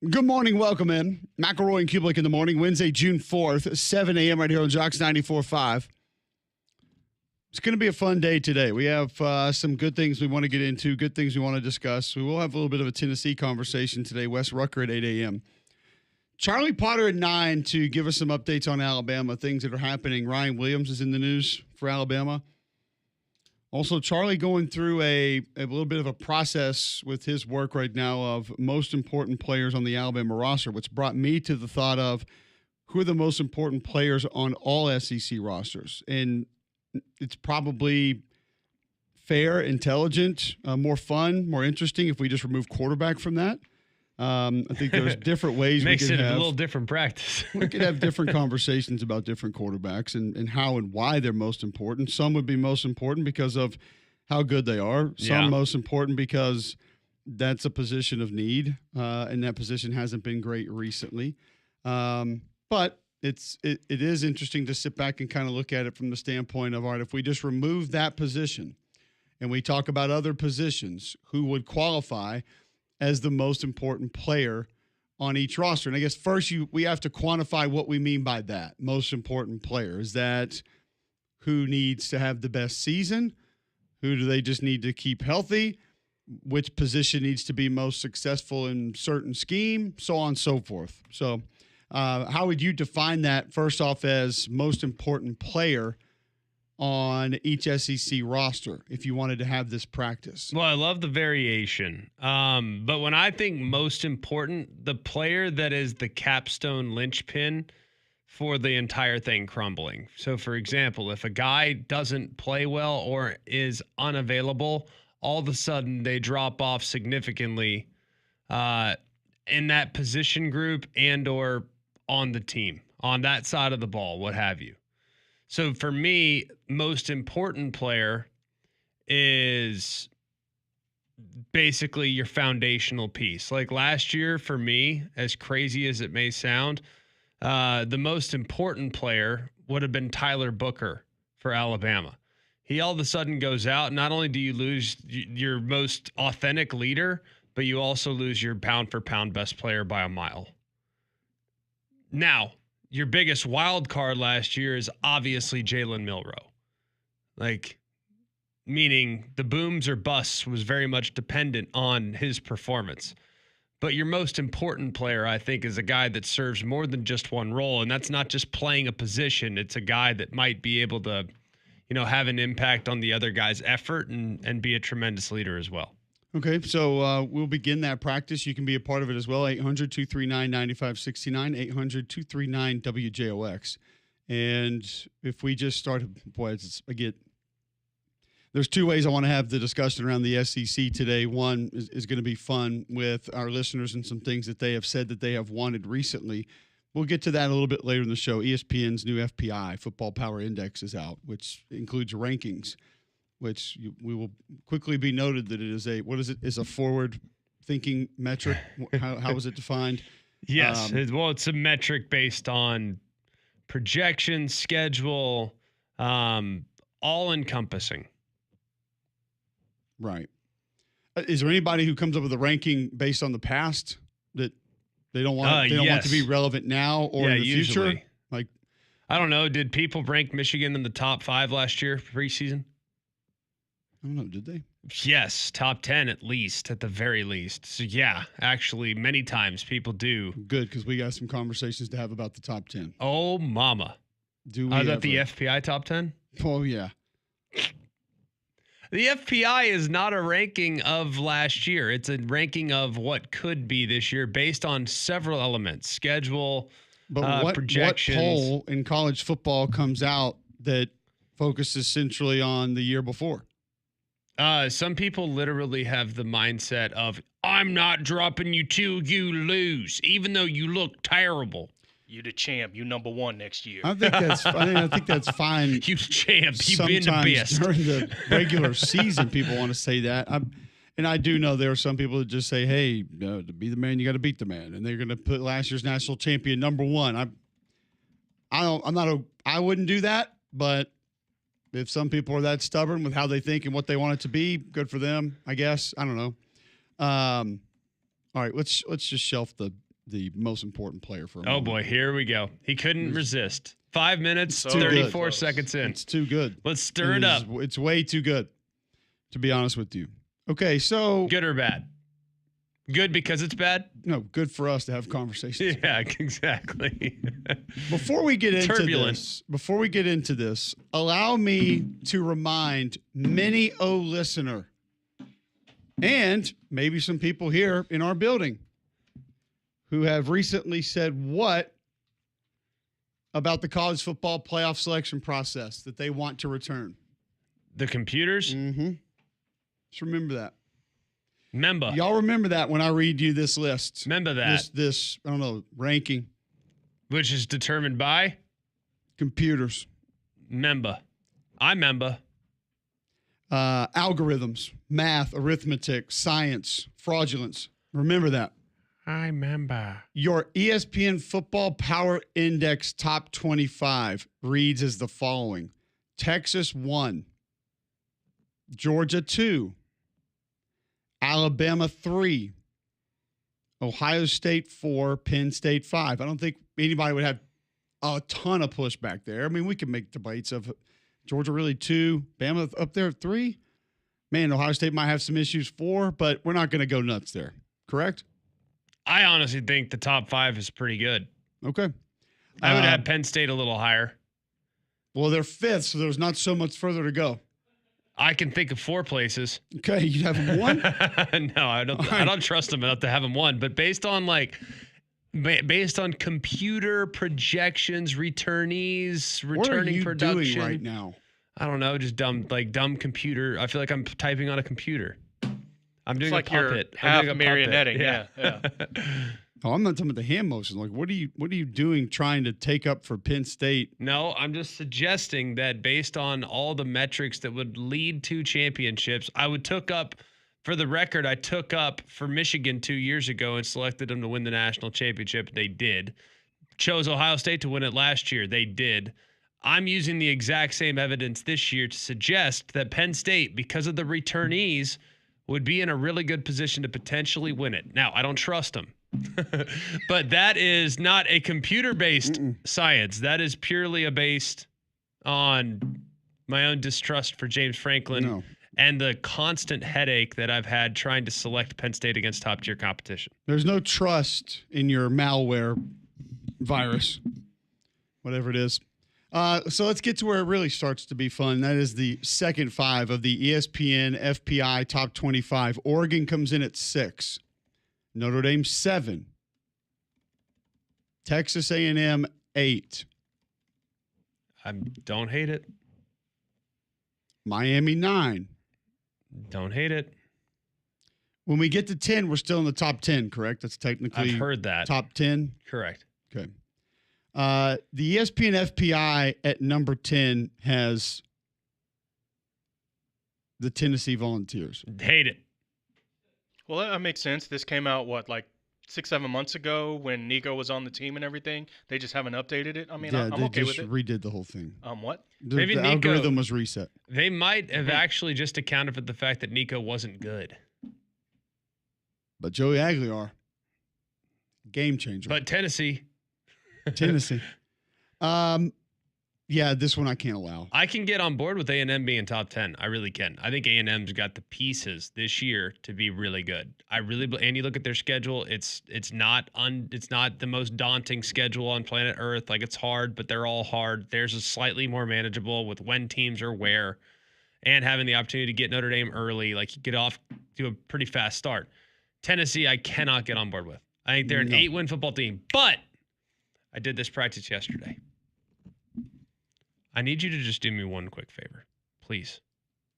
Good morning. Welcome in. McElroy and Cubelic in the morning, Wednesday, June 4th, 7 a.m. right here on Jocks 94.5. It's going to be a fun day today. We have some good things we want to get into, good things we want to discuss. We will have a little bit of a Tennessee conversation today. Wes Rucker at 8 a.m. Charlie Potter at 9 to give us some updates on Alabama, things that are happening. Ryan Williams is in the news for Alabama. Also, Charlie going through a little bit of a process with his work right now of most important players on the Alabama roster, which brought me to the thought of who are the most important players on all SEC rosters. And it's probably fair, intelligent, more fun, more interesting if we just remove quarterback from that. I think there's different ways Makes we can it have a little different practice. we could have different conversations about different quarterbacks and how and why they're most important. Some would be most important because of how good they are. Some most important because that's a position of need, and that position hasn't been great recently. But it is interesting to sit back and kind of look at it from the standpoint of, all right, if we just remove that position and we talk about other positions, who would qualify as the most important player on each roster? And I guess first we have to quantify what we mean by that. Most important player. Is that who needs to have the best season? Who do they just need to keep healthy? Which position needs to be most successful in certain scheme? So on and so forth. So how would you define that first off as most important player on each SEC roster if you wanted to have this practice? Well, I love the variation. But when I think most important, the player that is the capstone linchpin for the entire thing crumbling. So, for example, if a guy doesn't play well or is unavailable, all of a sudden they drop off significantly in that position group and or on the team, on that side of the ball, what have you. So for me, most important player is basically your foundational piece. Like last year for me, as crazy as it may sound, the most important player would have been Tyler Booker for Alabama. He all of a sudden goes out. Not only do you lose your most authentic leader, but you also lose your pound for pound best player by a mile. Now, your biggest wild card last year is obviously Jalen Milroe. Like, meaning the booms or busts was very much dependent on his performance. But your most important player, I think, is a guy that serves more than just one role. And that's not just playing a position. It's a guy that might be able to, have an impact on the other guy's effort and be a tremendous leader as well. Okay, so we'll begin that practice. You can be a part of it as well. 800-239-9569, 800-239-WJOX. And if we just start, there's two ways I want to have the discussion around the SEC today. One is going to be fun with our listeners and some things that they have said that they have wanted recently. We'll get to that a little bit later in the show. ESPN's new FPI, Football Power Index, is out, which includes rankings, which we will quickly be noted that it is is a forward-thinking metric. How is it defined? Yes. It's a metric based on projection, schedule, all-encompassing. Right. Is there anybody who comes up with a ranking based on the past that they don't want to be relevant now or in the future? Usually. Like, I don't know. Did people rank Michigan in the top 5 last year preseason? I don't know. Did they? Yes, top 10 at the very least. So yeah, actually, many times people do. Good, because we got some conversations to have about the top 10. Oh, mama! Do we? That the FPI top 10? Oh yeah. The FPI is not a ranking of last year. It's a ranking of what could be this year based on several elements: schedule, projections. What poll in college football comes out that focuses centrally on the year before? Some people literally have the mindset of, I'm not dropping you till you lose, even though you look terrible. You the champ. You number 1 next year. I think that's fine. You champ. You've been the best. During the regular season, people want to say that. And I do know there are some people that just say, hey, to be the man, you got to beat the man. And they're going to put last year's national champion number 1. I wouldn't do that, but if some people are that stubborn with how they think and what they want it to be, good for them, I guess. I don't know. All right, let's just shelf the the most important player for a Oh, moment. boy, here we go. He couldn't resist. 5 minutes, So 34 good. seconds in. It's too good. Let's stir it up. It's way too good, to be honest with you. Okay, so Good or bad? Good because it's bad? no, good for us to have conversations. Yeah, exactly. Before we get into Turbulent. this, allow me to remind many listener and maybe some people here in our building who have recently said what about the college football playoff selection process that they want to return. The computers? Mm-hmm. Just remember that. Memba. Y'all remember that when I read you this list. Remember that. This I don't know, ranking. Which is determined by? Computers. Memba. I memba. Algorithms, math, arithmetic, science, fraudulence. Remember that. I memba. Your ESPN Football Power Index top 25 reads as the following. Texas 1. Georgia 2. Alabama 3. Ohio State 4. Penn State 5. I don't think anybody would have a ton of pushback there. I mean, we could make debates of Georgia really 2. Bama up there at 3. Man, Ohio State might have some issues 4, but we're not going to go nuts there. Correct? I honestly think the top 5 is pretty good. Okay. I would have Penn State a little higher. Well, they're 5th, so there's not so much further to go. I can think of 4 places. Okay, you'd have them 1? No, I don't. Right. I don't trust them enough to have them 1. But based on computer projections, returnees, returning What are you production doing right now? I don't know, just dumb computer. I feel like I'm typing on a computer. I'm doing It's like a puppet. you're half I'm doing a puppet. marionetting. Yeah. Oh, I'm not talking about the hand motion. Like, what are you doing trying to take up for Penn State? No, I'm just suggesting that based on all the metrics that would lead to championships, for the record, I took up for Michigan 2 years ago and selected them to win the national championship. They did. Chose Ohio State to win it last year. They did. I'm using the exact same evidence this year to suggest that Penn State, because of the returnees, would be in a really good position to potentially win it. Now, I don't trust them. But that is not a computer-based science. That is purely based on my own distrust for James Franklin and the constant headache that I've had trying to select Penn State against top-tier competition. There's no trust in your malware virus, whatever it is. So let's get to where it really starts to be fun. That is the second 5 of the ESPN FPI top 25. Oregon comes in at 6. Notre Dame 7. Texas A&M 8. I don't hate it. Miami 9. Don't hate it. When we get to 10, we're still in the top 10, correct? That's technically I've heard that. top 10. Correct. Okay. The ESPN FPI at number 10 has the Tennessee Volunteers. Hate it. Well, that makes sense. This came out, like 6-7 months ago when Nico was on the team and everything. They just haven't updated it. I mean, Yeah, I'm they okay just with it. redid the whole thing. What? Maybe The Nico- algorithm was reset. They might have actually just accounted for the fact that Nico wasn't good. But Joey Aguilar, game changer. But Tennessee. Tennessee. Yeah, this one I can't allow. I can get on board with A&M being top 10. I really can. I think A&M's got the pieces this year to be really good. And you look at their schedule, it's not the most daunting schedule on planet Earth. Like, it's hard, but they're all hard. Theirs is slightly more manageable with when teams are where and having the opportunity to get Notre Dame early. Like, you get off to a pretty fast start. Tennessee, I cannot get on board with. I think they're an 8-win football team, but I did this practice yesterday. I need you to just do me one quick favor, please.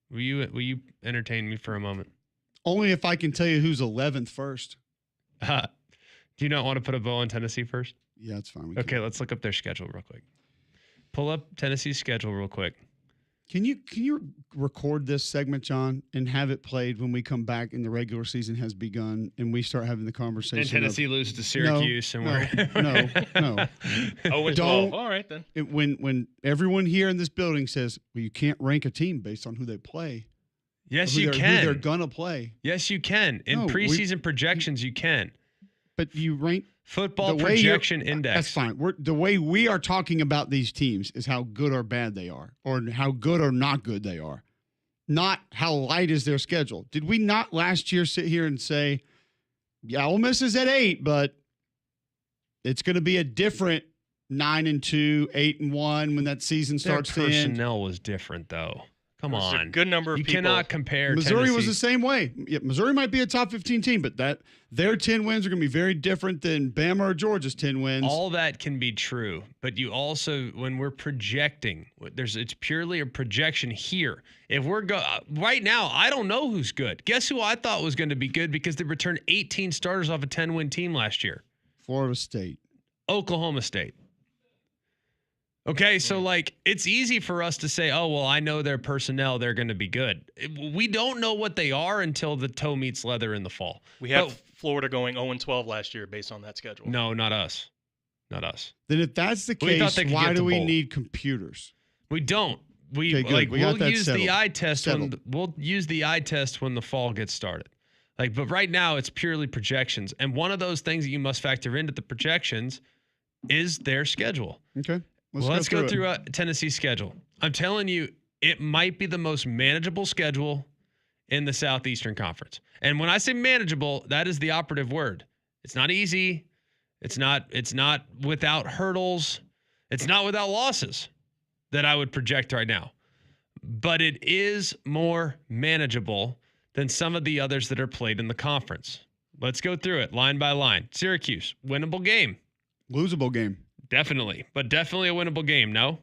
Will you entertain me for a moment? Only if I can tell you who's 11th first. Do you not want to put a bow on Tennessee first? Yeah, it's fine. Okay, let's look up their schedule real quick. Pull up Tennessee's schedule real quick. Can you record this segment, John, and have it played when we come back and the regular season has begun and we start having the conversation? And Tennessee loses to Syracuse, No. 0-12. All right then. When everyone here in this building says, "Well, you can't rank a team based on who they play." Yes, who you Who can. they're gonna play. Yes, you can. In preseason projections, you can. But you rank Football projection index. That's fine. The way we are talking about these teams is how good or bad they are, or how good or not good they are, not how light is their schedule. Did we not last year sit here and say, yeah, Ole Miss is at 8, but it's going to be a different 9-2, 8-1 when that season starts to end? Their personnel was different, though. Come on. A good number of people. You cannot compare Missouri Tennessee. was the same way. Yeah, Missouri might be a top 15 team, but their 10 wins are going to be very different than Bama or Georgia's 10 wins. All that can be true, but you also, when we're projecting, it's purely a projection here. If we're right now, I don't know who's good. Guess who I thought was going to be good because they returned 18 starters off a 10-win team last year? Florida State. Oklahoma State. Okay, so it's easy for us to say, oh, well, I know their personnel, they're going to be good. We don't know what they are until the toe meets leather in the fall. We had Florida going 0-12 last year based on that schedule. No, not us. Not us. Then if that's the case, why do we need computers? We don't. We'll use the eye test when the fall gets started. But right now it's purely projections. And one of those things that you must factor into the projections is their schedule. Okay. Let's go through Tennessee's schedule. I'm telling you, it might be the most manageable schedule in the Southeastern Conference. And when I say manageable, that is the operative word. It's not easy. It's not without hurdles. It's not without losses that I would project right now. But it is more manageable than some of the others that are played in the conference. Let's go through it line by line. Syracuse, winnable game. Losable game. Definitely, but definitely a winnable game, no?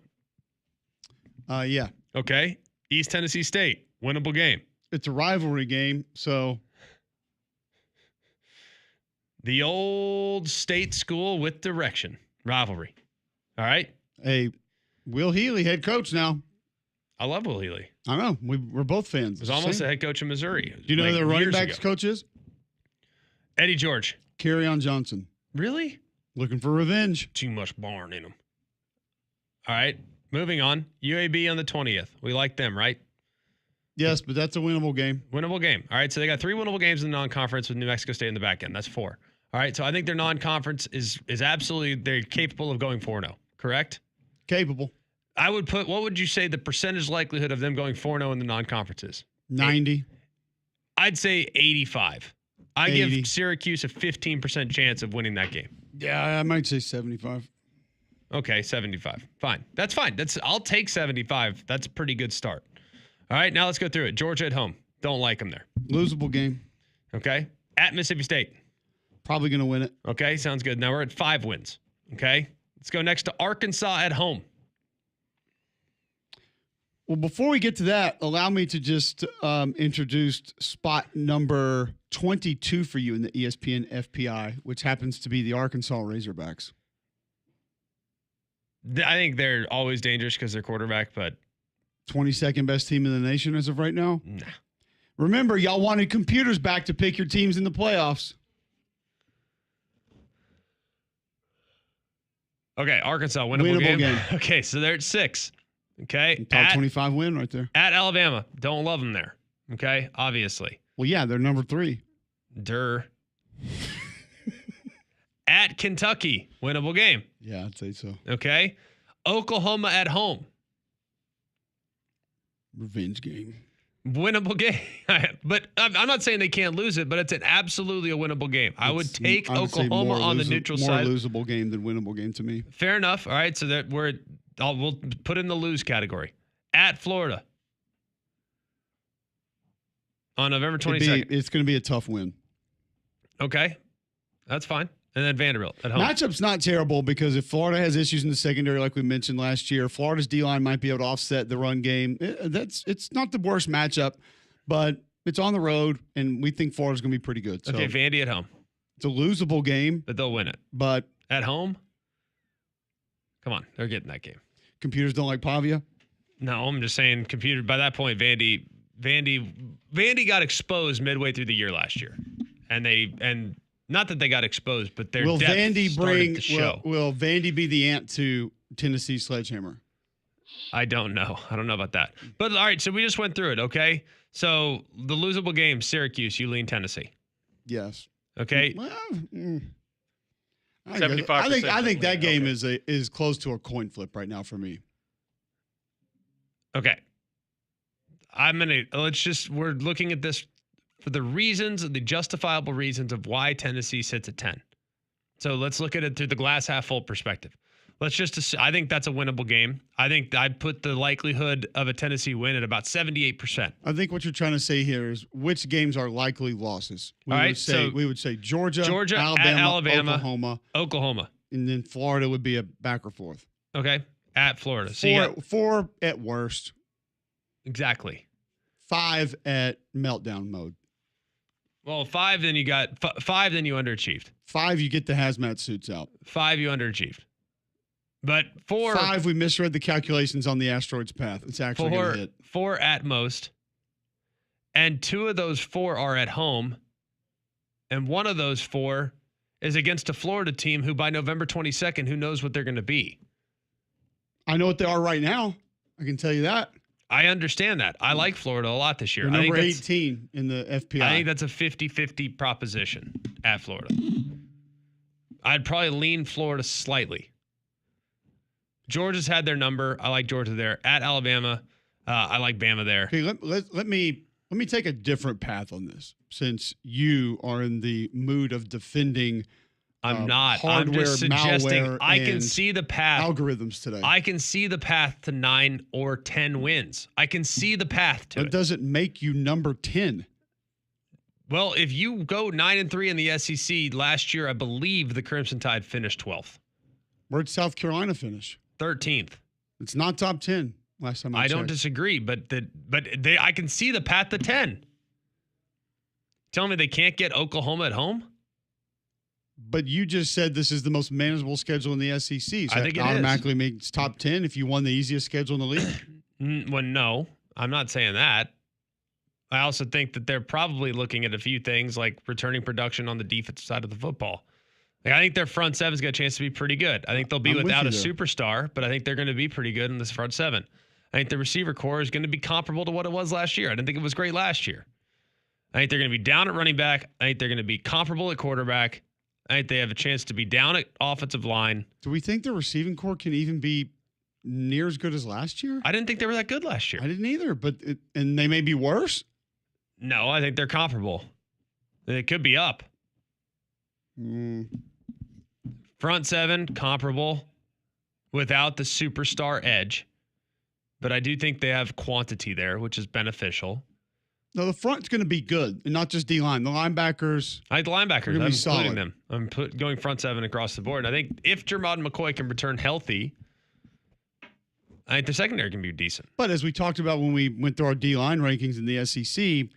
Yeah. Okay. East Tennessee State, winnable game. It's a rivalry game, so. The old state school with direction. Rivalry. All right? Hey, Will Healy, head coach now. I love Will Healy. I know. We're both fans. He was almost the head coach of Missouri. Do you know who their running backs coach is? Eddie George. Kerryon Johnson. Really? Looking for revenge. Too much barn in him. All right. Moving on. UAB on the 20th. We like them, right? Yes, but that's a winnable game. Winnable game. All right. So they got 3 winnable games in the non-conference with New Mexico State in the back end. That's 4. All right. So I think their non-conference is absolutely, they're capable of going 4-0. Correct? Capable. I would put, what would you say the percentage likelihood of them going 4-0 in the non-conference is? 90. I'd say 85. I give Syracuse a 15% chance of winning that game. Yeah, I might say 75. Okay, 75. Fine. That's fine. I'll take 75. That's a pretty good start. All right, now let's go through it. Georgia at home. Don't like them there. Losable game. Okay. At Mississippi State. Probably going to win it. Okay, sounds good. Now we're at 5 wins. Okay. Let's go next to Arkansas at home. Well, before we get to that, allow me to just introduce spot number 22 for you in the ESPN FPI, which happens to be the Arkansas Razorbacks. I think they're always dangerous because they're quarterback, but 22nd best team in the nation as of right now? Nah. Remember, y'all wanted computers back to pick your teams in the playoffs. Okay, Arkansas, winnable game. Okay, so they're at 6. Okay. Top 25 win right there. At Alabama. Don't love them there. Okay, obviously. Well, yeah, they're number 3. Durr. At Kentucky. Winnable game. Yeah, I'd say so. Okay. Oklahoma at home. Revenge game. Winnable game. But I'm not saying they can't lose it, but it's absolutely a winnable game. I would take Oklahoma on the neutral side. More losable game than winnable game to me. Fair enough. All right, so that we'll put in the lose category. At Florida. On November 22nd. It's going to be a tough win. Okay. That's fine. And then Vanderbilt at home. Matchup's not terrible because if Florida has issues in the secondary like we mentioned last year, Florida's D-line might be able to offset the run game. It's not the worst matchup, but it's on the road, and we think Florida's going to be pretty good. So okay, Vandy at home. It's a losable game. But they'll win it. But at home? Come on. They're getting that game. Computers don't like Pavia? No, I'm just saying computer. By that point, Vandy got exposed midway through the year last year. And not that they got exposed, but their depth started to show. Will Vandy be the ant to Tennessee Sledgehammer? I don't know. I don't know about that. But all right, so we just went through it, okay? So the losable game, Syracuse, you lean Tennessee. Yes. Okay. Well, 75%. I think that game is close to a coin flip right now for me. Okay. We're looking at this for the justifiable reasons of why Tennessee sits at 10. So let's look at it through the glass half full perspective. I think that's a winnable game. I think I'd put the likelihood of a Tennessee win at about 78%. I think what you're trying to say here is which games are likely losses. We would say Georgia, Alabama, Oklahoma. And then Florida would be a back or forth. Okay. At Florida. Four at worst. Exactly. 5 at meltdown mode. Well, 5, then you got 5, then you underachieved. 5, you get the hazmat suits out. 5, you underachieved. But 4. 5, we misread the calculations on the asteroid's path. It's actually going to hit. 4 at most. And 2 of those 4 are at home. And 1 of those 4 is against a Florida team who by November 22nd, who knows what they're going to be. I know what they are right now. I can tell you that. I understand that. I like Florida a lot this year. They're number 18 in the FPI. I think that's a 50-50 proposition at Florida. I'd probably lean Florida slightly. Georgia's had their number. I like Georgia there. At Alabama, I like Bama there. Okay, let me take a different path on this, since you are in the mood of defending. I'm not. Hardware, I'm just suggesting malware, I can see the path. Algorithms today. I can see the path to 9 or 10 wins. I can see the path to it. That doesn't make you number 10. Well, if you go 9-3 in the SEC last year, I believe the Crimson Tide finished 12th. Where'd South Carolina finish? 13th. It's not top 10 last time I checked. don't disagree, but I can see the path to 10. Tell me they can't get Oklahoma at home? But you just said this is the most manageable schedule in the SEC. So I think it automatically makes top 10 if you won the easiest schedule in the league? Well, no, I'm not saying that. I also think that they're probably looking at a few things like returning production on the defensive side of the football. Like, I think their front seven's got a chance to be pretty good. I think they'll be without a superstar, but I think they're going to be pretty good in this front seven. I think the receiver core is going to be comparable to what it was last year. I didn't think it was great last year. I think they're going to be down at running back. I think they're going to be comparable at quarterback. I think they have a chance to be down at offensive line. Do we think the receiving core can even be near as good as last year? I didn't think they were that good last year. I didn't either, and they may be worse? No, I think they're comparable. They could be up. Front seven, comparable without the superstar edge. But I do think they have quantity there, which is beneficial. No, the front's going to be good, and not just D-line. The linebackers. I like the linebackers. I'm including them. I'm going front seven across the board. And I think if Jermod McCoy can return healthy, I think the secondary can be decent. But as we talked about when we went through our D-line rankings in the SEC,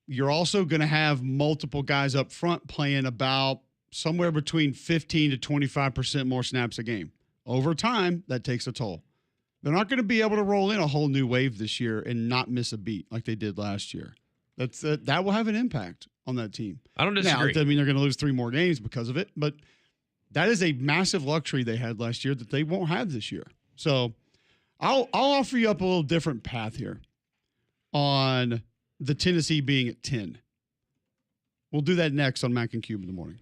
you're also going to have multiple guys up front playing about somewhere between 15 to 25% more snaps a game. Over time, that takes a toll. They're not going to be able to roll in a whole new wave this year and not miss a beat like they did last year. That will have an impact on that team. I don't disagree. Now, it doesn't mean they're going to lose 3 more games because of it, but that is a massive luxury they had last year that they won't have this year. So I'll offer you up a little different path here on the Tennessee being at 10. We'll do that next on Mac and Cube in the morning.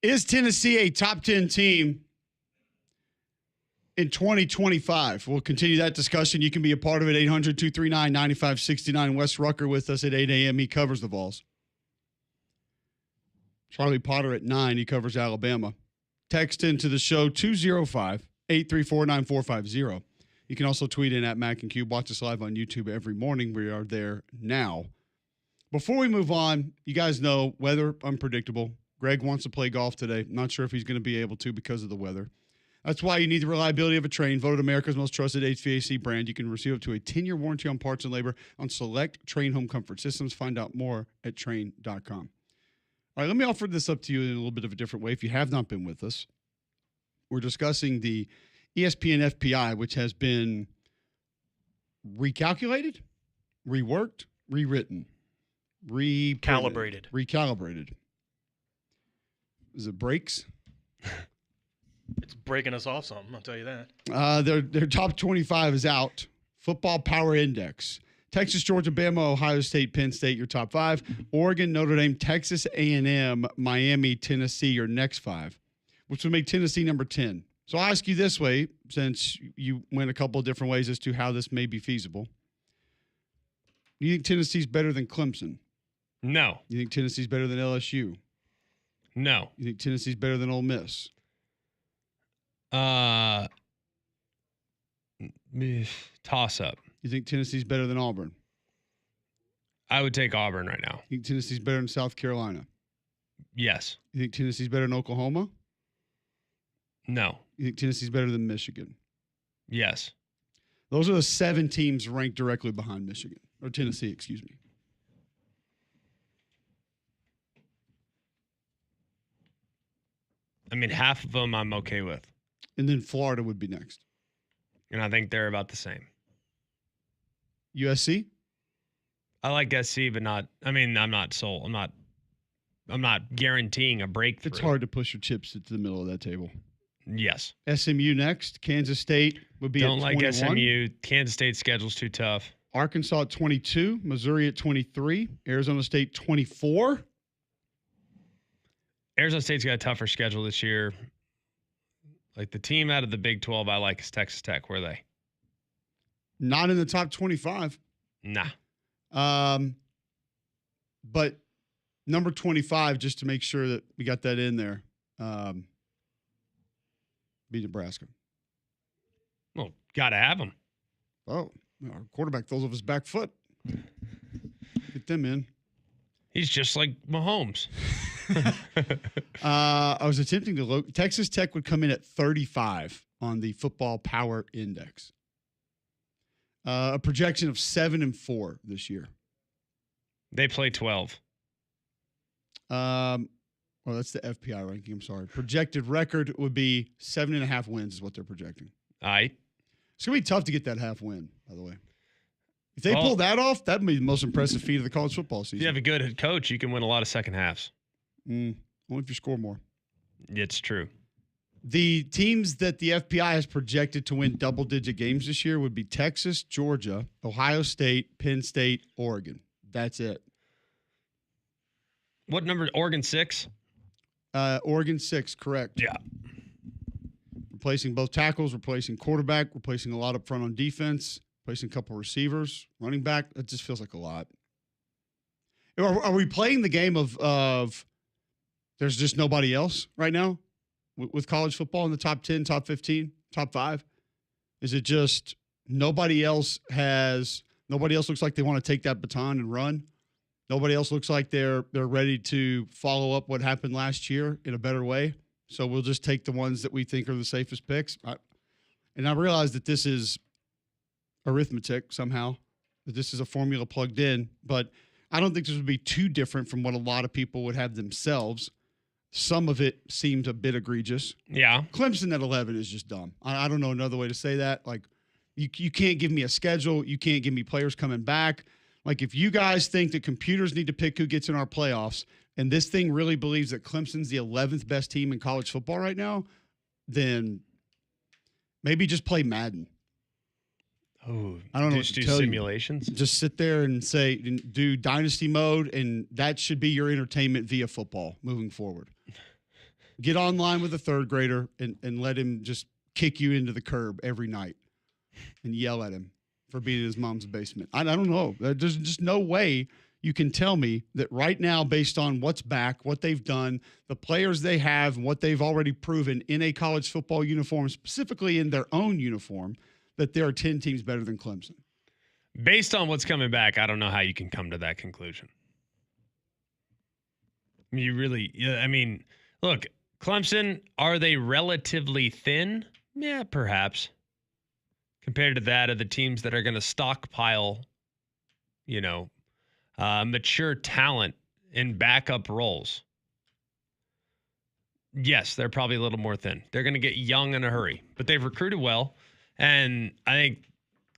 Is Tennessee a top 10 team in 2025? We'll continue that discussion. You can be a part of it. 800-239-9569. Wes Rucker with us at 8 a.m. He covers the Vols. Charlie Potter at 9. He covers Alabama. Text into the show 205-834-9450. You can also tweet in at Mac and Cube. Watch us live on YouTube every morning. We are there now. Before we move on, you guys know weather unpredictable. Greg wants to play golf today. Not sure if he's going to be able to because of the weather. That's why you need the reliability of a Trane, voted America's most trusted HVAC brand. You can receive up to a 10-year warranty on parts and labor on select Trane home comfort systems. Find out more at Trane.com. All right, let me offer this up to you in a little bit of a different way. If you have not been with us, we're discussing the ESPN FPI, which has been recalculated, reworked, rewritten, recalibrated. Is it breaks? It's breaking us off something, I'll tell you that. Their top 25 is out. Football Power Index. Texas, Georgia, Bama, Ohio State, Penn State, your top 5. Oregon, Notre Dame, Texas A&M, Miami, Tennessee, your next 5, which would make Tennessee number 10. So I'll ask you this way, since you went a couple of different ways as to how this may be feasible. Do you think Tennessee's better than Clemson? No. You think Tennessee's better than LSU? No. You think Tennessee's better than Ole Miss? Toss up. You think Tennessee's better than Auburn? I would take Auburn right now. You think Tennessee's better than South Carolina? Yes. You think Tennessee's better than Oklahoma? No. You think Tennessee's better than Michigan? Yes. Those are the 7 teams ranked directly behind Michigan, or Tennessee, excuse me. I mean, half of them I'm okay with. And then Florida would be next. And I think they're about the same. USC? I like SC, but not. I mean, I'm not sold. I'm not guaranteeing a breakthrough. It's hard to push your chips into the middle of that table. Yes. SMU next. Kansas State would be Don't at like 21. SMU. Kansas State's schedule's too tough. Arkansas at 22. Missouri at 23. Arizona State 24. Arizona State's got a tougher schedule this year. Like the team out of the Big 12 I like is Texas Tech. Where are they? Not in the top 25. Nah. But number 25, just to make sure that we got that in there, be Nebraska. Well, got to have them. Oh, our quarterback throws off his back foot. Get them in. He's just like Mahomes. I was attempting to look. Texas Tech would come in at 35 on the Football Power Index. A projection of 7-4 this year. They play 12. Well, that's the FPI ranking. I'm sorry. Projected record would be 7.5 wins is what they're projecting. All right. It's going to be tough to get that half win, by the way. If they pull that off, that would be the most impressive feat of the college football season. If you have a good head coach, you can win a lot of second halves. Only if you score more. It's true. The teams that the FPI has projected to win double-digit games this year would be Texas, Georgia, Ohio State, Penn State, Oregon. That's it. What number? Oregon 6? Oregon 6, correct. Yeah. Replacing both tackles, replacing quarterback, replacing a lot up front on defense, replacing a couple receivers, running back. It just feels like a lot. Are we playing the game of there's just nobody else right now with college football in the top 10, top 15, top 5? Is it just nobody else looks like they want to take that baton and run? Nobody else looks like they're ready to follow up what happened last year in a better way. So we'll just take the ones that we think are the safest picks. And I realize that this is arithmetic somehow, that this is a formula plugged in, but I don't think this would be too different from what a lot of people would have themselves. Some of it seems a bit egregious. Yeah. Clemson at 11 is just dumb. I don't know another way to say that. Like, you can't give me a schedule. You can't give me players coming back. Like, if you guys think that computers need to pick who gets in our playoffs, and this thing really believes that Clemson's the 11th best team in college football right now, then maybe just play Madden. Oh, I don't know. Just do simulations. Just sit there and do dynasty mode, and that should be your entertainment via football moving forward. Get online with a third grader and let him just kick you into the curb every night and yell at him for being in his mom's basement. I don't know. There's just no way you can tell me that right now, based on what's back, what they've done, the players they have, and what they've already proven in a college football uniform, specifically in their own uniform, that there are 10 teams better than Clemson. Based on what's coming back, I don't know how you can come to that conclusion. Look, Clemson, are they relatively thin? Yeah, perhaps. Compared to that of the teams that are going to stockpile, mature talent in backup roles. Yes, they're probably a little more thin. They're going to get young in a hurry, but they've recruited well. And I think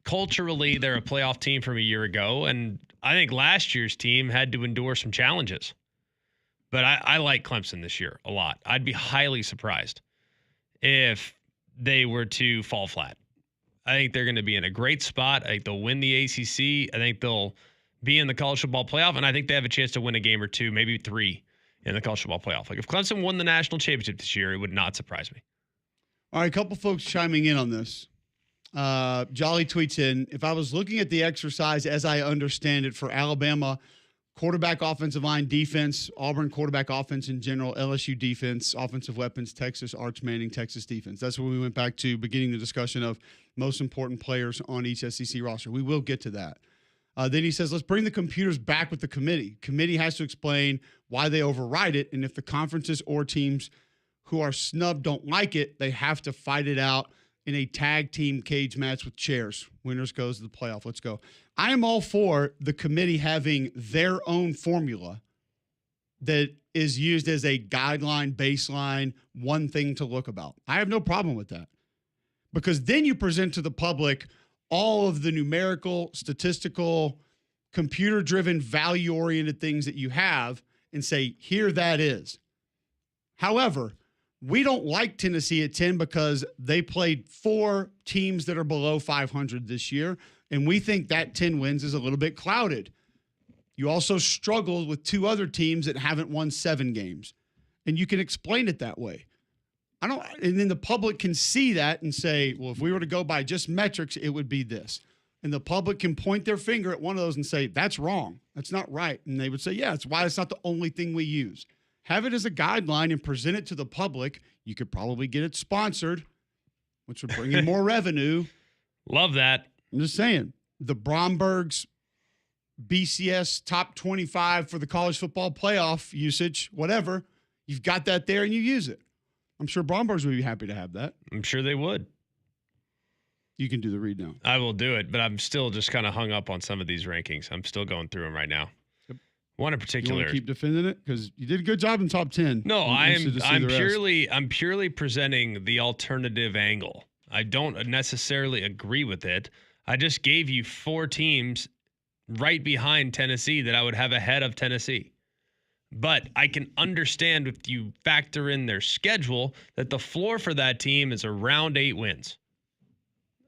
culturally, they're a playoff team from a year ago. And I think last year's team had to endure some challenges. But I like Clemson this year a lot. I'd be highly surprised if they were to fall flat. I think they're going to be in a great spot. I think they'll win the ACC. I think they'll be in the college football playoff. And I think they have a chance to win a game or two, maybe 3 in the college football playoff. Like if Clemson won the national championship this year, it would not surprise me. All right, a couple folks chiming in on this. Jolly tweets in, if I was looking at the exercise as I understand it for Alabama, quarterback, offensive line, defense, Auburn quarterback, offense in general, LSU defense, offensive weapons, Texas, Arch Manning, Texas defense. That's when we went back to beginning the discussion of most important players on each SEC roster. We will get to that. Then he says, let's bring the computers back with the committee. Committee has to explain why they override it, and if the conferences or teams who are snubbed don't like it, they have to fight it out in a tag team cage match with chairs. Winners goes to the playoff. Let's go. I am all for the committee having their own formula that is used as a guideline, baseline, one thing to look about. I have no problem with that. Because then you present to the public all of the numerical, statistical, computer-driven, value-oriented things that you have and say, here that is. However, we don't like Tennessee at 10 because they played 4 teams that are below 500 this year, and we think that 10 wins is a little bit clouded. You also struggled with 2 other teams that haven't won 7 games, and you can explain it that way. And then the public can see that and say, well, if we were to go by just metrics, it would be this. And the public can point their finger at one of those and say, that's wrong. That's not right. And they would say, yeah, it's why it's not the only thing we use. Have it as a guideline and present it to the public. You could probably get it sponsored, which would bring in more revenue. Love that. I'm just saying, the Bromberg's BCS top 25 for the college football playoff usage, whatever, you've got that there and you use it. I'm sure Bromberg's would be happy to have that. I'm sure they would. You can do the read now. I will do it, but I'm still just kind of hung up on some of these rankings. I'm still going through them right now. Yep. One in particular. You want to keep defending it because you did a good job in top 10. No, I'm purely presenting the alternative angle. I don't necessarily agree with it. I just gave you 4 teams right behind Tennessee that I would have ahead of Tennessee. But I can understand if you factor in their schedule that the floor for that team is around 8 wins.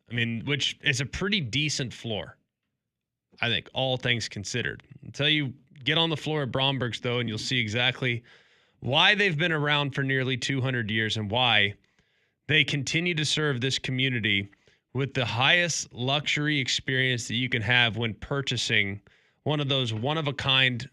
I mean, which is a pretty decent floor, I think, all things considered. Until you get on the floor at Bromberg's, though, and you'll see exactly why they've been around for nearly 200 years and why they continue to serve this community with the highest luxury experience that you can have when purchasing one of those one-of-a-kind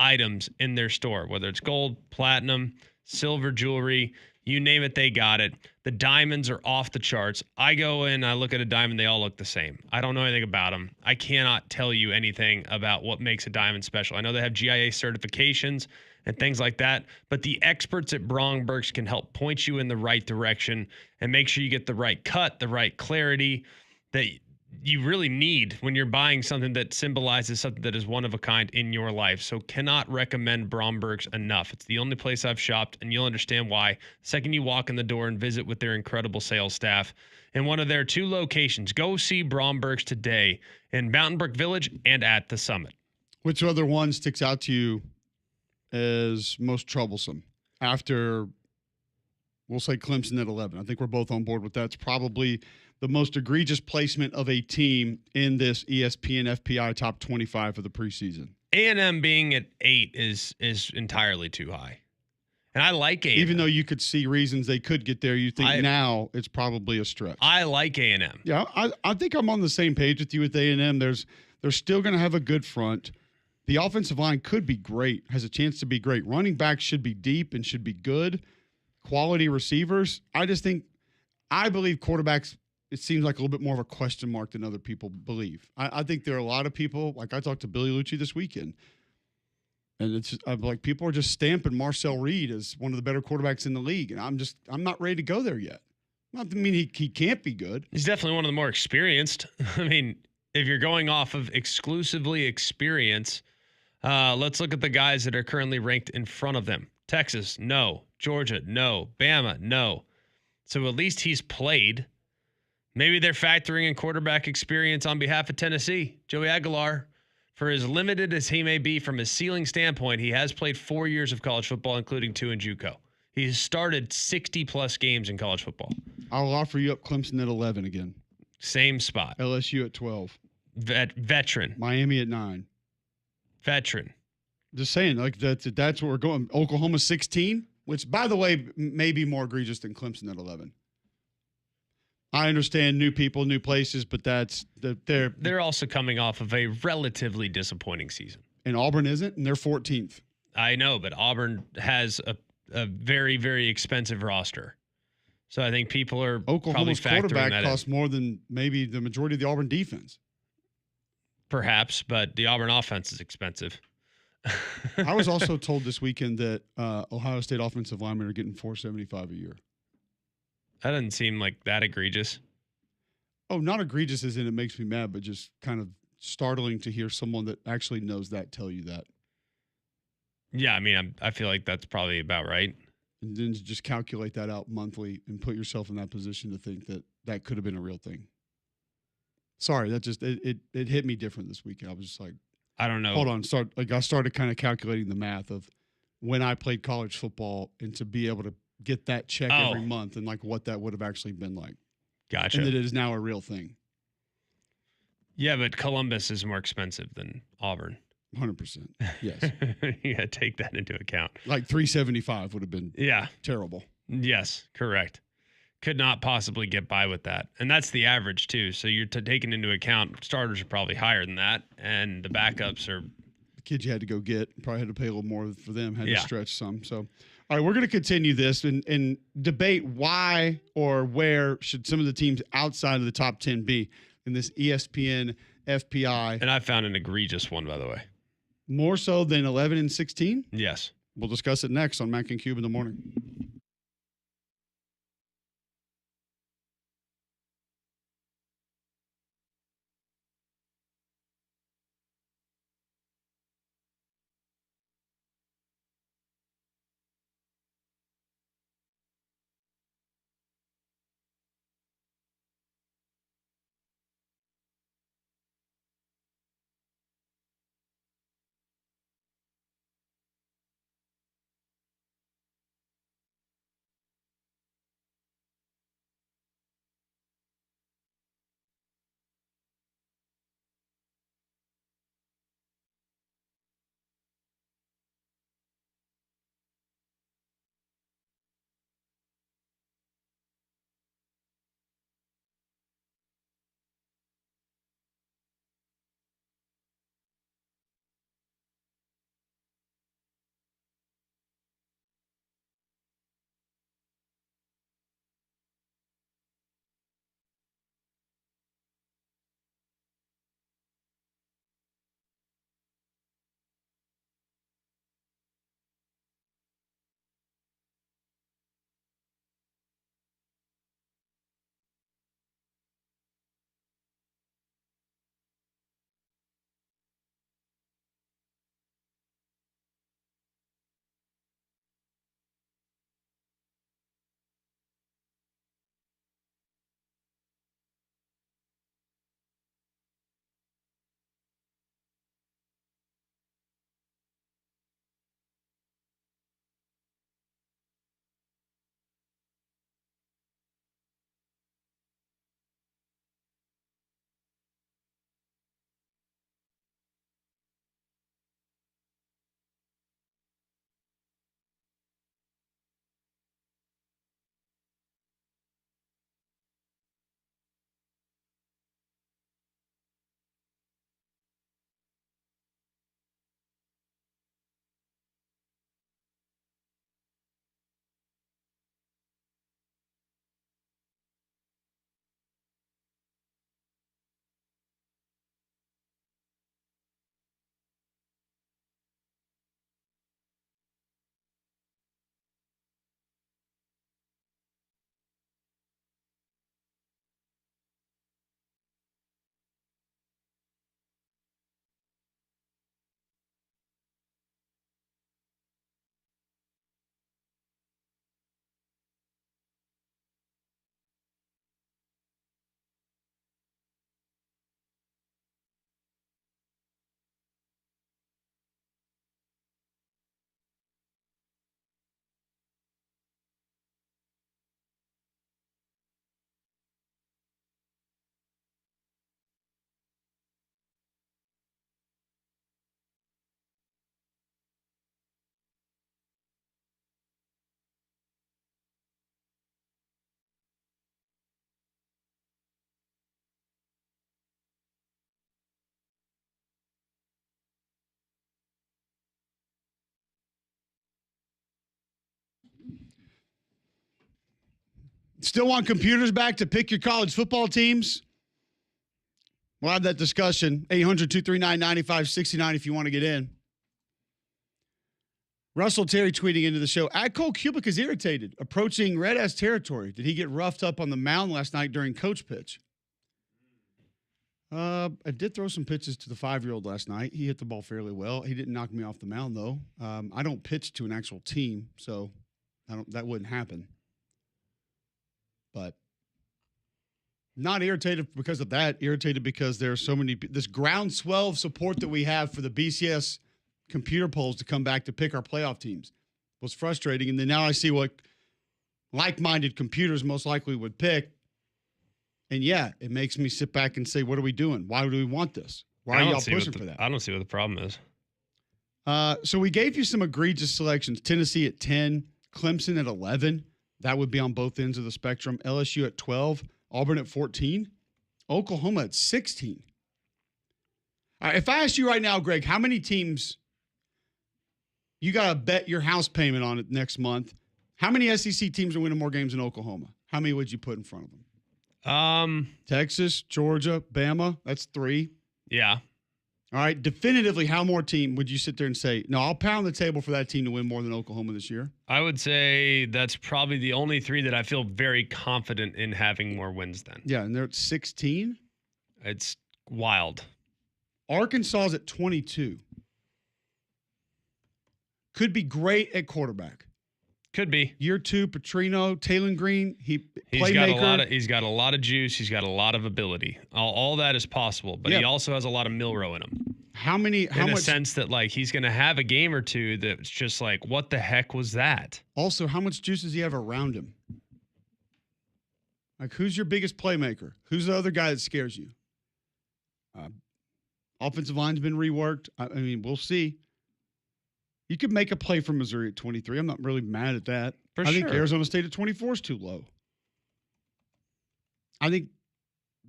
items in their store, whether it's gold, platinum, silver jewelry, you name it, they got it. The diamonds are off the charts. I go in, I look at a diamond, they all look the same. I don't know anything about them. I cannot tell you anything about what makes a diamond special. I know they have GIA certifications and things like that, but the experts at Bromberg's can help point you in the right direction and make sure you get the right cut, the right clarity that you really need when you're buying something that symbolizes something that is one of a kind in your life. So cannot recommend Bromberg's enough. It's the only place I've shopped, and you'll understand why the second you walk in the door and visit with their incredible sales staff in one of their 2 locations. Go see Bromberg's today in Mountain Brook Village and at the Summit. Which other one sticks out to you as most troublesome after, we'll say, Clemson at 11? I think we're both on board with that. It's probably the most egregious placement of a team in this ESPN FPI top 25 for the preseason. A&M being at 8 is entirely too high. And I like A&M. Even though you could see reasons they could get there, you think now it's probably a stretch. I like A&M. Yeah, I think I'm on the same page with you with A&M. They're still going to have a good front. The offensive line could be great, has a chance to be great. Running backs should be deep and should be good. Quality receivers. I believe quarterbacks, it seems like a little bit more of a question mark than other people believe. I think there are a lot of people, like I talked to Billy Lucci this weekend, and it's I'm like people are just stamping Marcel Reed as one of the better quarterbacks in the league, and I'm not ready to go there yet. Not to mean he can't be good. He's definitely one of the more experienced. I mean, if you're going off of exclusively experience, let's look at the guys that are currently ranked in front of them. Texas, no. Georgia, no. Bama, no. So at least he's played. Maybe they're factoring in quarterback experience on behalf of Tennessee. Joey Aguilar, for as limited as he may be from a ceiling standpoint, he has played 4 years of college football, including 2 in JUCO. He's started 60-plus games in college football. I'll offer you up Clemson at 11 again. Same spot. LSU at 12. Veteran. Miami at 9. Veteran. Just saying, like that's what we're going. Oklahoma 16, which, by the way, may be more egregious than Clemson at 11. I understand new people, new places, but they're also coming off of a relatively disappointing season. And Auburn isn't, and they're 14th. I know, but Auburn has a very, very expensive roster. So I think people are Oklahoma's probably factoring quarterback that in. costs more than maybe the majority of the Auburn defense. Perhaps, but the Auburn offense is expensive. I was also told this weekend that Ohio State offensive linemen are getting $475 a year. That doesn't seem like that egregious. Oh, not egregious as in it makes me mad, but just kind of startling to hear someone that actually knows that tell you that. Yeah, I mean, I feel like that's probably about right. And then just calculate that out monthly and put yourself in that position to think that that could have been a real thing. Sorry, that just it hit me different this weekend. I was just like, I don't know. Hold on, I started kind of calculating the math of when I played college football and to be able to get that check every month and like what that would have actually been like. Gotcha. And that it is now a real thing. Yeah, but Columbus is more expensive than Auburn. 100%. Yes. You got to take that into account. Like $375 would have been terrible. Yes, correct. Could not possibly get by with that. And that's the average, too. So you're taking into account starters are probably higher than that, and the backups are. The kids you had to go get, probably had to pay a little more for them, had to stretch some. So, all right, we're going to continue this and debate why or where should some of the teams outside of the top 10 be in this ESPN FPI. And I found an egregious one, by the way. More so than 11 and 16? Yes. We'll discuss it next on Mac and Cube in the morning. Still want computers back to pick your college football teams? We'll have that discussion. 800-239-9569 if you want to get in. Russell Terry tweeting into the show, at Cole Cubelic is irritated, approaching red ass territory. Did he get roughed up on the mound last night during coach pitch? I did throw some pitches to the 5-year-old last night. He hit the ball fairly well. He didn't knock me off the mound, though. I don't pitch to an actual team, so that wouldn't happen. But not irritated because of that. Irritated because there's so many – this groundswell of support that we have for the BCS computer polls to come back to pick our playoff teams was frustrating. And then now I see what like-minded computers most likely would pick. And, yeah, it makes me sit back and say, what are we doing? Why do we want this? Why are y'all pushing for that? I don't see what the problem is. So we gave you some egregious selections. Tennessee at 10, Clemson at 11. That would be on both ends of the spectrum. LSU at 12, Auburn at 14, Oklahoma at 16. All right, if I asked you right now, Greg, how many teams you got to bet your house payment on it next month, how many SEC teams are winning more games than Oklahoma? How many would you put in front of them? Texas, Georgia, Bama, that's 3. Yeah. All right, definitively, how more team would you sit there and say, no, I'll pound the table for that team to win more than Oklahoma this year? I would say that's probably the only 3 that I feel very confident in having more wins than. Yeah, and they're at 16. It's wild. Arkansas is at 22. Could be great at quarterback. Could be. Year 2, Petrino, Taylon Green, he's playmaker. He's got a lot of juice. He's got a lot of ability. All that is possible, but he also has a lot of Milroe in him. How much? In a sense that, like, he's going to have a game or two that's just like, what the heck was that? Also, how much juice does he have around him? Like, who's your biggest playmaker? Who's the other guy that scares you? Offensive line's been reworked. I mean, we'll see. You could make a play for Missouri at 23. I'm not really mad at that. I think Arizona State at 24 is too low. I think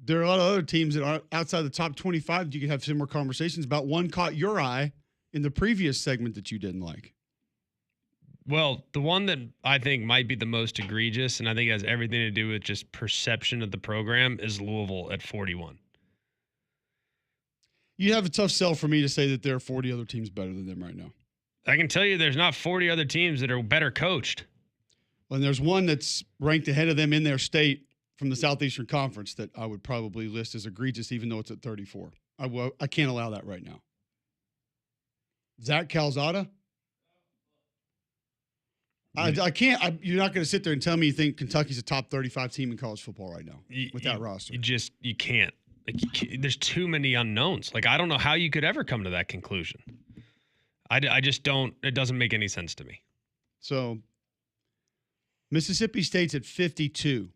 there are a lot of other teams that are outside the top 25 that you could have similar conversations about. One caught your eye in the previous segment that you didn't like. Well, the one that I think might be the most egregious, and I think has everything to do with just perception of the program, is Louisville at 41. You have a tough sell for me to say that there are 40 other teams better than them right now. I can tell you there's not 40 other teams that are better coached. Well, and there's one that's ranked ahead of them in their state from the Southeastern Conference that I would probably list as egregious, even though it's at 34. I can't allow that right now. Zach Calzada? I can't. You're not going to sit there and tell me you think Kentucky's a top 35 team in college football right now with that roster. You can't. Like, there's too many unknowns. Like, I don't know how you could ever come to that conclusion. I just don't. It doesn't make any sense to me. So, Mississippi State's at 52.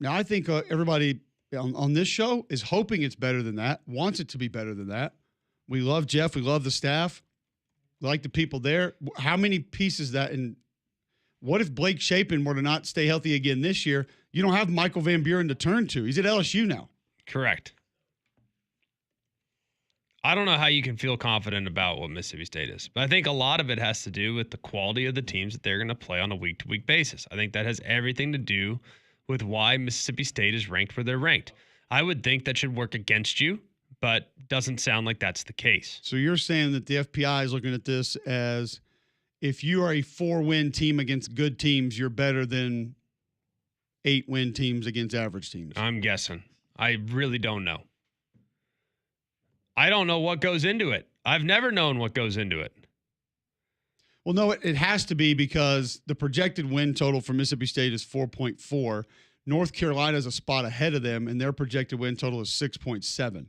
Now, I think everybody on this show is hoping it's better than that, wants it to be better than that. We love Jeff. We love the staff. We like the people there. How many pieces that, and what if Blake Shapen were to not stay healthy again this year? You don't have Michael Van Buren to turn to. He's at LSU now. Correct. I don't know how you can feel confident about what Mississippi State is, but I think a lot of it has to do with the quality of the teams that they're going to play on a week-to-week basis. I think that has everything to do with why Mississippi State is ranked where they're ranked. I would think that should work against you, but doesn't sound like that's the case. So you're saying that the FPI is looking at this as if you are a 4-win team against good teams, you're better than 8-win teams against average teams. I'm guessing. I really don't know. I don't know what goes into it. I've never known what goes into it. Well, no, it has to be because the projected win total for Mississippi State is 4.4. North Carolina is a spot ahead of them, and their projected win total is 6.7.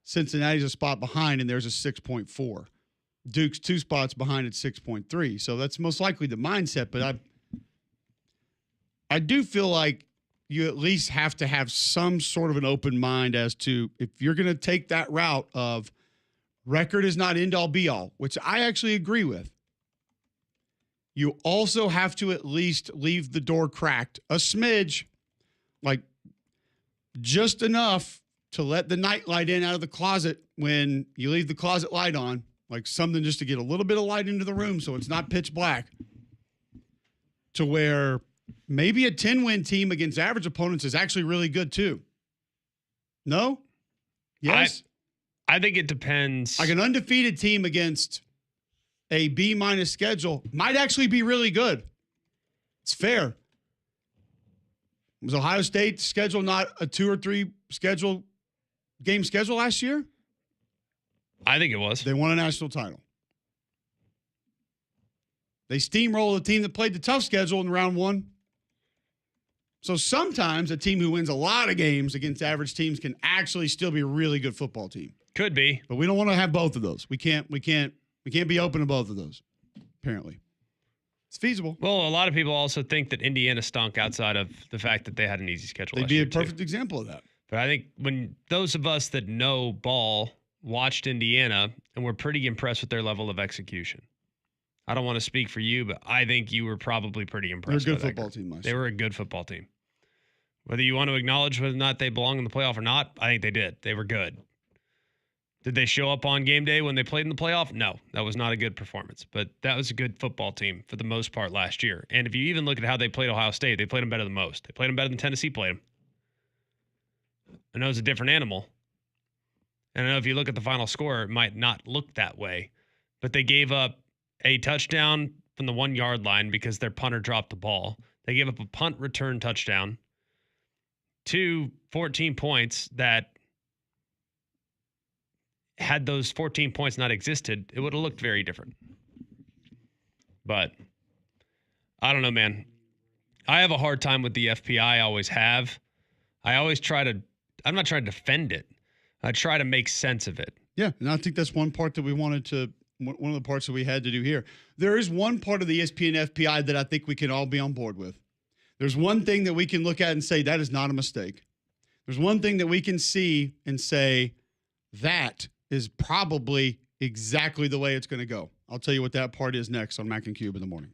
Cincinnati's a spot behind, and there's a 6.4. Duke's 2 spots behind at 6.3. So that's most likely the mindset. But I do feel like you at least have to have some sort of an open mind as to if you're going to take that route of record is not end all be all, which I actually agree with. You also have to at least leave the door cracked a smidge, like just enough to let the night light in out of the closet when you leave the closet light on, like something just to get a little bit of light into the room so it's not pitch black, to where maybe a 10-win team against average opponents is actually really good too. No? Yes? I think it depends. Like an undefeated team against a B- schedule might actually be really good. It's fair. Was Ohio State's schedule not a 2 or 3 game schedule last year? I think it was. They won a national title. They steamrolled a team that played the tough schedule in round 1. So sometimes a team who wins a lot of games against average teams can actually still be a really good football team. Could be. But we don't want to have both of those. We can't be open to both of those, apparently. It's feasible. Well, a lot of people also think that Indiana stunk outside of the fact that they had an easy schedule. They'd be a perfect example of that. But I think when those of us that know ball watched Indiana and were pretty impressed with their level of execution. I don't want to speak for you, but I think you were probably pretty impressed. They're a good football team. They were a good football team. Whether you want to acknowledge whether or not they belong in the playoff or not, I think they did. They were good. Did they show up on game day when they played in the playoff? No, that was not a good performance. But that was a good football team for the most part last year. And if you even look at how they played Ohio State, they played them better than most. They played them better than Tennessee played them. I know it's a different animal. And I know if you look at the final score, it might not look that way. But they gave up a touchdown from the 1 yard line because their punter dropped the ball. They gave up a punt return touchdown to 14 points that had those 14 points not existed, it would have looked very different. But I don't know, man. I have a hard time with the FPI. I always have. I'm not trying to defend it. I try to make sense of it. Yeah, and I think that's one part that one of the parts that we had to do here. There is one part of the ESPN FPI that I think we can all be on board with. There's one thing that we can look at and say, that is not a mistake. There's one thing that we can see and say, that is probably exactly the way it's going to go. I'll tell you what that part is next on Mac and Cube in the morning.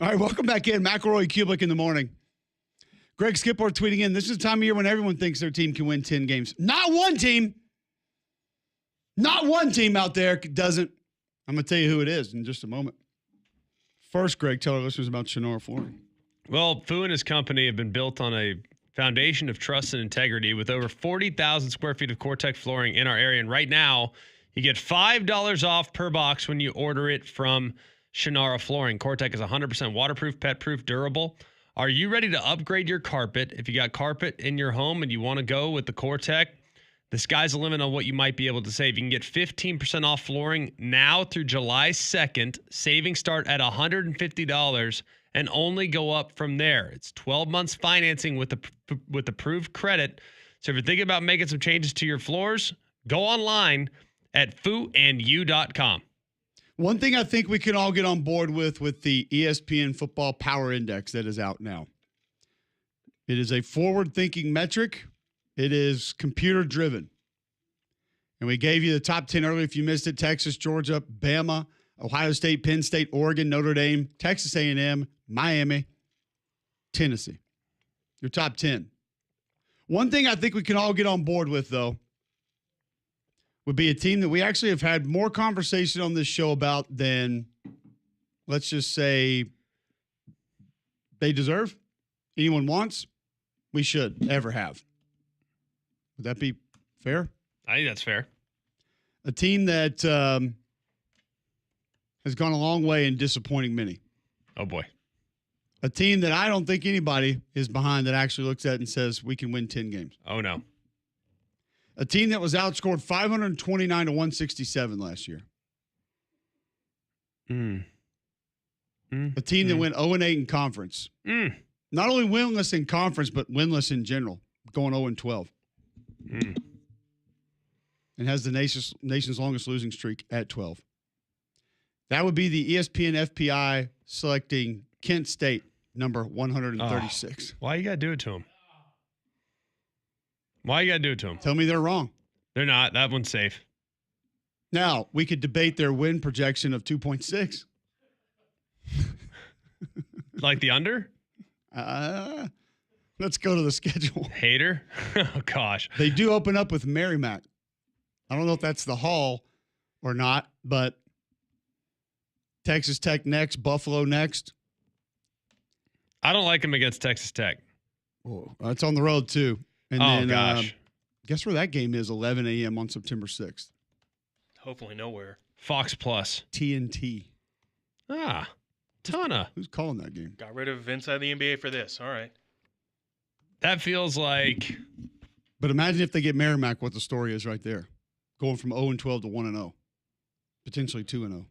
All right, welcome back in. McElroy and Cubelic in the morning. Greg Skipper tweeting in, this is the time of year when everyone thinks their team can win 10 games. Not one team. Not one team out there doesn't. I'm going to tell you who it is in just a moment. First, Greg, tell our listeners about Shannara Flooring. Well, Fu and his company have been built on a foundation of trust and integrity with over 40,000 square feet of Core-Tech flooring in our area. And right now, you get $5 off per box when you order it from Shannara Flooring. Core-Tech is 100% waterproof, pet-proof, durable. Are you ready to upgrade your carpet? If you got carpet in your home and you want to go with the Core-Tech, the sky's the limit on what you might be able to save. You can get 15% off flooring now through July 2nd. Savings start at $150 and only go up from there. It's 12 months financing with approved credit. So if you're thinking about making some changes to your floors, go online at fooandyou.com. One thing I think we can all get on board with the ESPN Football Power Index that is out now. It is a forward-thinking metric. It is computer-driven. And we gave you the top 10 earlier. If you missed it, Texas, Georgia, Bama, Ohio State, Penn State, Oregon, Notre Dame, Texas A&M, Miami, Tennessee. Your top 10. One thing I think we can all get on board with, though, would be a team that we actually have had more conversation on this show about than, let's just say, they deserve, anyone wants, we should ever have. Would that be fair? I think that's fair. A team that has gone a long way in disappointing many. Oh, boy. A team that I don't think anybody is behind that actually looks at and says we can win 10 games. Oh, no. A team that was outscored 529 to 167 last year. A team that went 0-8 in conference. Not only winless in conference, but winless in general, going 0-12. And has the nation's longest losing streak at 12. That would be the ESPN FPI selecting Kent State, number 136. Why you got to do it to them? Why you got to do it to them? Tell me they're wrong. They're not. That one's safe. Now, we could debate their win projection of 2.6. Like the under? Let's go to the schedule. Hater? Oh, gosh. They do open up with Merrimack. I don't know if that's the Hall or not, but Texas Tech next, Buffalo next. I don't like them against Texas Tech. Oh, it's on the road, too. And then, gosh. Guess where that game is, 11 a.m. on September 6th? Hopefully nowhere. Fox Plus. TNT. Tana. Who's calling that game? Got rid of inside the NBA for this. All right. That feels like... But imagine if they get Merrimack, what the story is right there. Going from 0-12 to 1-0. Potentially 2-0.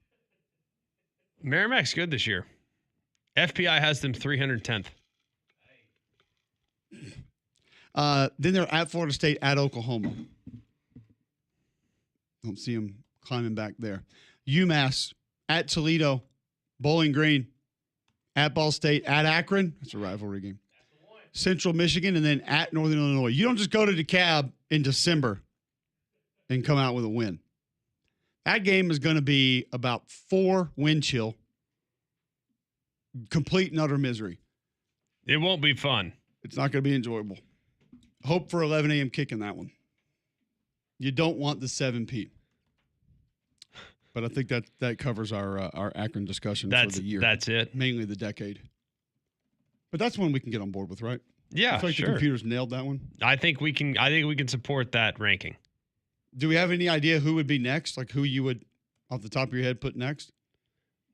Merrimack's good this year. FPI has them 310th. Then they're at Florida State, at Oklahoma. Don't see them climbing back there. UMass, at Toledo, Bowling Green, at Ball State, at Akron. That's a rivalry game. Central Michigan, and then at Northern Illinois. You don't just go to DeKalb in December and come out with a win. That game is going to be about 4 wind chill. Complete and utter misery. It won't be fun. It's not going to be enjoyable. Hope for 11 a.m. kick in that one. You don't want the 7 p. But I think that covers our Akron discussion for the year. That's it. Mainly the decade. But that's one we can get on board with, right? Yeah, I feel like sure. the computers nailed that one. I think we can support that ranking. Do we have any idea who would be next? Like who you would, off the top of your head, put next?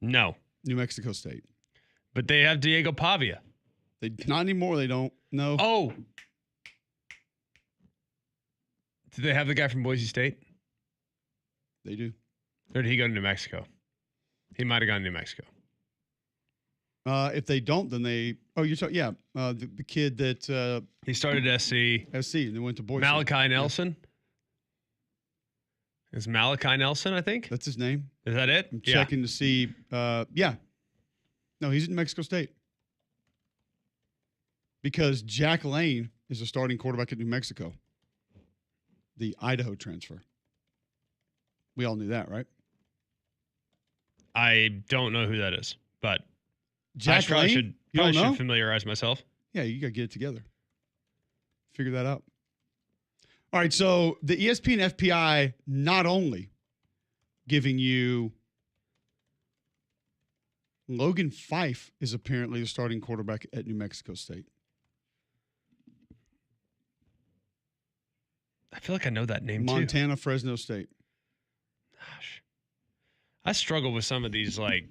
No. New Mexico State. But they have Diego Pavia. Not anymore. They don't. No. Oh. Do they have the guy from Boise State? They do. Or did he go to New Mexico? He might have gone to New Mexico. If they don't, then they. Oh, you're talking. Yeah, the kid that he started at SC. SC, and then went to Boise. Malachi Nelson. Yeah. Is Malachi Nelson? I think that's his name. Is that it? I'm checking to see. Yeah. No, he's in Mexico State. Because Jack Lane is a starting quarterback at New Mexico. The Idaho transfer. We all knew that, right? I don't know who that is, but Jack Lane? You don't know? Should familiarize myself. Yeah, you got to get it together. Figure that out. All right, so the ESPN FPI not only giving you Logan Fife is apparently the starting quarterback at New Mexico State. I feel like I know that name Montana, Fresno State. Gosh. I struggle with some of these like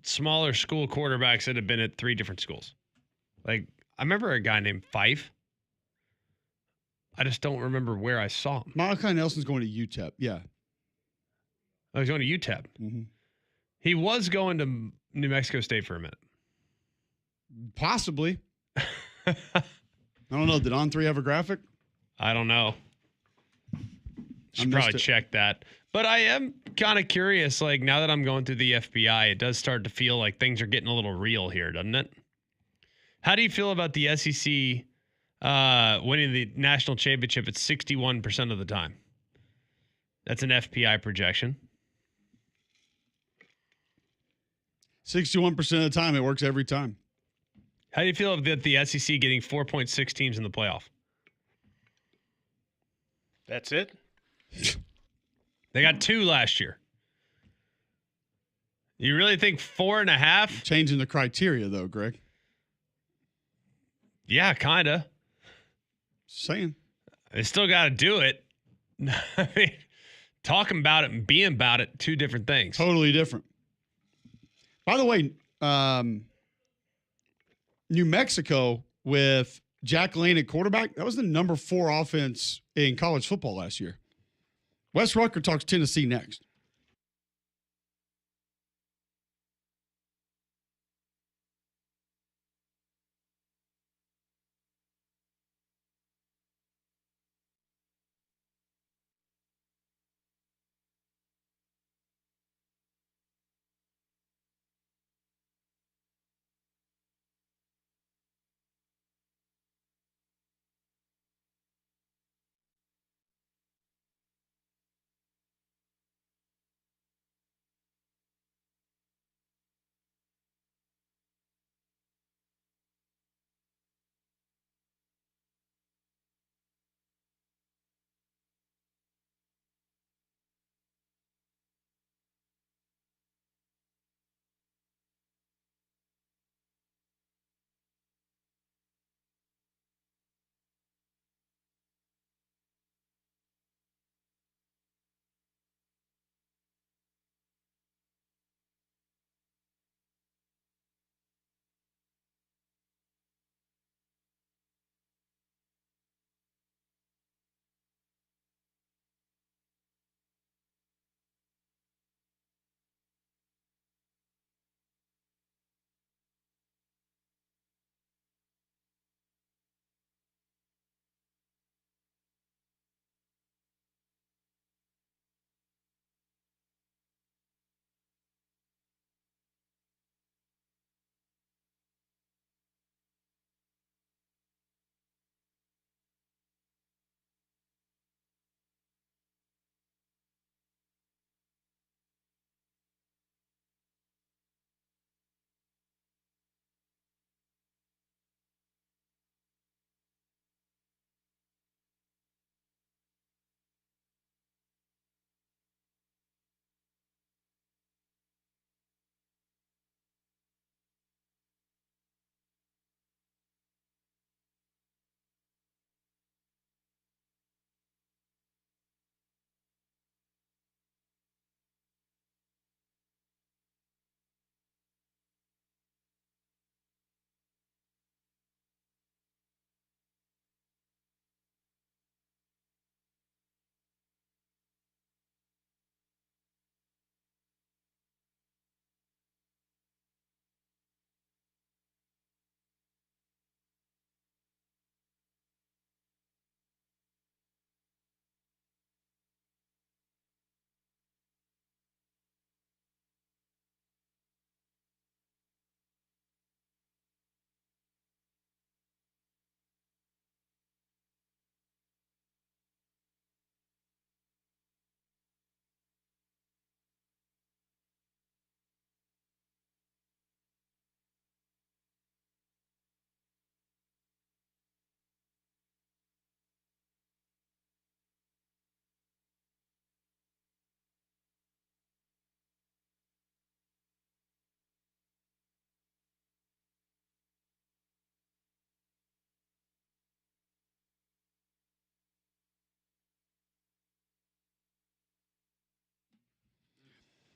smaller school quarterbacks that have been at 3 different schools. Like I remember a guy named Fife. I just don't remember where I saw him. Malachi Nelson's going to UTEP. Yeah. Oh, he's going to UTEP. Mm-hmm. He was going to New Mexico State for a minute. Possibly. I don't know. Did On3 have a graphic? I don't know. Should probably check that. But I am kind of curious. Like now that I'm going through the FBI, it does start to feel like things are getting a little real here, doesn't it? How do you feel about the SEC winning the national championship at 61% of the time? That's an FPI projection. 61% of the time, it works every time. How do you feel about the SEC getting 4.6 teams in the playoff? That's it? They got 2 last year. You really think 4.5? Changing the criteria, though, Greg. Yeah, kind of. Saying. They still got to do it. I mean, talking about it and being about it, 2 different things. Totally different. By the way, New Mexico with Jack Lane at quarterback, that was the number 4 offense in college football last year. Wes Rucker talks Tennessee next.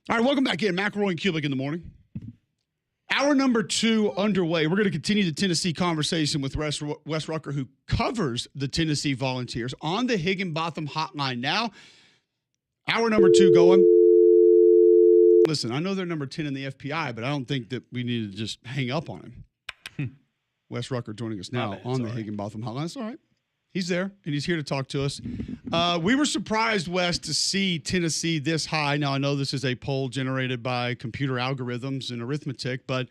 All right, welcome back in. McElroy and Cubelic in the morning. Hour number 2 underway. We're going to continue the Tennessee conversation with Wes Rucker, who covers the Tennessee Volunteers on the Higginbotham hotline now. Hour number 2 going. Listen, I know they're number 10 in the FPI, but I don't think that we need to just hang up on him. Wes Rucker joining us now on the Higginbotham hotline. That's all right. He's there, and he's here to talk to us. We were surprised, Wes, to see Tennessee this high. Now, I know this is a poll generated by computer algorithms and arithmetic, but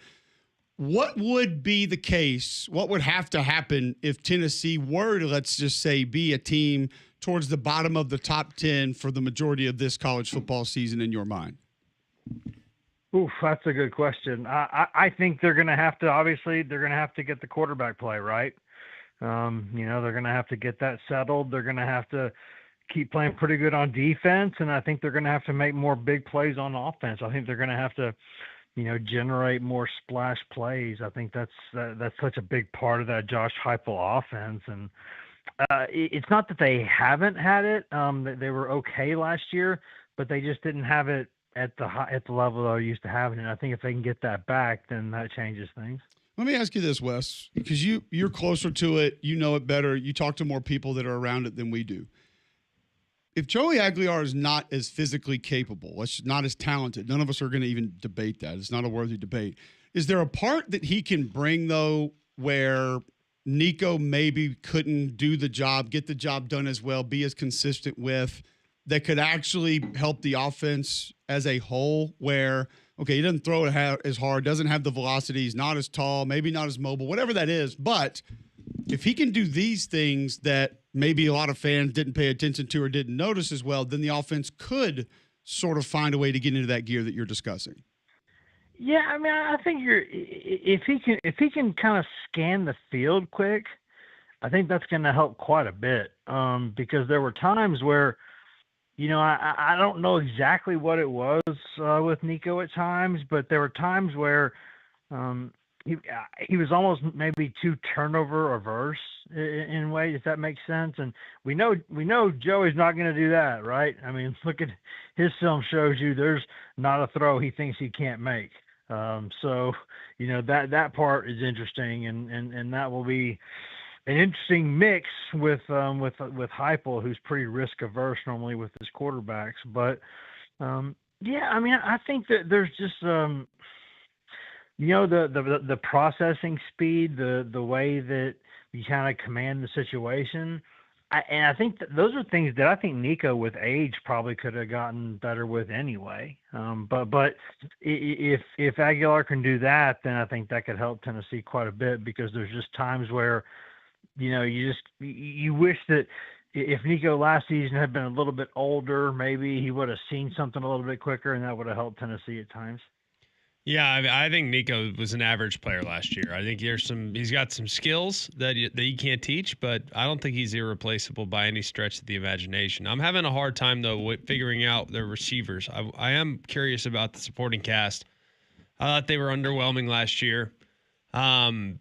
what would be the case? What would have to happen if Tennessee were to, let's just say, be a team towards the bottom of the top 10 for the majority of this college football season in your mind? Oof, that's a good question. I think they're going to have to, obviously, they're going to have to get the quarterback play right. They're going to have to get that settled. They're going to have to keep playing pretty good on defense, and I think they're going to have to make more big plays on offense. I think they're going to have to, generate more splash plays. I think that's such a big part of that Josh Heupel offense. And it's not that they haven't had it. They were okay last year, but they just didn't have it at the level they're used to having it. I think if they can get that back, then that changes things. Let me ask you this, Wes, because you're closer to it, you know it better, you talk to more people that are around it than we do. If Joey Aguilar is not as physically capable, not as talented, none of us are going to even debate that. It's not a worthy debate. Is there a part that he can bring, though, where Nico maybe couldn't do the job, get the job done as well, be as consistent with, that could actually help the offense as a whole, where – okay, he doesn't throw it as hard, doesn't have the velocity, he's not as tall, maybe not as mobile, whatever that is. But if he can do these things that maybe a lot of fans didn't pay attention to or didn't notice as well, then the offense could sort of find a way to get into that gear that you're discussing. Yeah, I mean, I think if he can kind of scan the field quick, I think that's going to help quite a bit. Because there were times where, I don't know exactly what it was with Nico at times, but there were times where he was almost maybe too turnover averse in ways, if that makes sense. And we know Joey's not going to do that, right? I mean, look at his film shows you there's not a throw he thinks he can't make. So that part is interesting, and that will be an interesting mix with Heupel, who's pretty risk averse normally with his quarterbacks. But yeah, I mean, I think that there's just the processing speed, the way that you kind of command the situation. And I think those are things that I think Nico with age probably could have gotten better with anyway. But if Aguilar can do that, then I think that could help Tennessee quite a bit, because there's just times where you wish that if Nico last season had been a little bit older, maybe he would have seen something a little bit quicker, and that would have helped Tennessee at times. Yeah, I think Nico was an average player last year. I think he's got some skills that you can't teach, but I don't think he's irreplaceable by any stretch of the imagination. I'm having a hard time, though, with figuring out their receivers. I am curious about the supporting cast. I thought they were underwhelming last year. And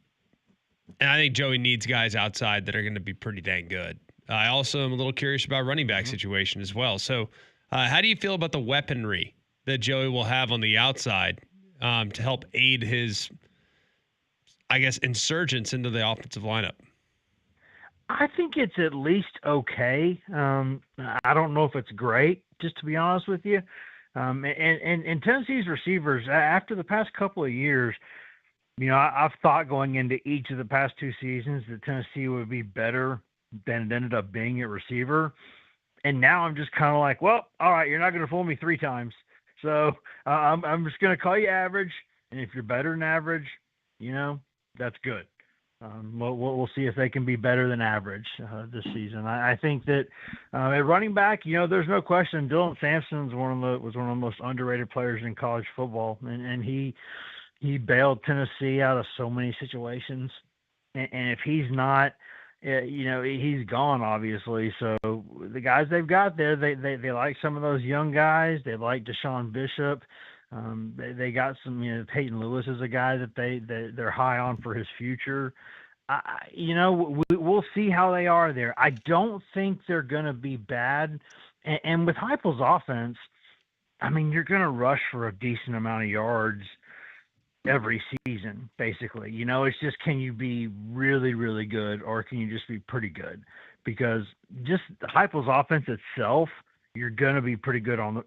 I think Joey needs guys outside that are going to be pretty dang good. I also am a little curious about running back situation as well. So how do you feel about the weaponry that Joey will have on the outside to help aid his, I guess, insurgence into the offensive lineup? I think it's at least okay. I don't know if it's great, just to be honest with you. And Tennessee's receivers, after the past couple of years, I've thought going into each of the past 2 seasons that Tennessee would be better than it ended up being at receiver. And now I'm just kind of like, well, all right, you're not going to fool me 3 times. So I'm just going to call you average. And if you're better than average, that's good. We'll see if they can be better than average this season. I think that at running back, there's no question Dylan Sampson was one of the most underrated players in college football. And he bailed Tennessee out of so many situations, and if he's not, he's gone, obviously. So the guys they've got there, they like some of those young guys. They like Deshaun Bishop. They got some, Peyton Lewis is a guy that they're high on for his future. We'll see how they are there. I don't think they're going to be bad. And with Heupel's offense, I mean, you're going to rush for a decent amount of yards every season, basically. It's just, can you be really, really good, or can you just be pretty good? Because just Heupel's offense itself, you're going to be pretty good on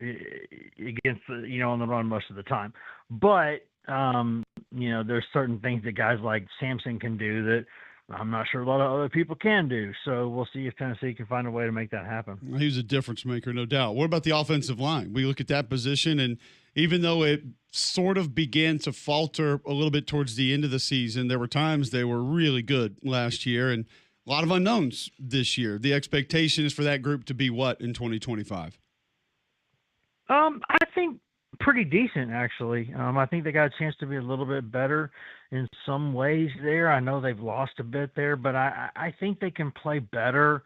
against on the run most of the time. But there's certain things that guys like Simpson can do that I'm not sure a lot of other people can do. So we'll see if Tennessee can find a way to make that happen. He was a difference maker, no doubt. What about the offensive line? We look at that position, and even though it sort of began to falter a little bit towards the end of the season, there were times they were really good last year, and a lot of unknowns this year. The expectation is for that group to be what in 2025? I think pretty decent, actually. I think they got a chance to be a little bit better in some ways there. I know they've lost a bit there, but I think they can play better.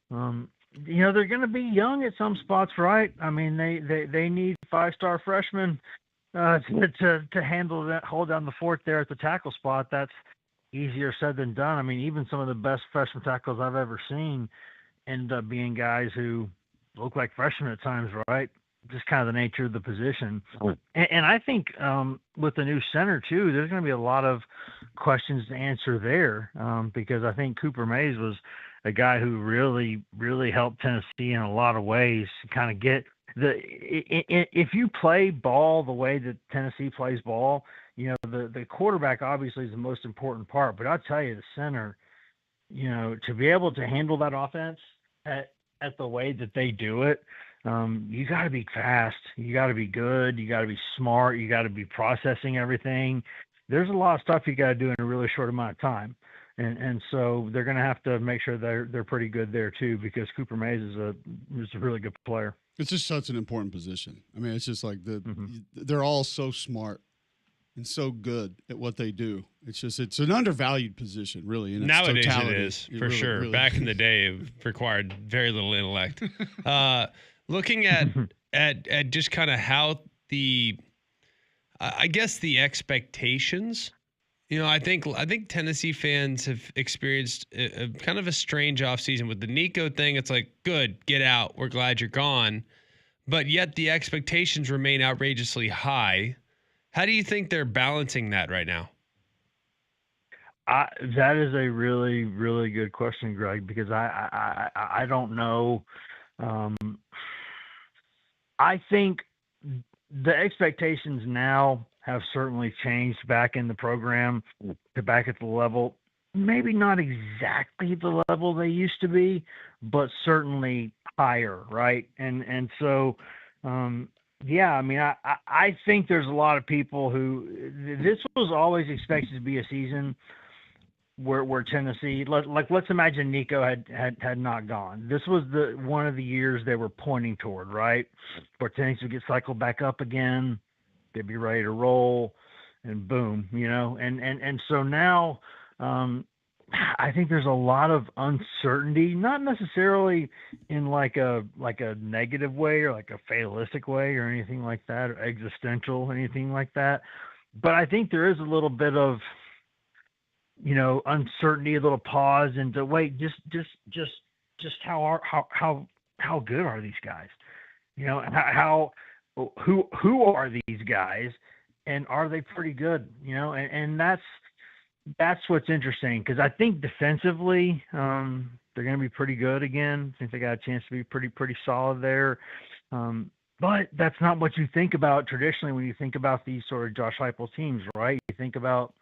They're going to be young at some spots, right? I mean, they need 5-star freshmen to handle that, hold down the fort there at the tackle spot. That's easier said than done. I mean, even some of the best freshman tackles I've ever seen end up being guys who look like freshmen at times, right? Just kind of the nature of the position. And I think with the new center, too, there's going to be a lot of questions to answer there because I think Cooper Mays was a guy who really, really helped Tennessee in a lot of ways to kind of get if you play ball the way that Tennessee plays ball, the quarterback obviously is the most important part, but I'll tell you, the center, to be able to handle that offense at the way that they do it, you got to be fast, you got to be good, you got to be smart, you got to be processing everything. There's a lot of stuff you got to do in a really short amount of time. And so they're going to have to make sure they're pretty good there too, because Cooper Mays is a really good player. It's just such an important position. I mean, it's just like they're all so smart and so good at what they do. It's an undervalued position, really. In its Nowadays totality. it is, for really, sure. really Back in the day, it required very little intellect. Looking at just kind of how I guess the expectations. I think Tennessee fans have experienced a kind of a strange offseason with the Nico thing. It's like, good, get out. We're glad you're gone. But yet the expectations remain outrageously high. How do you think they're balancing that right now? That is a really, really good question, Greg, because I don't know. I think the expectations now have certainly changed back in the program to back at the level, maybe not exactly the level they used to be, but certainly higher, right? And so, yeah, I mean, I think there's a lot of people who this was always expected to be a season where Tennessee, let's imagine Nico had not gone. This was one of the years they were pointing toward, right? Where Tennessee would get cycled back up again. They'd be ready to roll, and boom, and so now I think there's a lot of uncertainty, not necessarily in like a negative way or like a fatalistic way or anything like that, or existential, anything like that. But I think there is a little bit of, uncertainty, a little pause, and to wait, just how good are these guys? Who are these guys, and are they pretty good? And that's what's interesting, because I think defensively they're going to be pretty good again. I think they got a chance to be pretty solid there. But that's not what you think about traditionally when you think about these sort of Josh Heupel teams, right? You think about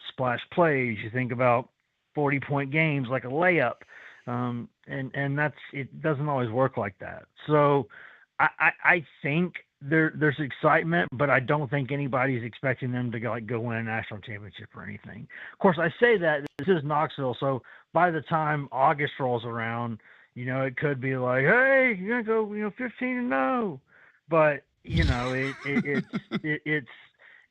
splash plays, you think about 40-point games like a layup, and it doesn't always work like that. So I think there's excitement, but I don't think anybody's expecting them to go win a national championship or anything. Of course, I say that this is Knoxville, so by the time August rolls around, it could be like, hey, you're gonna go, 15-0. But it's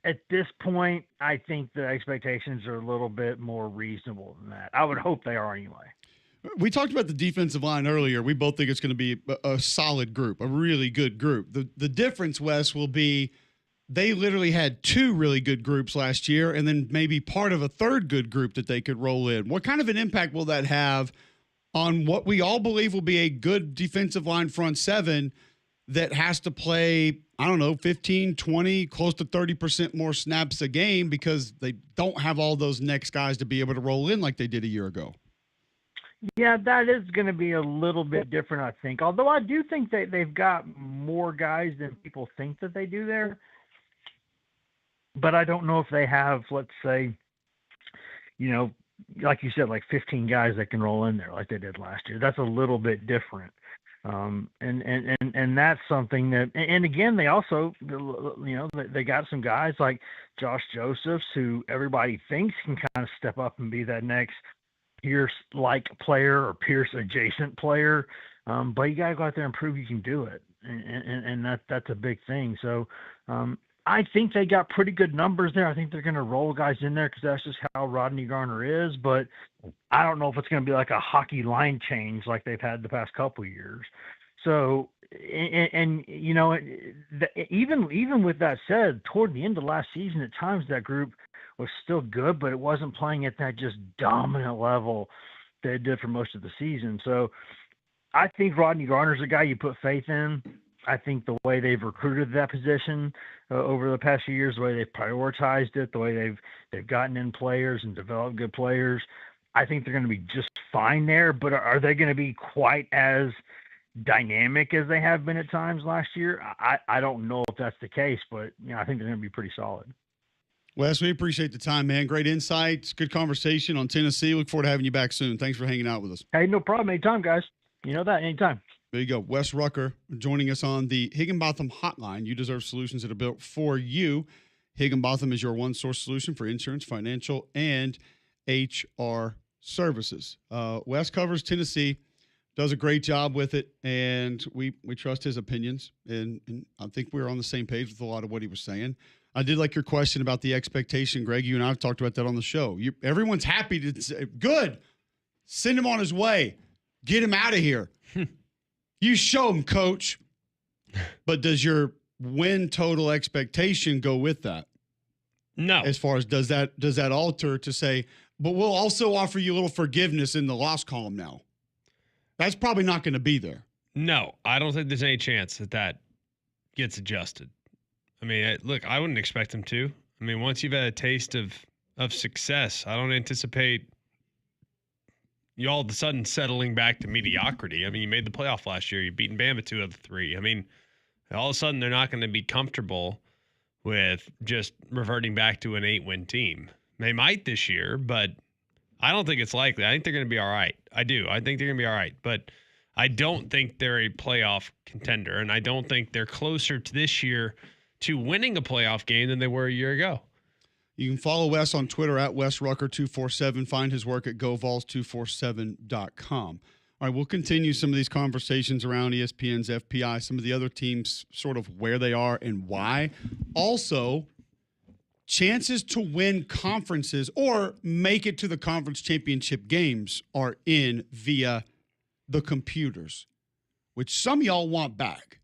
at this point, I think the expectations are a little bit more reasonable than that. I would hope they are anyway. We talked about the defensive line earlier. We both think it's going to be a solid group, a really good group. The difference, Wes, will be they literally had 2 really good groups last year and then maybe part of a third good group that they could roll in. What kind of an impact will that have on what we all believe will be a good defensive line front seven that has to play, I don't know, 15, 20, close to 30% more snaps a game because they don't have all those next guys to be able to roll in like they did a year ago. Yeah, that is going to be a little bit different, I think. Although I do think that they've got more guys than people think that they do there. But I don't know if they have, let's say, like you said, like 15 guys that can roll in there like they did last year. That's a little bit different. And that's something that, and again, they also, they got some guys like Josh Josephs, who everybody thinks can kind of step up and be that next Pierce-like player or Pierce-adjacent player. But you got to go out there and prove you can do it. And that's a big thing. So, I think they got pretty good numbers there. I think they're going to roll guys in there because that's just how Rodney Garner is. But I don't know if it's going to be like a hockey line change like they've had the past couple of years. So, even with that said, toward the end of last season, at times that group was still good, but it wasn't playing at that just dominant level that it did for most of the season. So, I think Rodney Garner's a guy you put faith in. I think the way they've recruited that position over the past few years, the way they've prioritized it, the way they've gotten in players and developed good players, I think they're going to be just fine there. But are they going to be quite as dynamic as they have been at times last year? I don't know if that's the case, but I think they're going to be pretty solid. Wes, we appreciate the time, man. Great insights, good conversation on Tennessee. Look forward to having you back soon. Thanks for hanging out with us. Hey, no problem. Anytime, guys. You know that, anytime. There you go. Wes Rucker joining us on the Higginbotham Hotline. You deserve solutions that are built for you. Higginbotham is your one-source solution for insurance, financial, and HR services. Wes covers Tennessee, does a great job with it, and we trust his opinions. And I think we're on the same page with a lot of what he was saying. I did like your question about the expectation, Greg. You and I have talked about that on the show. Everyone's happy to say, good. Send him on his way. Get him out of here. You show him, coach. But does your win total expectation go with that? No. As far as does that alter to say, but we'll also offer you a little forgiveness in the loss column now? That's probably not going to be there. No, I don't think there's any chance that gets adjusted. I mean, look, I wouldn't expect them to. I mean, once you've had a taste of success, I don't anticipate you all of a sudden settling back to mediocrity. I mean, you made the playoff last year. You've beaten Bama 2 out of the 3. I mean, all of a sudden they're not going to be comfortable with just reverting back to an 8-win team. They might this year, but I don't think it's likely. I think they're going to be all right. I do. I think they're going to be all right. But I don't think they're a playoff contender, and I don't think they're closer to this year to winning a playoff game than they were a year ago. You can follow Wes on Twitter at WesRucker247. Find his work at GoVols247.com. All right, we'll continue some of these conversations around ESPN's FPI, some of the other teams, sort of where they are and why. Also, chances to win conferences or make it to the conference championship games are in via the computers, which some of y'all want back.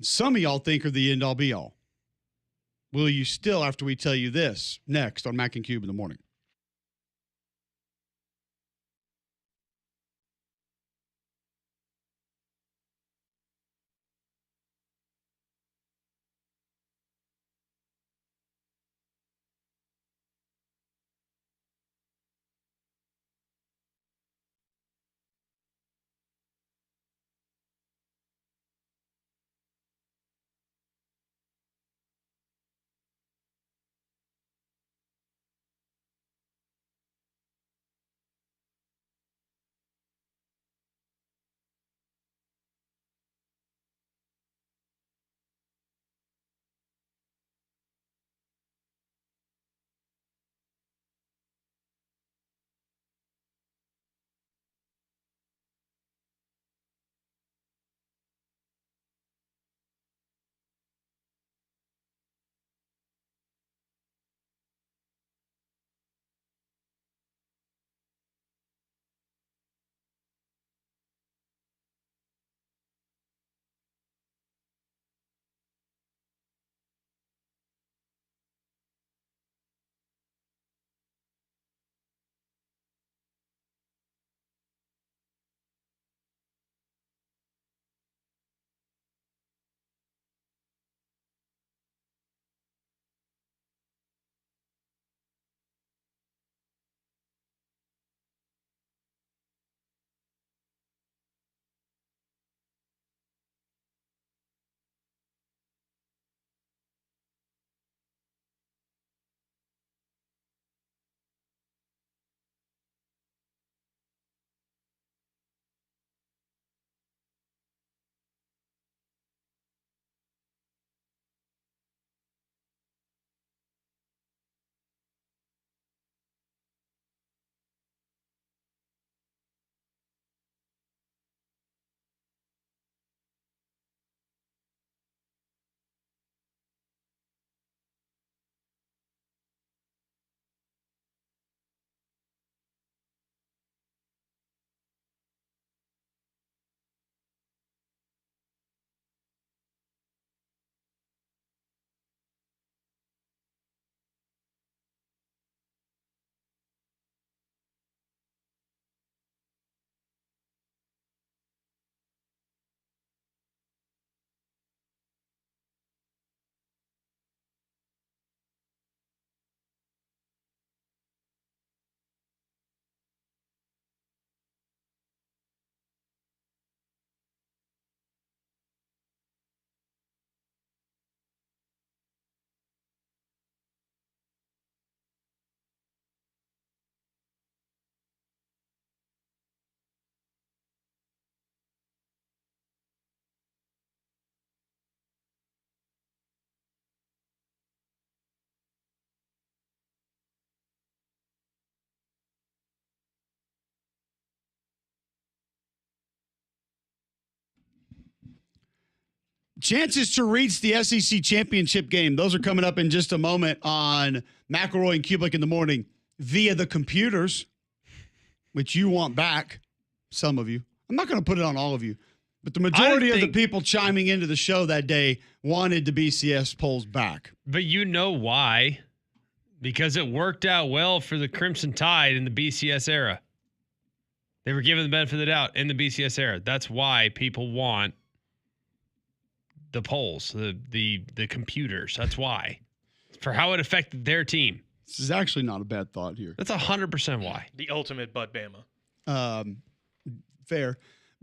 Some of y'all think are the end-all be-all. Will you still after we tell you this? Next on Mac and Cube in the morning. chances to reach the SEC championship game. Those are coming up in just a moment on McElroy and Cubelic in the morning via the computers, which you want back, some of you. I'm not going to put it on all of you, but the majority of the people chiming into the show that day wanted the BCS polls back. But you know why? Because it worked out well for the Crimson Tide in the BCS era. They were given the benefit of the doubt in the BCS era. That's why people want the polls, the computers. That's why. For how it affected their team. This is actually not a bad thought here. That's 100% why. The ultimate Bud Bama. Fair.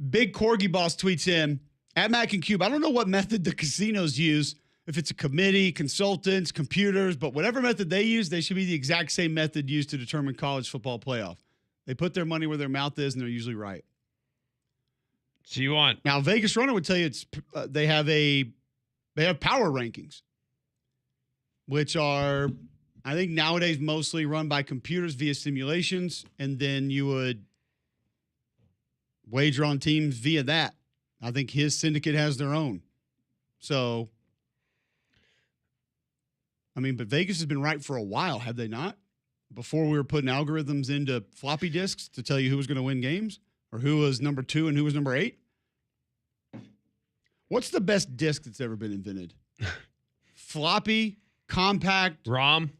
Big Corgi Boss tweets in, at Mac and Cube, I don't know what method the casinos use, if it's a committee, consultants, computers, but whatever method they use, they should be the exact same method used to determine college football playoff. They put their money where their mouth is, and they're usually right. So you want now Vegas Runner would tell you they have power rankings, which are I think nowadays mostly run by computers via simulations, and then you would wager on teams via that. I think his syndicate has their own. So, I mean, but Vegas has been right for a while, have they not? Before we were putting algorithms into floppy disks to tell you who was going to win games or who was number 2 and who was number 8. What's the best disk that's ever been invented? Floppy, compact. ROM.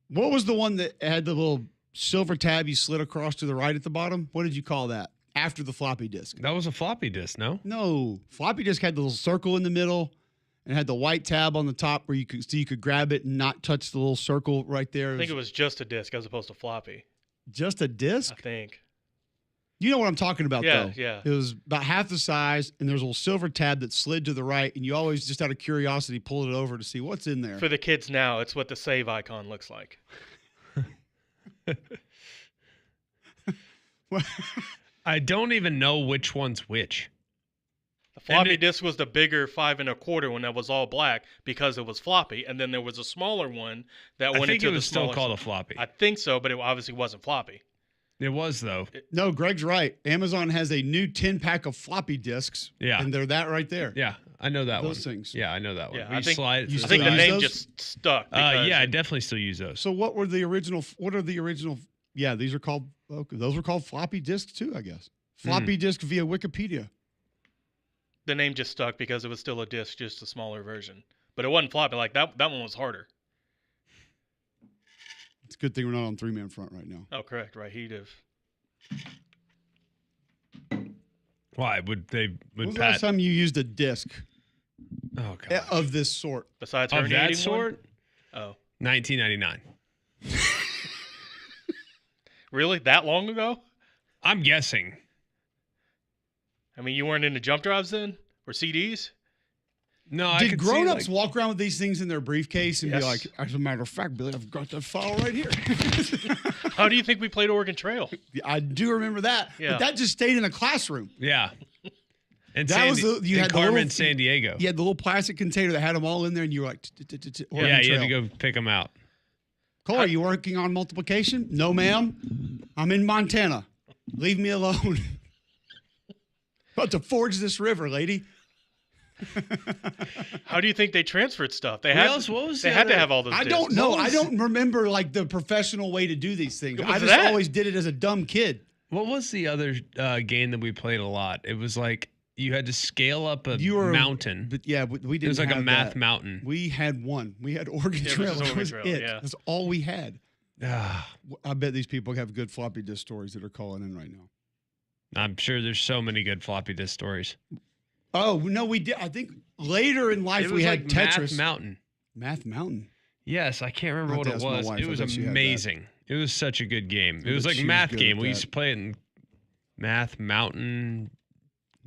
What was the one that had the little silver tab you slid across to the right at the bottom? What did you call that after the floppy disk? That was a floppy disk, no? No. Floppy disk had the little circle in the middle and had the white tab on the top where you could grab it and not touch the little circle right there. I think it was just a disc as opposed to floppy. Just a disc? I think. You know what I'm talking about, though. Yeah. It was about half the size, and there's a little silver tab that slid to the right, and you always, just out of curiosity, pulled it over to see what's in there. For the kids now, it's what the save icon looks like. I don't even know which one's which. The floppy disk was the bigger 5 1/4 one that was all black because it was floppy, and then there was a smaller one that went into the I think it was smaller still called a floppy. I think so, but it obviously wasn't floppy. It was, though. No, Greg's right. Amazon has a new 10-pack of floppy disks. Yeah. And they're that right there. Yeah, I know that one. Those things. Yeah, I know that one. Yeah, Where I think, slide it you to I think the the side. name those? just stuck. Yeah, I definitely still use those. So what are the original, yeah, these are called, okay, those were called floppy disks too, I guess. Floppy disk via Wikipedia. The name just stuck because it was still a disc, just a smaller version. But it wasn't floppy. Like, that one was harder. It's a good thing we're not on 3-man front right now. Oh, correct. Right. He'd have. Why would they? When Would was the last Pat? time you used a disc Oh god. of this sort? Besides Of herniating that sort? One? Oh. 1999. Really? That long ago? I'm guessing. I mean, you weren't into jump drives then? Or CDs? No, I Did could grown-ups see, walk around with these things in their briefcase and be Yes. like, as a matter of fact, Billy, I've got that file right here. How do you think we played Oregon Trail? I do remember that. Yeah. But that just stayed in a classroom. Yeah. And That was you had the Carmen, little- San Diego. You had the little plastic container that had them all in there, and you were like, Yeah, you had to go pick them out. Cole, are you working on multiplication? No, ma'am. I'm in Montana. Leave me alone. About to forge this river, lady. How do you think they transferred stuff? They What had, else? What was they the had to other- have all those I discs. don't know. What I was- don't remember like the professional way to do these things. What I was just that? always did it as a dumb kid. What was the other game that we played a lot? It was like you had to scale up a You were mountain. But yeah, we didn't. It was like a have math that. mountain. We had one. We had Oregon Yeah, it Trail. was That Oregon was Trail, it. yeah. That's all we had. Ah, I bet these people have good floppy disk stories that are calling in right now. I'm sure there's so many good floppy disk stories. Oh no, we did. I think later in life It we was had like Tetris. Math Mountain. Math Mountain. Yes, I can't remember I'll what have it to ask my was. wife. It I was bet she had that. amazing. It was such a good game. I It was bet like she a was math good game. at We used that. to play it in Math Mountain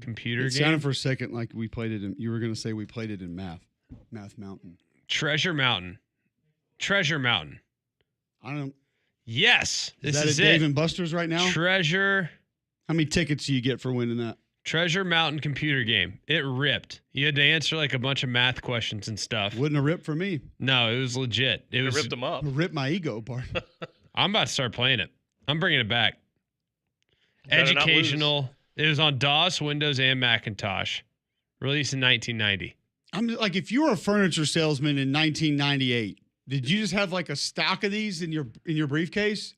computer It game. sounded for a second like we played it in. You were going to say we played it in Math Mountain. Treasure Mountain. Treasure Mountain. I don't. Yes, Is this that is at Dave it. and Buster's right now? Treasure How many tickets do you get for winning that? Treasure Mountain computer game. It ripped. You had to answer like a bunch of math questions and stuff. Wouldn't have ripped for me. No, it was legit. It They was. ripped them up. Rip my ego apart. I'm about to start playing it. I'm bringing it back. Better not lose. Educational. It was on DOS, Windows, and Macintosh. Released in 1990. I'm like, if you were a furniture salesman in 1998, did you just have like a stock of these in your briefcase?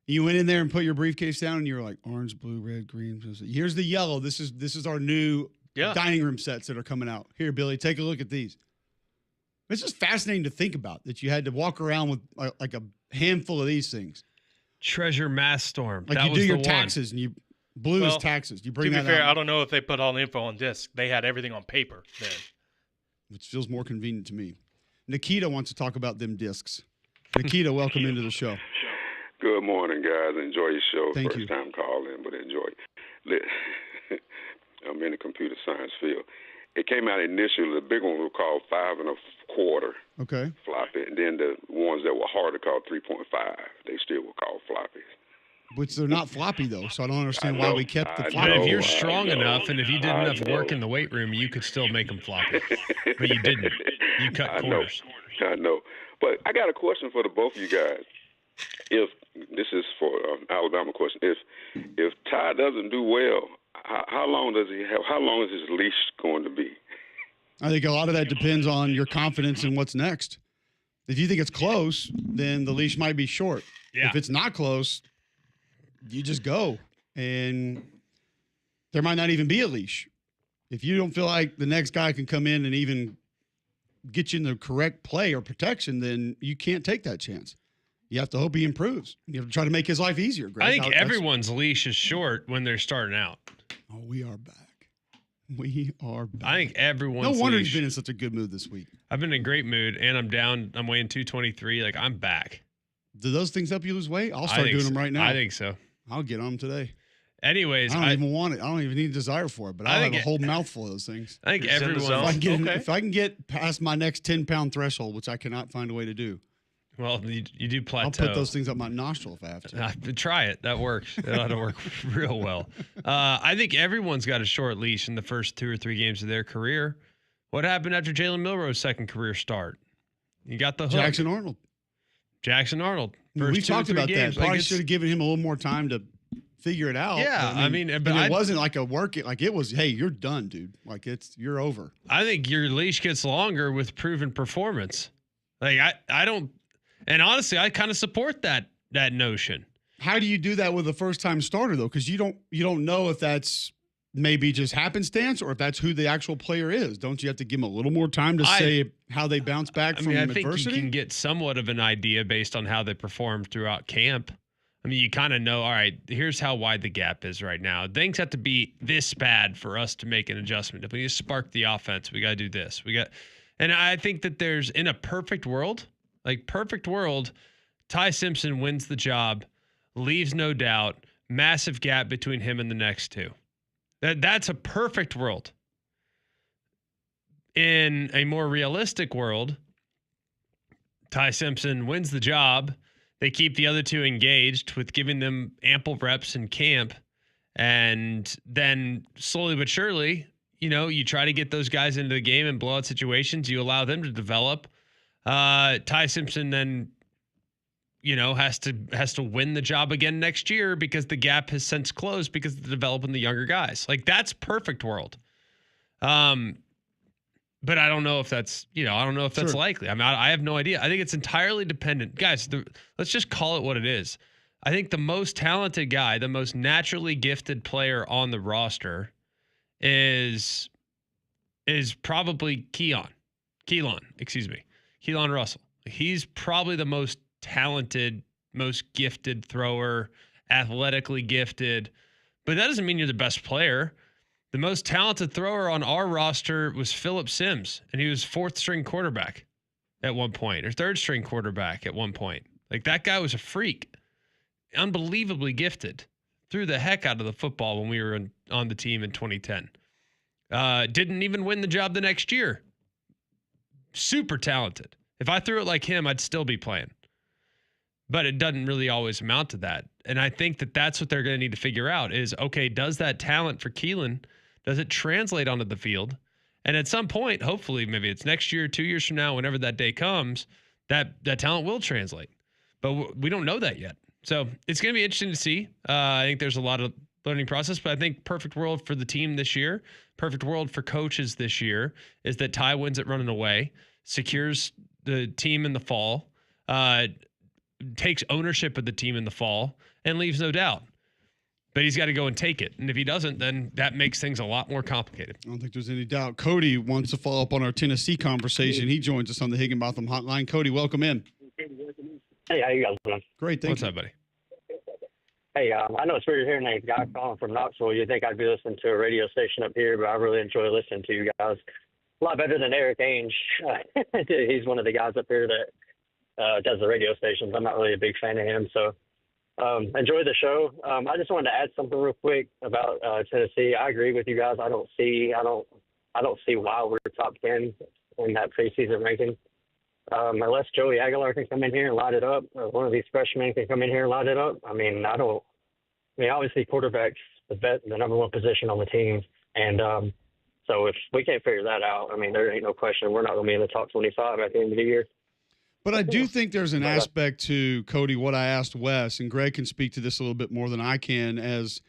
You went in there and put your briefcase down, and you were like, orange, blue, red, green. Here's the yellow. This is our new dining room sets that are coming out. Here, Billy, take a look at these. It's just fascinating to think about that you had to walk around with like a handful of these things. Treasure Mass Storm. Like that you was do your the taxes, and you blue is taxes. You bring that out. To be fair, I don't know if they put all the info on disc. They had everything on paper then. Which feels more convenient to me. Nikita wants to talk about them discs. Nikita, welcome into the show. Good morning, guys. Enjoy your show. Thank First you. time calling, but enjoy it. I'm in the computer science field. It came out initially, the big one was called 5 1/4 Okay. floppy, and then the ones that were harder called 3.5. They still were called floppies. Which they're not floppy, though, so I don't understand why we kept the But floppy. if you're strong enough and if you did enough work in the weight room, you could still make them floppy. But you didn't. You cut corners. I know. But I got a question for the both of you guys. If this is for Alabama question, if Ty doesn't do well, how long does he have? How long is his leash going to be? I think a lot of that depends on your confidence in what's next. If you think it's close, then the leash might be short. Yeah. If it's not close, you just go. And there might not even be a leash. If you don't feel like the next guy can come in and even get you in the correct play or protection, then you can't take that chance. You have to hope he improves. You have to try to make his life easier, Greg. I think everyone's leash is short when they're starting out. Oh, we are back. We are back. I think everyone's No wonder leash. he's been in such a good mood this week. I've been in a great mood, and I'm down. I'm weighing 223. Like, I'm back. Do those things help you lose weight? I'll start doing them right now. I think so. I'll get on them today. Anyways, I don't even want it. I don't even need a desire for it, but I'll have a whole mouthful of those things. I think You're in the everyone. zone. If I can get past my next 10-pound threshold, which I cannot find a way to do, Well, you do plateau. I'll put those things up my nostril if I have to. Try it. That works. It ought to work real well. I think everyone's got a short leash in the first 2 or 3 games of their career. What happened after Jalen Milroe's second career start? You got the hook. Jackson Arnold. First We 2 or talked 3 about games. that. Probably should have given him a little more time to figure it out. Yeah, but but it wasn't like a work. Like it was, hey, you're done, dude. Like you're over. I think your leash gets longer with proven performance. Like I don't, and honestly, I kind of support that notion. How do you do that with a first-time starter though? Because you don't know if that's maybe just happenstance or if that's who the actual player is. Don't you have to give them a little more time to say how they bounce back from adversity? I think you can get somewhat of an idea based on how they performed throughout camp. I mean, you kind of know, all right, here's how wide the gap is right now. Things have to be this bad for us to make an adjustment. If we need to spark the offense, we got to do this. And I think that there's, in a perfect world, Ty Simpson wins the job, leaves no doubt, massive gap between him and the next two. That's a perfect world. In a more realistic world, Ty Simpson wins the job. They keep the other two engaged with giving them ample reps in camp. And then slowly but surely, you try to get those guys into the game in blowout situations. You allow them to develop. Ty Simpson then, has to win the job again next year because the gap has since closed because of developing the younger guys. Like that's perfect world. But I don't know if that's, Sure. likely. I mean, I have no idea. I think it's entirely dependent. Guys, let's just call it what it is. I think the most talented guy, the most naturally gifted player on the roster is probably Keelan Russell. He's probably the most talented, most gifted thrower, athletically gifted. But that doesn't mean you're the best player. The most talented thrower on our roster was Phillip Sims, and he was 4th string quarterback at one point, or 3rd string quarterback at one point. Like that guy was a freak, unbelievably gifted, threw the heck out of the football when we were on the team in 2010. Didn't even win the job the next year. Super talented. If I threw it like him, I'd still be playing. But it doesn't really always amount to that. And I think that that's what they're going to need to figure out is, okay, does that talent for Keelan, does it translate onto the field? And at some point, hopefully, maybe it's next year, 2 years from now, whenever that day comes, that talent will translate. But we don't know that yet. So it's going to be interesting to see. I think there's a lot of learning process. But I think perfect world for the team this year, perfect world for coaches this year is that Ty wins it running away, secures the team in the fall, takes ownership of the team in the fall, and leaves no doubt. But he's got to go and take it. And if he doesn't, then that makes things a lot more complicated. I don't think there's any doubt. Cody wants to follow up on our Tennessee conversation. He joins us on the Higginbotham Hotline. Cody, welcome in. Hey, how you guys doing? Great, thank What's you. up, buddy? Hey, I know it's weird hearing a guy calling from Knoxville. You'd think I'd be listening to a radio station up here, but I really enjoy listening to you guys. A lot better than Eric Ainge. He's one of the guys up here that does the radio stations. I'm not really a big fan of him, so enjoy the show. I just wanted to add something real quick about Tennessee. I agree with you guys. I don't see why we're top 10 in that preseason ranking. Unless Joey Aguilar can come in here and light it up, or one of these freshmen can come in here and light it up. Obviously quarterback's the number one position on the team. And so if we can't figure that out, there ain't no question we're not going to be in the top 25 at the end of the year. But I do think there's an aspect to, Cody, what I asked Wes, and Greg can speak to this a little bit more than I can, as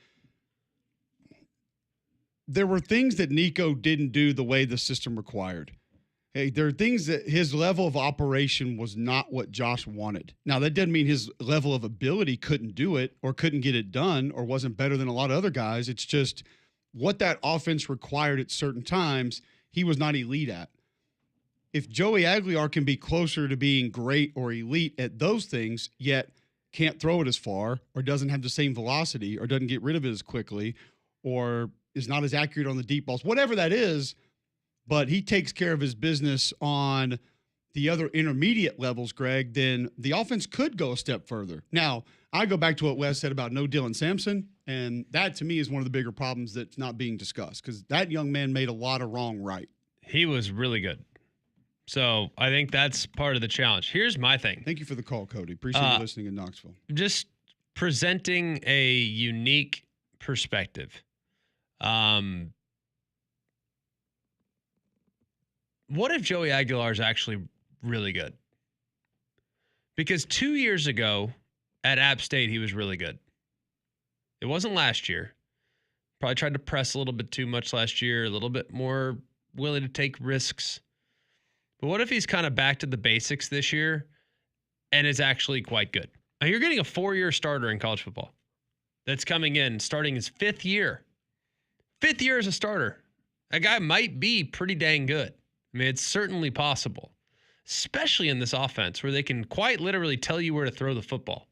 there were things that Nico didn't do the way the system required. Hey, there are things that his level of operation was not what Josh wanted. Now, that doesn't mean his level of ability couldn't do it or couldn't get it done or wasn't better than a lot of other guys. It's just what that offense required at certain times, he was not elite at. If Joey Aguilar can be closer to being great or elite at those things, yet can't throw it as far or doesn't have the same velocity or doesn't get rid of it as quickly or is not as accurate on the deep balls, whatever that is, but he takes care of his business on the other intermediate levels, Greg, then the offense could go a step further. Now, I go back to what Wes said about no Dylan Sampson, and that to me is one of the bigger problems that's not being discussed because that young man made a lot of wrong right. He was really good. So I think that's part of the challenge. Here's my thing. Thank you for the call, Cody. Appreciate you listening in Knoxville. Just presenting a unique perspective. What if Joey Aguilar is actually really good? Because 2 years ago at App State, he was really good. It wasn't last year. Probably tried to press a little bit too much last year, a little bit more willing to take risks. But what if he's kind of back to the basics this year and is actually quite good? Now, you're getting a 4-year starter in college football that's coming in, starting his 5th year. 5th year as a starter. That guy might be pretty dang good. It's certainly possible, especially in this offense where they can quite literally tell you where to throw the football.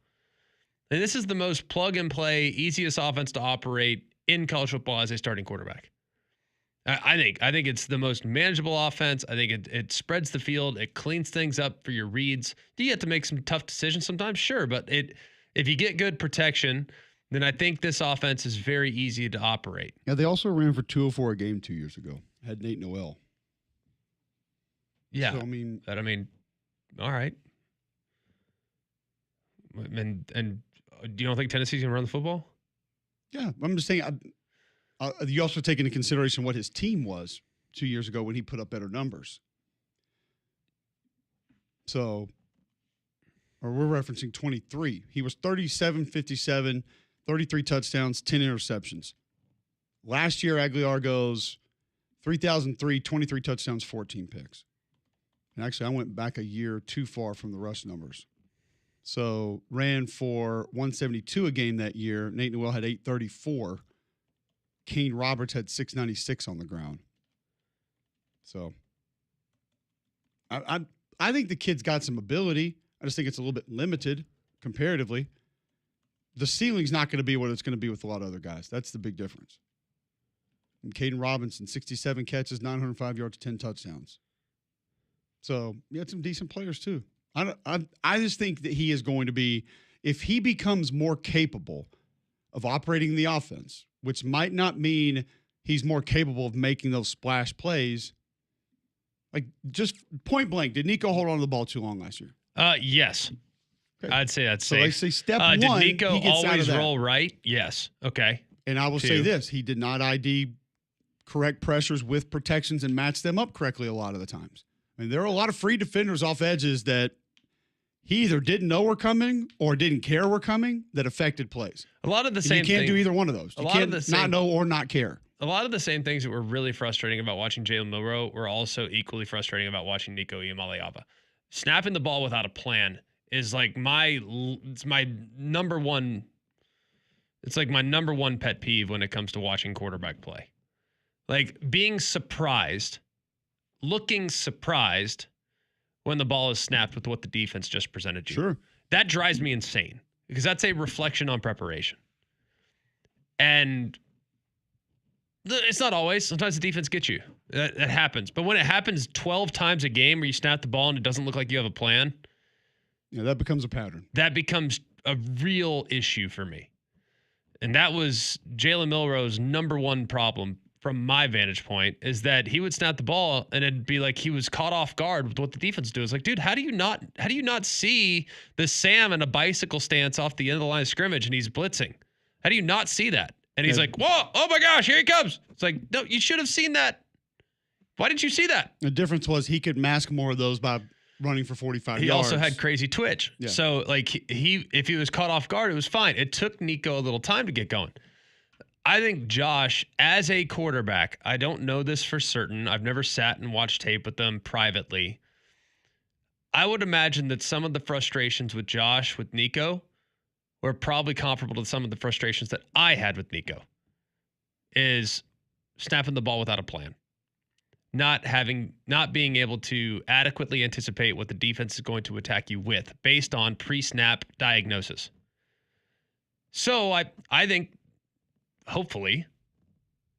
And this is the most plug-and-play, easiest offense to operate in college football as a starting quarterback. I think it's the most manageable offense. I think it spreads the field. It cleans things up for your reads. Do you have to make some tough decisions sometimes? Sure, but if you get good protection, then I think this offense is very easy to operate. Yeah, they also ran for 204 a game 2 years ago. Had Nate Noel. Yeah, so, all right. And you don't think Tennessee's gonna run the football? Yeah, I'm just saying. You also take into consideration what his team was 2 years ago when he put up better numbers. So, or we're referencing 23. He was 37, 57, 33 touchdowns, 10 interceptions. Last year, Aguilar goes 3,003, 23 touchdowns, 14 picks. And actually, I went back a year too far from the rush numbers. So, ran for 172 a game that year. Nate Noel had 834. Kane Roberts had 696 on the ground. So, I think the kid's got some ability. I just think it's a little bit limited comparatively. The ceiling's not going to be what it's going to be with a lot of other guys. That's the big difference. And Caden Robinson, 67 catches, 905 yards, 10 touchdowns. So, you had some decent players too. I just think that he is going to be, if he becomes more capable of operating the offense, which might not mean he's more capable of making those splash plays. Like, just point blank, did Nico hold on to the ball too long last year? Yes. Okay. I'd say that's safe. So, let's say step one, did Nico he gets always roll right? Yes. Okay. And I will say this, he did not ID correct pressures with protections and match them up correctly a lot of the times. I mean, there are a lot of free defenders off edges that he either didn't know we're coming or didn't care we're coming that affected plays. A lot of the same things. You can't do either one of those. You can't not know or not care. A lot of the same things that were really frustrating about watching Jalen Milroe were also equally frustrating about watching Nico Iamaleava. Snapping the ball without a plan is like my number one pet peeve when it comes to watching quarterback play. Like being surprised, looking surprised when the ball is snapped with what the defense just presented you. Sure. That drives me insane because that's a reflection on preparation. And it's not always. Sometimes the defense gets you. That happens. But when it happens 12 times a game where you snap the ball and it doesn't look like you have a plan. Yeah, that becomes a pattern. That becomes a real issue for me. And that was Jalen Milroe's number one problem from my vantage point, is that he would snap the ball and it'd be like he was caught off guard with what the defense do. It's like, dude, how do you not see the Sam in a bicycle stance off the end of the line of scrimmage and he's blitzing? How do you not see that? And he's like, whoa, oh my gosh, here he comes. It's like, no, you should have seen that. Why didn't you see that? The difference was he could mask more of those by running for 45 yards. He also had crazy twitch. Yeah. So like if he was caught off guard, it was fine. It took Nico a little time to get going. I think Josh, as a quarterback, I don't know this for certain. I've never sat and watched tape with them privately. I would imagine that some of the frustrations with Josh, with Nico, were probably comparable to some of the frustrations that I had with Nico, is snapping the ball without a plan. Not being able to adequately anticipate what the defense is going to attack you with based on pre-snap diagnosis. So I think, hopefully,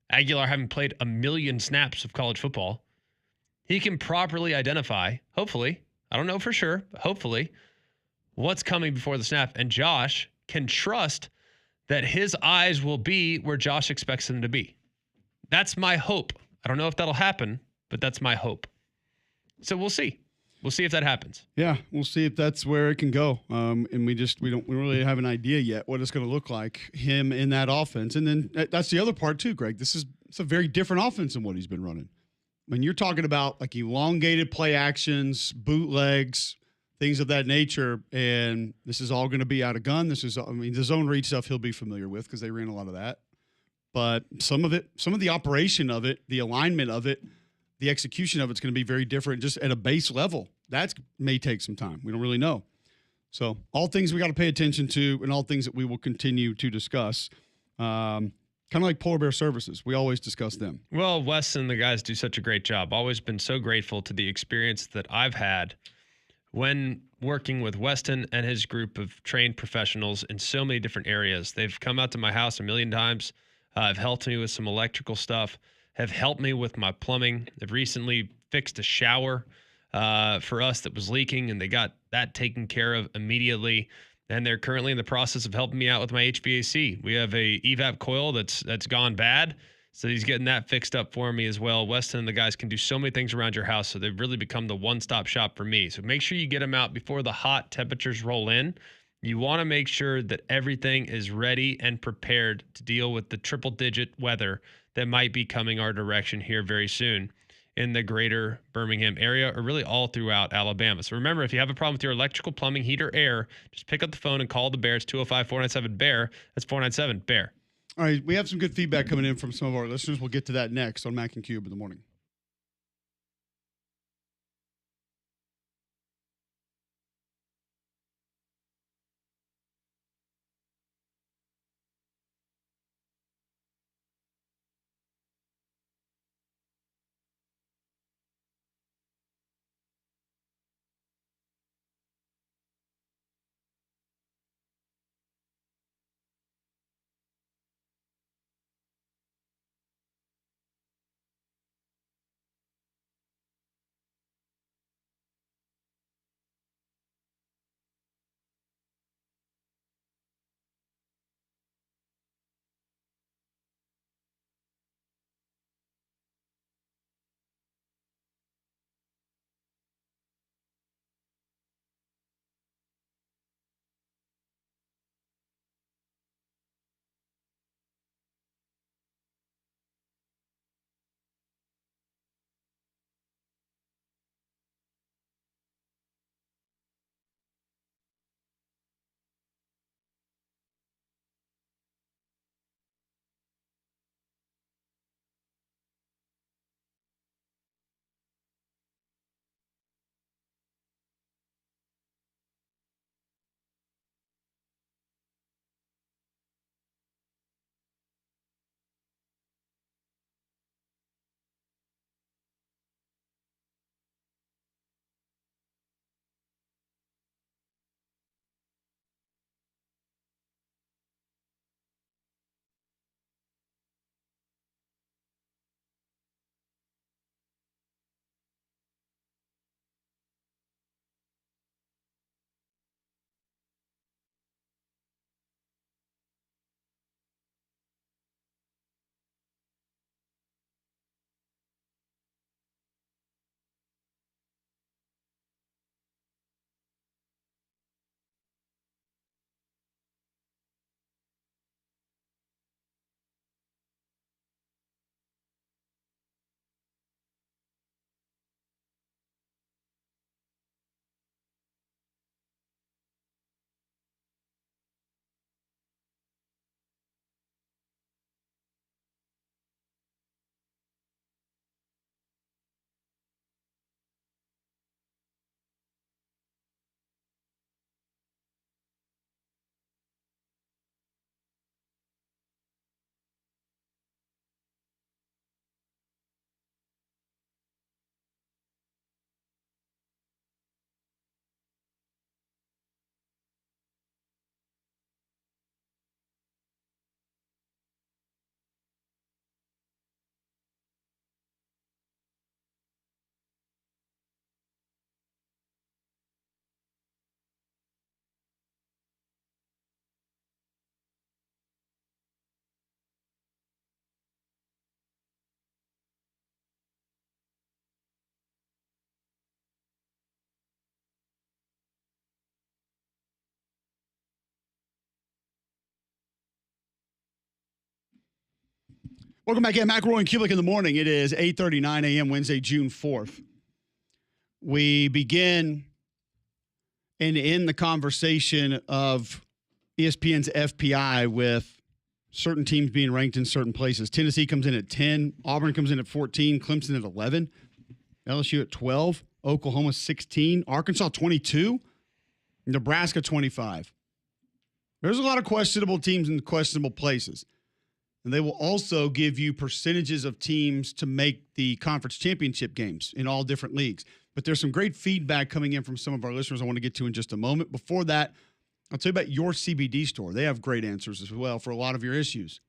Aguilar, having played a million snaps of college football, he can properly identify, hopefully, I don't know for sure, but hopefully, what's coming before the snap. And Josh can trust that his eyes will be where Josh expects them to be. That's my hope. I don't know if that'll happen, but that's my hope. So we'll see. We'll see if that happens. Yeah, we'll see if that's where it can go. And we don't really have an idea yet what it's going to look like, him in that offense. And then that's the other part too, Greg. It's a very different offense than what he's been running. When you're talking about like elongated play actions, bootlegs, things of that nature, and this is all going to be out of gun. The zone read stuff he'll be familiar with because they ran a lot of that. But some of the operation of it, the alignment of it, the execution of it's going to be very different just at a base level. That may take some time. We don't really know. So all things we got to pay attention to and all things that we will continue to discuss. Kind of like Polar Bear Services. We always discuss them. Well, Wes and the guys do such a great job. Always been so grateful to the experience that I've had when working with Weston and his group of trained professionals in so many different areas. They've come out to my house a million times. Have helped me with some electrical stuff, have helped me with my plumbing. They've recently fixed a shower for us that was leaking, and they got that taken care of immediately. And they're currently in the process of helping me out with my HVAC. We have a evap coil that's gone bad, so he's getting that fixed up for me as well. Weston and the guys can do so many things around your house, so they've really become the one-stop shop for me. So make sure you get them out before the hot temperatures roll in. You want to make sure that everything is ready and prepared to deal with the triple-digit weather that might be coming our direction here very soon in the greater Birmingham area, or really all throughout Alabama. So remember, if you have a problem with your electrical, plumbing, heat, or air, just pick up the phone and call the Bear. It's 205-497-BEAR. That's 497-BEAR. All right, we have some good feedback coming in from some of our listeners. We'll get to that next on Mac and Cube in the morning. Welcome back. McElroy and Cubelic in the morning. It is 8:39 a.m. Wednesday, June 4th. We begin and end the conversation of ESPN's FPI with certain teams being ranked in certain places. Tennessee comes in at 10. Auburn comes in at 14. Clemson at 11. LSU at 12. Oklahoma 16. Arkansas 22. Nebraska 25. There's a lot of questionable teams in questionable places. And they will also give you percentages of teams to make the conference championship games in all different leagues. But there's some great feedback coming in from some of our listeners I want to get to in just a moment. Before that, I'll tell you about your CBD store. They have great answers as well for a lot of your issues.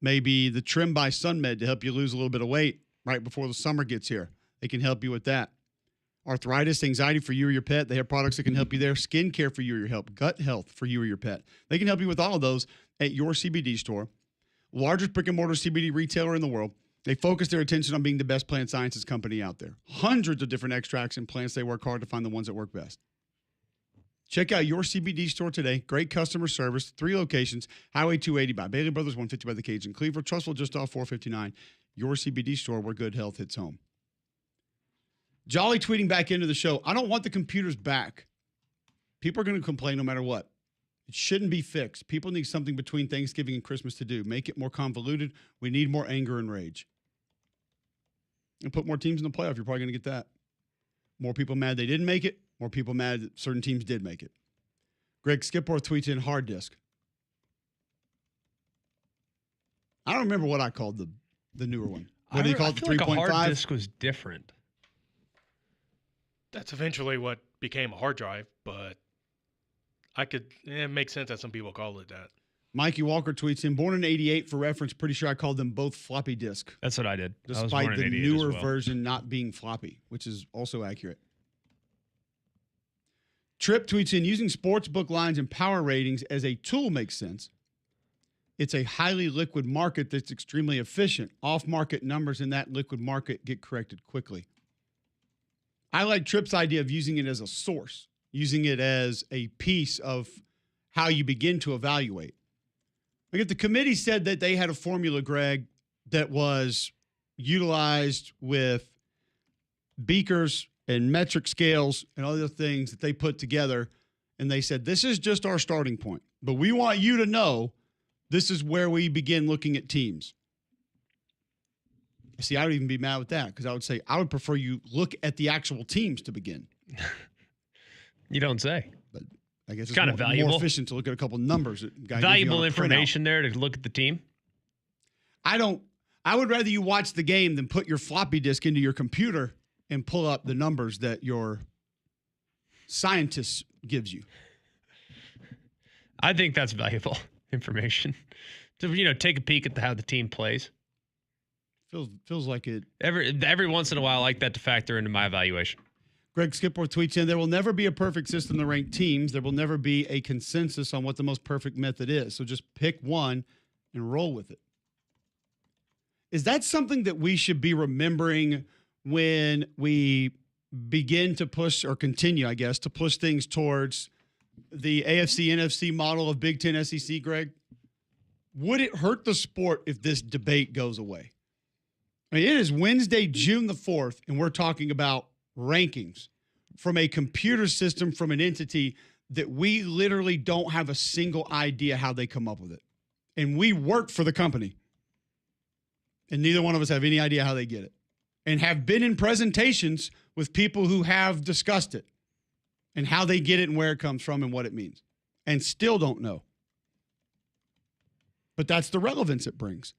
Maybe the Trim by SunMed to help you lose a little bit of weight right before the summer gets here. They can help you with that. Arthritis, anxiety for you or your pet. They have products that can help you there. Skin care for you or your health. Gut health for you or your pet. They can help you with all of those at your CBD store. Largest brick-and-mortar CBD retailer in the world. They focus their attention on being the best plant sciences company out there. Hundreds of different extracts and plants. They work hard to find the ones that work best. Check out your CBD store today. Great customer service. 3 locations. Highway 280 by Bailey Brothers, 150 by the Cage in Cleveland. Trustful just off 459. Your CBD store where good health hits home. Jolly tweeting back into the show. I don't want the computers back. People are going to complain no matter what. It shouldn't be fixed. People need something between Thanksgiving and Christmas to do. Make it more convoluted. We need more anger and rage. And put more teams in the playoff. You're probably going to get that. More people mad they didn't make it. More people mad that certain teams did make it. Greg Skipworth tweets in hard disk. I don't remember what I called the newer one. What do you call it? The 3.5? Like a hard disk was different. That's eventually what became a hard drive, but it makes sense that some people call it that. Mikey Walker tweets in, born in 88 for reference, pretty sure I called them both floppy disk. That's what I did. Despite the newer version not being floppy, which is also accurate. Tripp tweets in, using sportsbook lines and power ratings as a tool makes sense. It's a highly liquid market that's extremely efficient. Off-market numbers in that liquid market get corrected quickly. I like Tripp's idea of using it as a source, using it as a piece of how you begin to evaluate. Like if the committee said that they had a formula, Greg, that was utilized with beakers and metric scales and other things that they put together, and they said, this is just our starting point, but we want you to know this is where we begin looking at teams. See, I would even be mad with that because I would say I would prefer you look at the actual teams to begin. You don't say. But I guess it's kind of valuable. More efficient to look at a couple numbers. Valuable information there to look at the team. I would rather you watch the game than put your floppy disk into your computer and pull up the numbers that your scientist gives you. I think that's valuable information to take a peek at how the team plays. Feels like it. Every once in a while, I like that to factor into my evaluation. Greg Skipworth tweets in, there will never be a perfect system to rank teams. There will never be a consensus on what the most perfect method is. So just pick one and roll with it. Is that something that we should be remembering when we begin to push or continue, I guess, to push things towards the AFC, NFC model of Big Ten, SEC, Greg? Would it hurt the sport if this debate goes away? I mean, it is Wednesday, June the 4th, and we're talking about rankings from a computer system, from an entity that we literally don't have a single idea how they come up with it. And we work for the company. And neither one of us have any idea how they get it. And have been in presentations with people who have discussed it and how they get it and where it comes from and what it means. And still don't know. But that's the relevance it brings.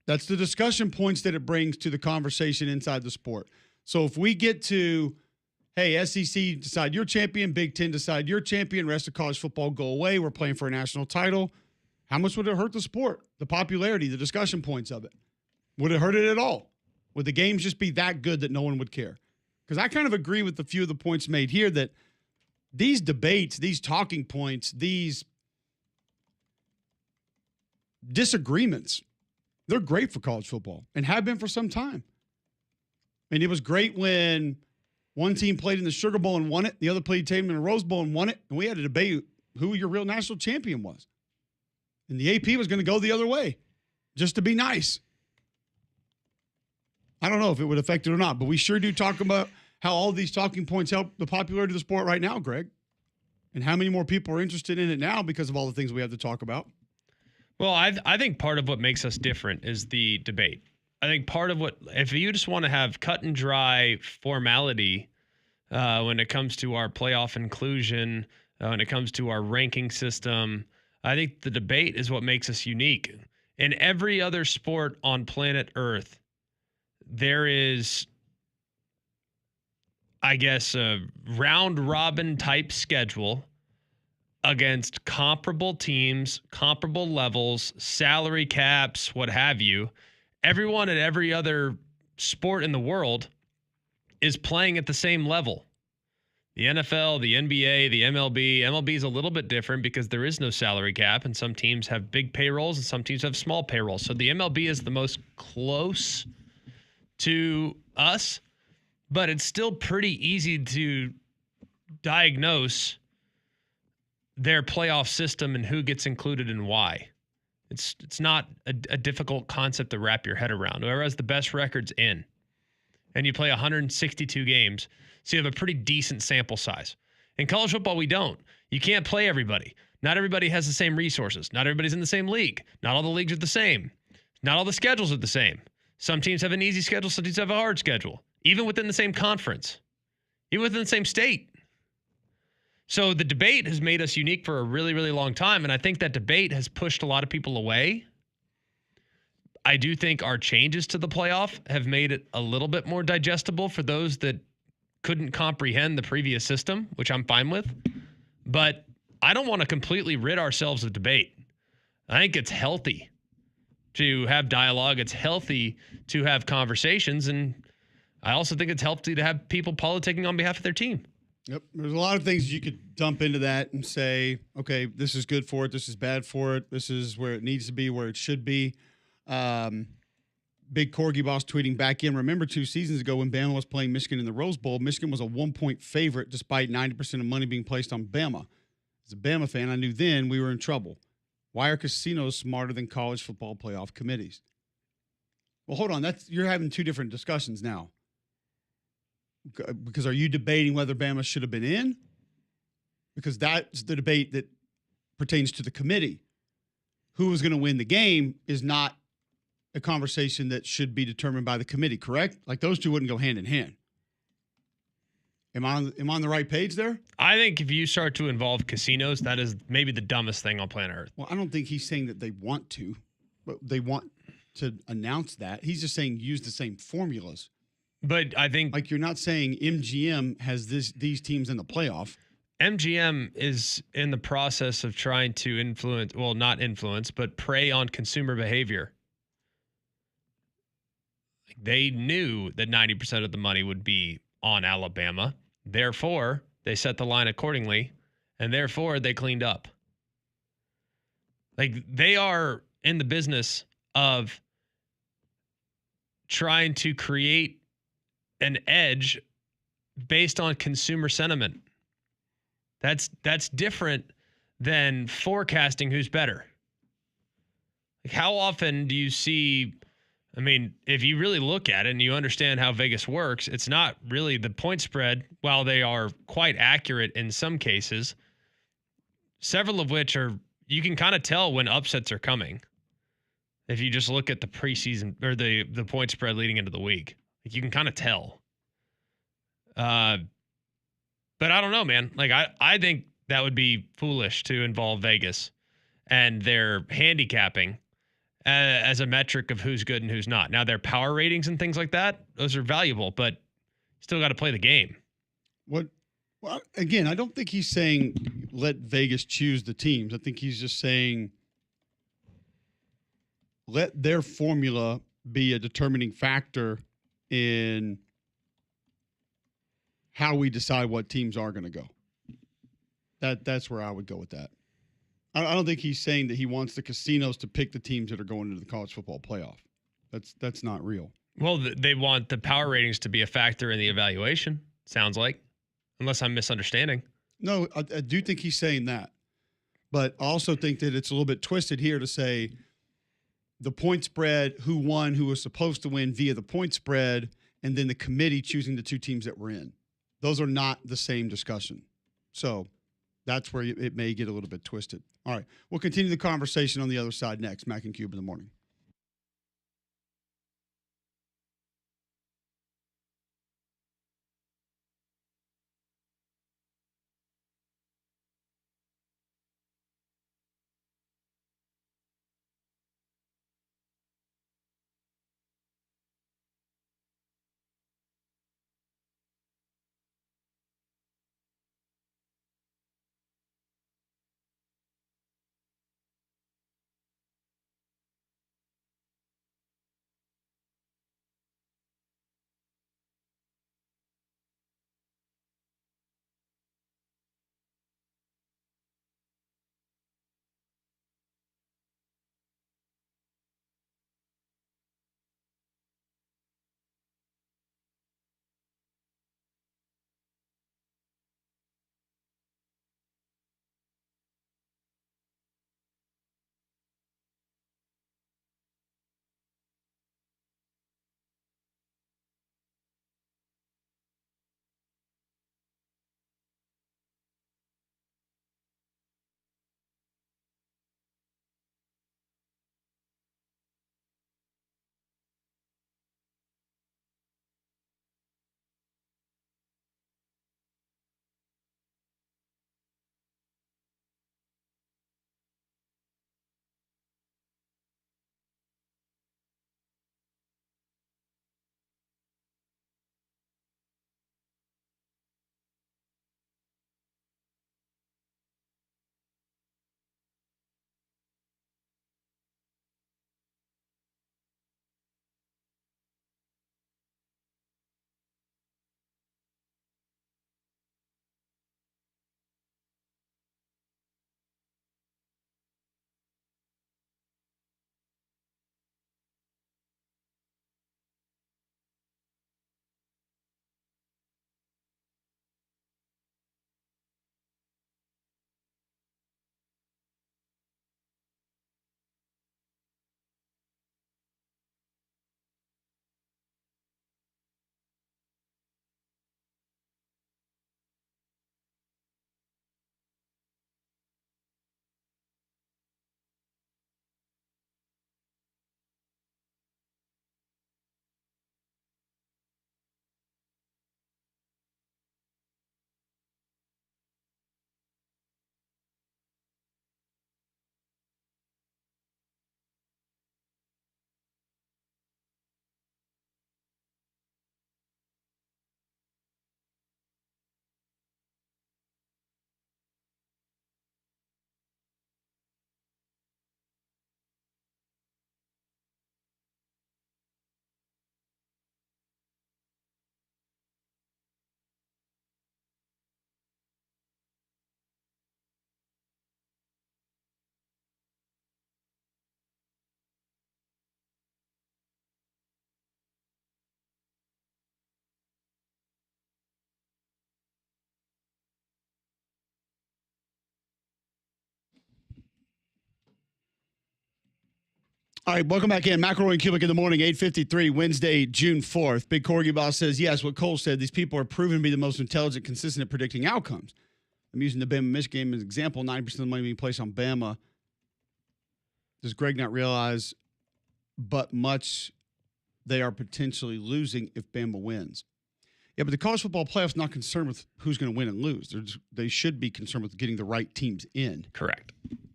That's the discussion points that it brings to the conversation inside the sport. So if we get to, hey, SEC decide your champion, Big Ten decide your champion, rest of college football go away, we're playing for a national title, how much would it hurt the sport? The popularity, the discussion points of it. Would it hurt it at all? Would the games just be that good that no one would care? Because I kind of agree with a few of the points made here that these debates, these talking points, these disagreements, they're great for college football and have been for some time. And it was great when one team played in the Sugar Bowl and won it. The other played in the Rose Bowl and won it. And we had to debate who your real national champion was. And the AP was going to go the other way. just to be nice. I don't know if it would affect it or not, but we sure do talk about how all these talking points help the popularity of the sport right now, Greg, and how many more people are interested in it now because of all the things we have to talk about. Well, I think part of what makes us different is the debate. I think part of what, if you just want to have cut and dry formality when it comes to our playoff inclusion, when it comes to our ranking system, I think the debate is what makes us unique. In every other sport on planet Earth, there is, I guess, a round robin type schedule against comparable teams, comparable levels, salary caps, what have you. Everyone at every other sport in the world is playing at the same level. The NFL, the NBA, the MLB. MLB is a little bit different because there is no salary cap, and some teams have big payrolls and some teams have small payrolls. So the MLB is the most close to us, but it's still pretty easy to diagnose their playoff system and who gets included and why. It's not a difficult concept to wrap your head around. Whoever has the best records in, and you play 162 games, so you have a pretty decent sample size. In college football, we don't. You can't play everybody. Not everybody has the same resources. Not everybody's in the same league. Not all the leagues are the same. Not all the schedules are the same. Some teams have an easy schedule, some teams have a hard schedule, even within the same conference, even within the same state. So the debate has made us unique for a really, really long time, and I think that debate has pushed a lot of people away. I do think our changes to the playoff have made it a little bit more digestible for those that couldn't comprehend the previous system, which I'm fine with. But I don't want to completely rid ourselves of debate. I think it's healthy to have dialogue. It's healthy to have conversations. And I also think it's healthy to have people politicking on behalf of their team. Yep. There's a lot of things you could dump into that and say, okay, this is good for it. This is bad for it. This is where it needs to be, where it should be. Big Corgi boss tweeting back in. Remember 2 seasons ago when Bama was playing Michigan in the Rose Bowl, Michigan was a 1-point favorite despite 90% of money being placed on Bama. As a Bama fan, I knew then we were in trouble. Why are casinos smarter than college football playoff committees? Well, hold on. You're having 2 different discussions now. Because are you debating whether Bama should have been in? Because that's the debate that pertains to the committee. Who was going to win the game is not a conversation that should be determined by the committee, correct? Like those 2 wouldn't go hand in hand. Am I on the right page there? I think if you start to involve casinos, that is maybe the dumbest thing on planet Earth. Well, I don't think he's saying that they want to, but they want to announce that. He's just saying use the same formulas. But I think, like, you're not saying MGM has these teams in the playoff. MGM is in the process of trying to influence, well, not influence, but prey on consumer behavior. They knew that 90% of the money would be on Alabama. Therefore, they set the line accordingly, and therefore they cleaned up. Like, they are in the business of trying to create an edge based on consumer sentiment. That's different than forecasting who's better. Like, how often do you see, I mean, if you really look at it and you understand how Vegas works, it's not really the point spread, while they are quite accurate in some cases, several of which are, you can kind of tell when upsets are coming. If you just look at the preseason or the point spread leading into the week. Like, you can kind of tell. But I don't know, man. Like, I think that would be foolish to involve Vegas and their handicapping as a metric of who's good and who's not. Now, their power ratings and things like that, those are valuable, but still got to play the game. Well, again, I don't think he's saying let Vegas choose the teams. I think he's just saying let their formula be a determining factor in how we decide what teams are going to go. That's where I would go with that. I don't think he's saying that he wants the casinos to pick the teams that are going into the college football playoff. That's not real. Well, they want the power ratings to be a factor in the evaluation, sounds like, unless I'm misunderstanding. No, I do think he's saying that. But I also think that it's a little bit twisted here to say the point spread, who won, who was supposed to win via the point spread, and then the committee choosing the two teams that were in. Those are not the same discussion. So that's where it may get a little bit twisted. All right. We'll continue the conversation on the other side next. Mac and Cube in the morning. All right, welcome back in. McElroy and Cubelic in the morning, 8:53, Wednesday, June 4th. Big Corgi Boss says, yes, what Cole said, these people are proven to be the most intelligent, consistent at predicting outcomes. I'm using the Bama-Michigan game as an example. 90% of the money being placed on Bama. Does Greg not realize but much they are potentially losing if Bama wins? Yeah, but the college football playoff's not concerned with who's going to win and lose. They should be concerned with getting the right teams in. Correct.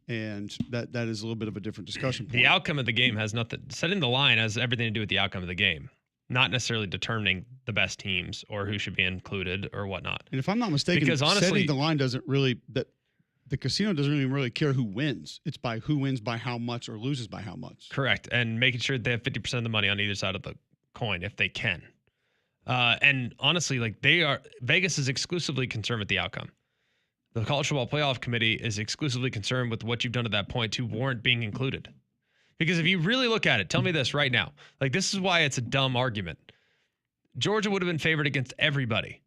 And that is a little bit of a different discussion point. The outcome of the game has nothing. Setting the line has everything to do with the outcome of the game, not necessarily determining the best teams or who should be included or whatnot. And if I'm not mistaken, because honestly, setting the line doesn't really that the casino doesn't even really care who wins. It's by who wins by how much or loses by how much. Correct, and making sure they have 50% of the money on either side of the coin if they can. And honestly, like Vegas is exclusively concerned with the outcome. The College Football Playoff Committee is exclusively concerned with what you've done at that point to warrant being included. Because if you really look at it, tell me this right now. Like, this is why it's a dumb argument. Georgia would have been favored against everybody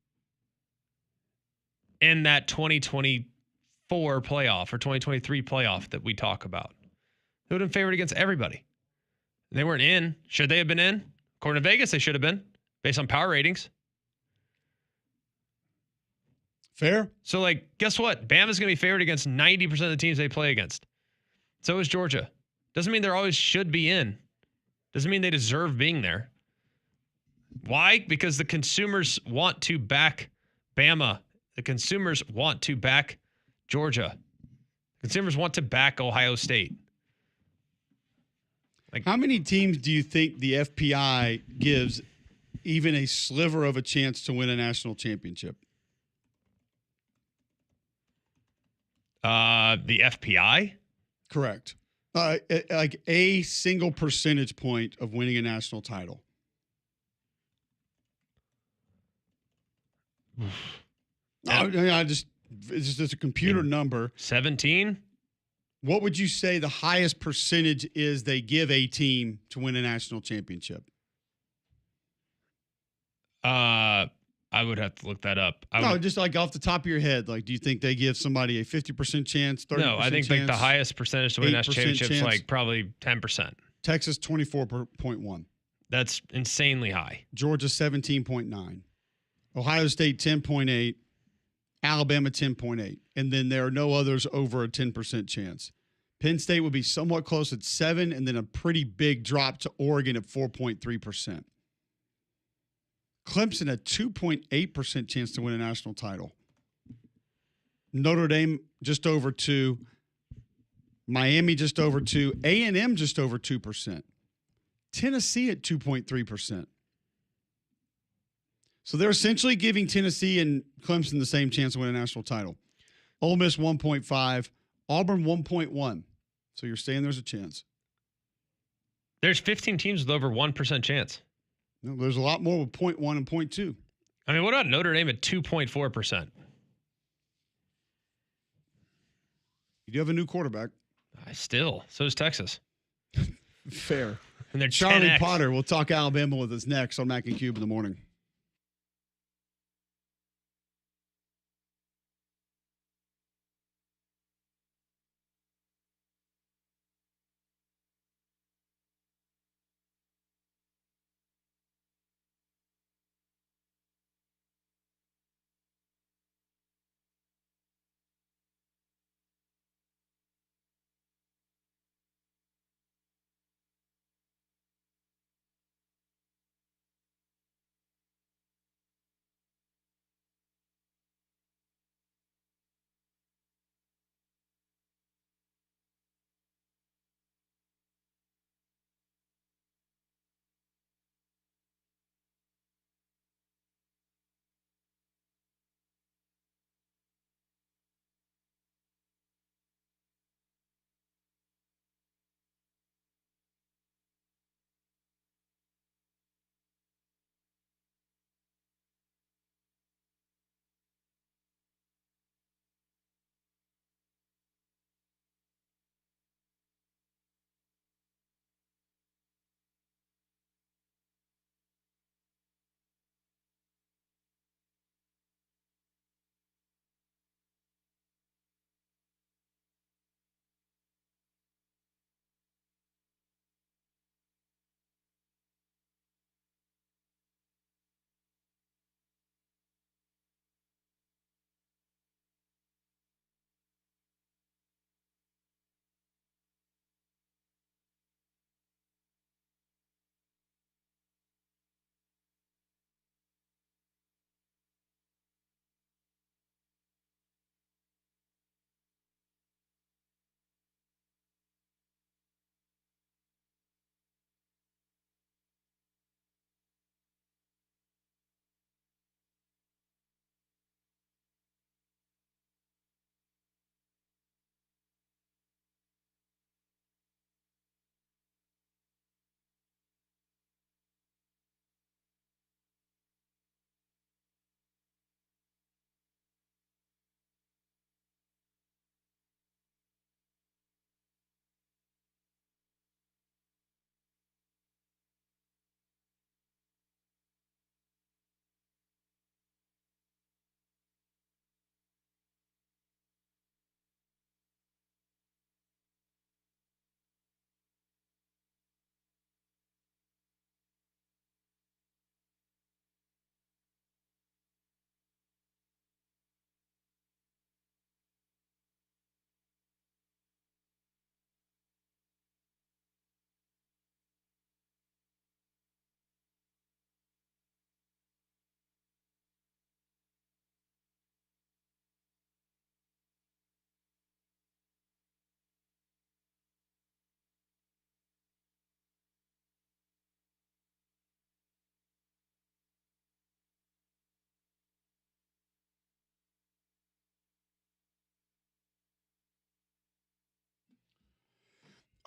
in that 2024 playoff or 2023 playoff that we talk about. They would have been favored against everybody. They weren't in. Should they have been in? According to Vegas, they should have been, based on power ratings. Fair. So, guess what? Bama's going to be favored against 90% of the teams they play against. So is Georgia. Doesn't mean they always should be in. Doesn't mean they deserve being there. Why? Because the consumers want to back Bama. The consumers want to back Georgia. Consumers want to back Ohio State. How many teams do you think the FPI gives even a sliver of a chance to win a national championship? The FPI? Correct. Like a single percentage point of winning a national title. It's just a computer number. 17? What would you say the highest percentage is they give a team to win a national championship? I would have to look that up. Just like off the top of your head. Like, do you think they give somebody a 50% chance, 30% No, I think chance, the highest percentage to win a national championship is chance? probably 10%. Texas, 24.1. That's insanely high. Georgia, 17.9. Ohio State, 10.8. Alabama, 10.8. And then there are no others over a 10% chance. Penn State would be somewhat close at 7, and then a pretty big drop to Oregon at 4.3%. Clemson, a 2.8% chance to win a national title. Notre Dame, just over 2. Miami, just over 2. A&M, just over 2%. Tennessee at 2.3%. So they're essentially giving Tennessee and Clemson the same chance to win a national title. Ole Miss 1.5, Auburn 1.1. So you're saying there's a chance. There's 15 teams with over 1% chance. No, there's a lot more with 0.1 and 0.2. I mean, what about Notre Dame at 2.4%? You do have a new quarterback. So does Texas. Fair. And they're Charlie 10X. Potter will talk Alabama with us next on Mac and Cube in the morning.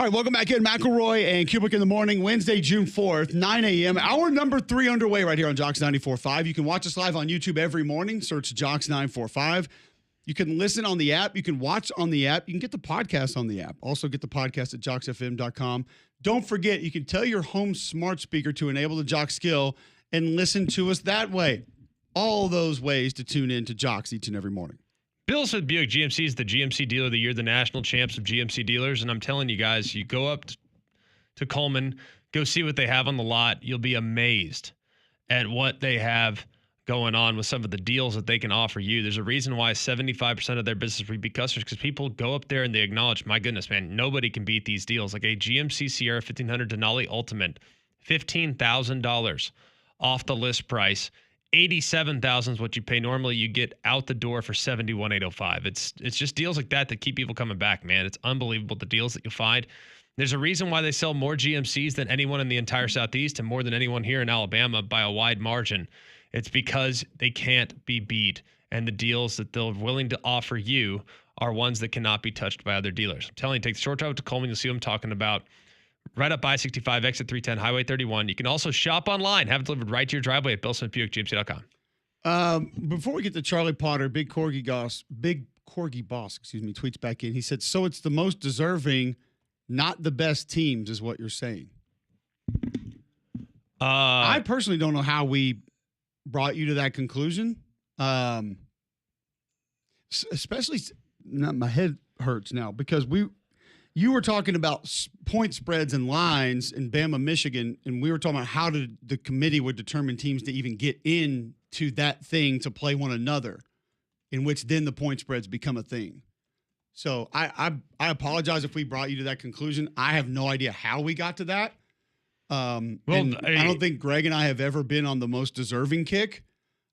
All right, welcome back in. McElroy and Cubelic in the morning, Wednesday, June 4th, 9 a.m. Hour number 3 underway right here on Jocks 94.5. You can watch us live on YouTube every morning. Search Jocks 945. You can listen on the app. You can watch on the app. You can get the podcast on the app. Also get the podcast at jocksfm.com. Don't forget, you can tell your home smart speaker to enable the Jock skill and listen to us that way. All those ways to tune in to Jocks each and every morning. Bill said Buick GMC is the GMC Dealer of the Year, the national champs of GMC dealers. And I'm telling you guys, you go up to Coleman, go see what they have on the lot. You'll be amazed at what they have going on with some of the deals that they can offer you. There's a reason why 75% of their business repeat customers, because people go up there and they acknowledge, my goodness, man, nobody can beat these deals. Like a GMC Sierra 1500 Denali Ultimate, $15,000 off the list price. $87,000 is what you pay normally. You get out the door for $71,805. It's just deals like that keep people coming back, man. It's unbelievable the deals that you find. There's a reason why they sell more GMCs than anyone in the entire Southeast and more than anyone here in Alabama by a wide margin. It's because they can't be beat, and the deals that they're willing to offer you are ones that cannot be touched by other dealers. I'm telling you, take the short drive to Coleman. You'll see what I'm talking about. Right up I-65, exit 310, Highway 31. You can also shop online, have it delivered right to your driveway at BillSmithBuickGMC.com. Before we get to Charlie Potter, Big Corgi Boss, tweets back in. He said, so it's the most deserving, not the best teams is what you're saying. I personally don't know how we brought you to that conclusion. Especially, my head hurts now because you were talking about point spreads and lines in Bama, Michigan, and we were talking about how the committee would determine teams to even get into that thing to play one another, in which then the point spreads become a thing. So I apologize if we brought you to that conclusion. I have no idea how we got to that. I don't think Greg and I have ever been on the most deserving kick.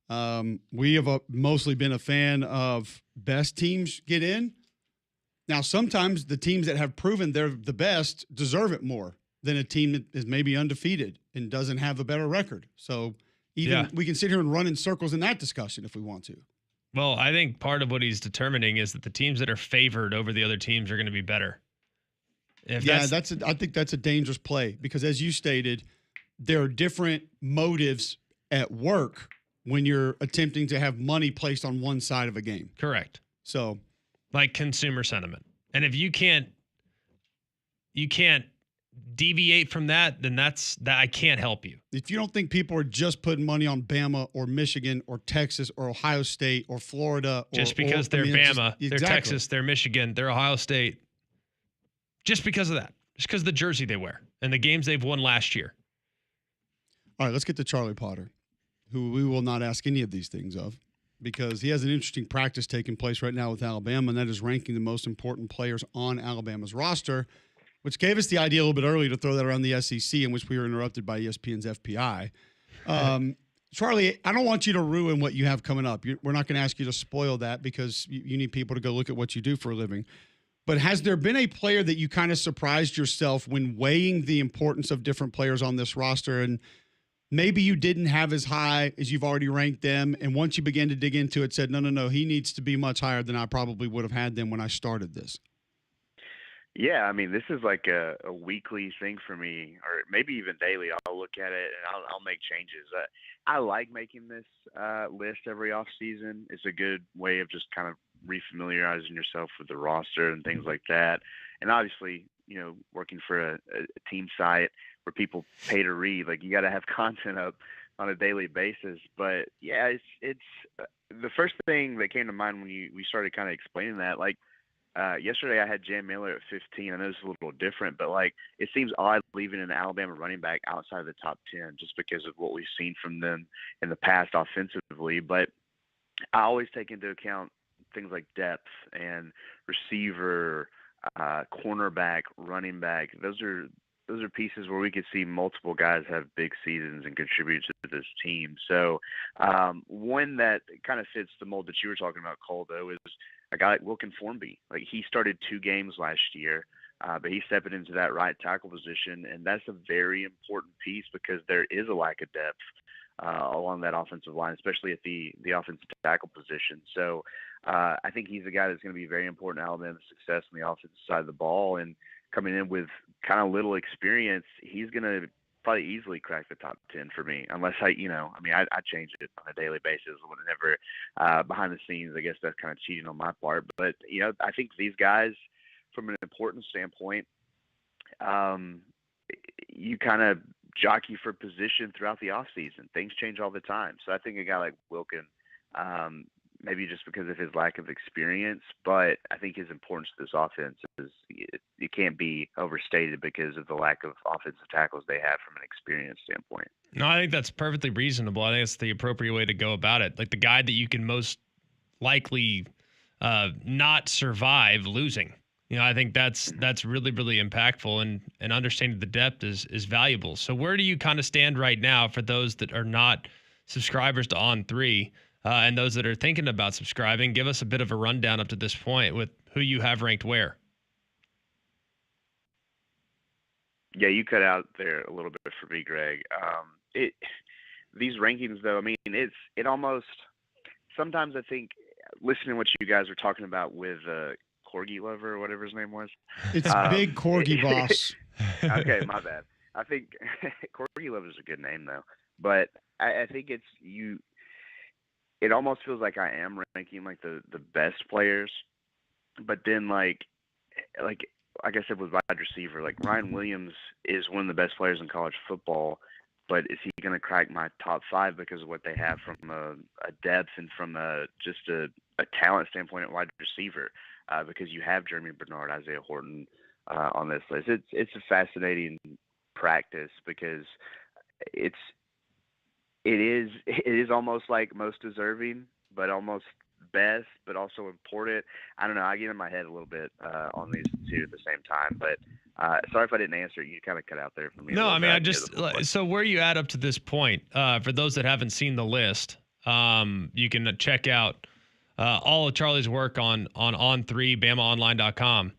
We have mostly been a fan of best teams get in. Now, sometimes the teams that have proven they're the best deserve it more than a team that is maybe undefeated and doesn't have a better record. So we can sit here and run in circles in that discussion if we want to. Well, I think part of what he's determining is that the teams that are favored over the other teams are going to be better. I think that's a dangerous play because, as you stated, there are different motives at work when you're attempting to have money placed on one side of a game. Correct. So, like consumer sentiment. And if you can't deviate from that, then that I can't help you. If you don't think people are just putting money on Bama or Michigan or Texas or Ohio State or Florida. Just because they're Bama, they're Texas, they're Michigan, they're Ohio State. Just because of that. Just because of the jersey they wear and the games they've won last year. All right, let's get to Charlie Potter, who we will not ask any of these things of, because he has an interesting practice taking place right now with Alabama, and that is ranking the most important players on Alabama's roster, which gave us the idea a little bit early to throw that around the SEC, in which we were interrupted by ESPN's FPI. Charlie, I don't want you to ruin what you have coming up. We're not going to ask you to spoil that because you need people to go look at what you do for a living. But has there been a player that you kind of surprised yourself when weighing the importance of different players on this roster, and maybe you didn't have as high as you've already ranked them, and once you began to dig into it, said, no, he needs to be much higher than I probably would have had them when I started this? Yeah, I mean, this is like a weekly thing for me, or maybe even daily. I'll look at it and I'll make changes. I like making this list every off season. It's a good way of just kind of refamiliarizing yourself with the roster and things like that. And obviously, working for a team site where people pay to read, like you got to have content up on a daily basis. But yeah, it's the first thing that came to mind when we started kind of explaining that, like, yesterday I had Jam Miller at 15. I know it's a little different, but like it seems odd leaving an Alabama running back outside of the top 10 just because of what we've seen from them in the past offensively. But I always take into account things like depth and receiver, cornerback, running back. Those are pieces where we could see multiple guys have big seasons and contribute to this team. So one that kind of fits the mold that you were talking about, Cole, though, is a guy like Wilkin Formby. Like, he started 2 games last year, but he's stepping into that right tackle position, and that's a very important piece because there is a lack of depth along that offensive line, especially at the offensive tackle position. So I think he's a guy that's going to be very important to Alabama's success on the offensive side of the ball. And coming in with kind of little experience, he's going to probably easily crack the top 10 for me, unless I change it on a daily basis whenever behind the scenes. I guess that's kind of cheating on my part. But, I think these guys, from an importance standpoint, you kind of jockey for position throughout the offseason. Things change all the time. So I think a guy like Wilkin, maybe just because of his lack of experience, but I think his importance to this offense it can't be overstated because of the lack of offensive tackles they have from an experience standpoint. No, I think that's perfectly reasonable. I think it's the appropriate way to go about it. Like the guy that you can most likely not survive losing. I think that's really, really impactful, and understanding the depth is valuable. So where do you kind of stand right now for those that are not subscribers to On3 and those that are thinking about subscribing? Give us a bit of a rundown up to this point with who you have ranked where. Yeah, you cut out there a little bit for me, Greg. These rankings, though, I mean, it almost sometimes I think listening to what you guys were talking about with Corgi Lover or whatever his name was. It's Big Corgi Boss. Okay, my bad. I think Corgi Lover is a good name though, but I think it almost feels like I am ranking like the best players, but then like I said with wide receiver, like Ryan Williams is one of the best players in college football, but is he going to crack my top 5 because of what they have from a depth and from just a talent standpoint at wide receiver? Because you have Jeremy Bernard, Isaiah Horton on this list. It's a fascinating practice because it is almost like most deserving, but almost best, but also important. I don't know. I get in my head a little bit on these two at the same time, but sorry if I didn't answer. You kind of cut out there for me. No, I mean, so where you at up to this point, for those that haven't seen the list, you can check out all of Charlie's work on On3, BamaOnline.com.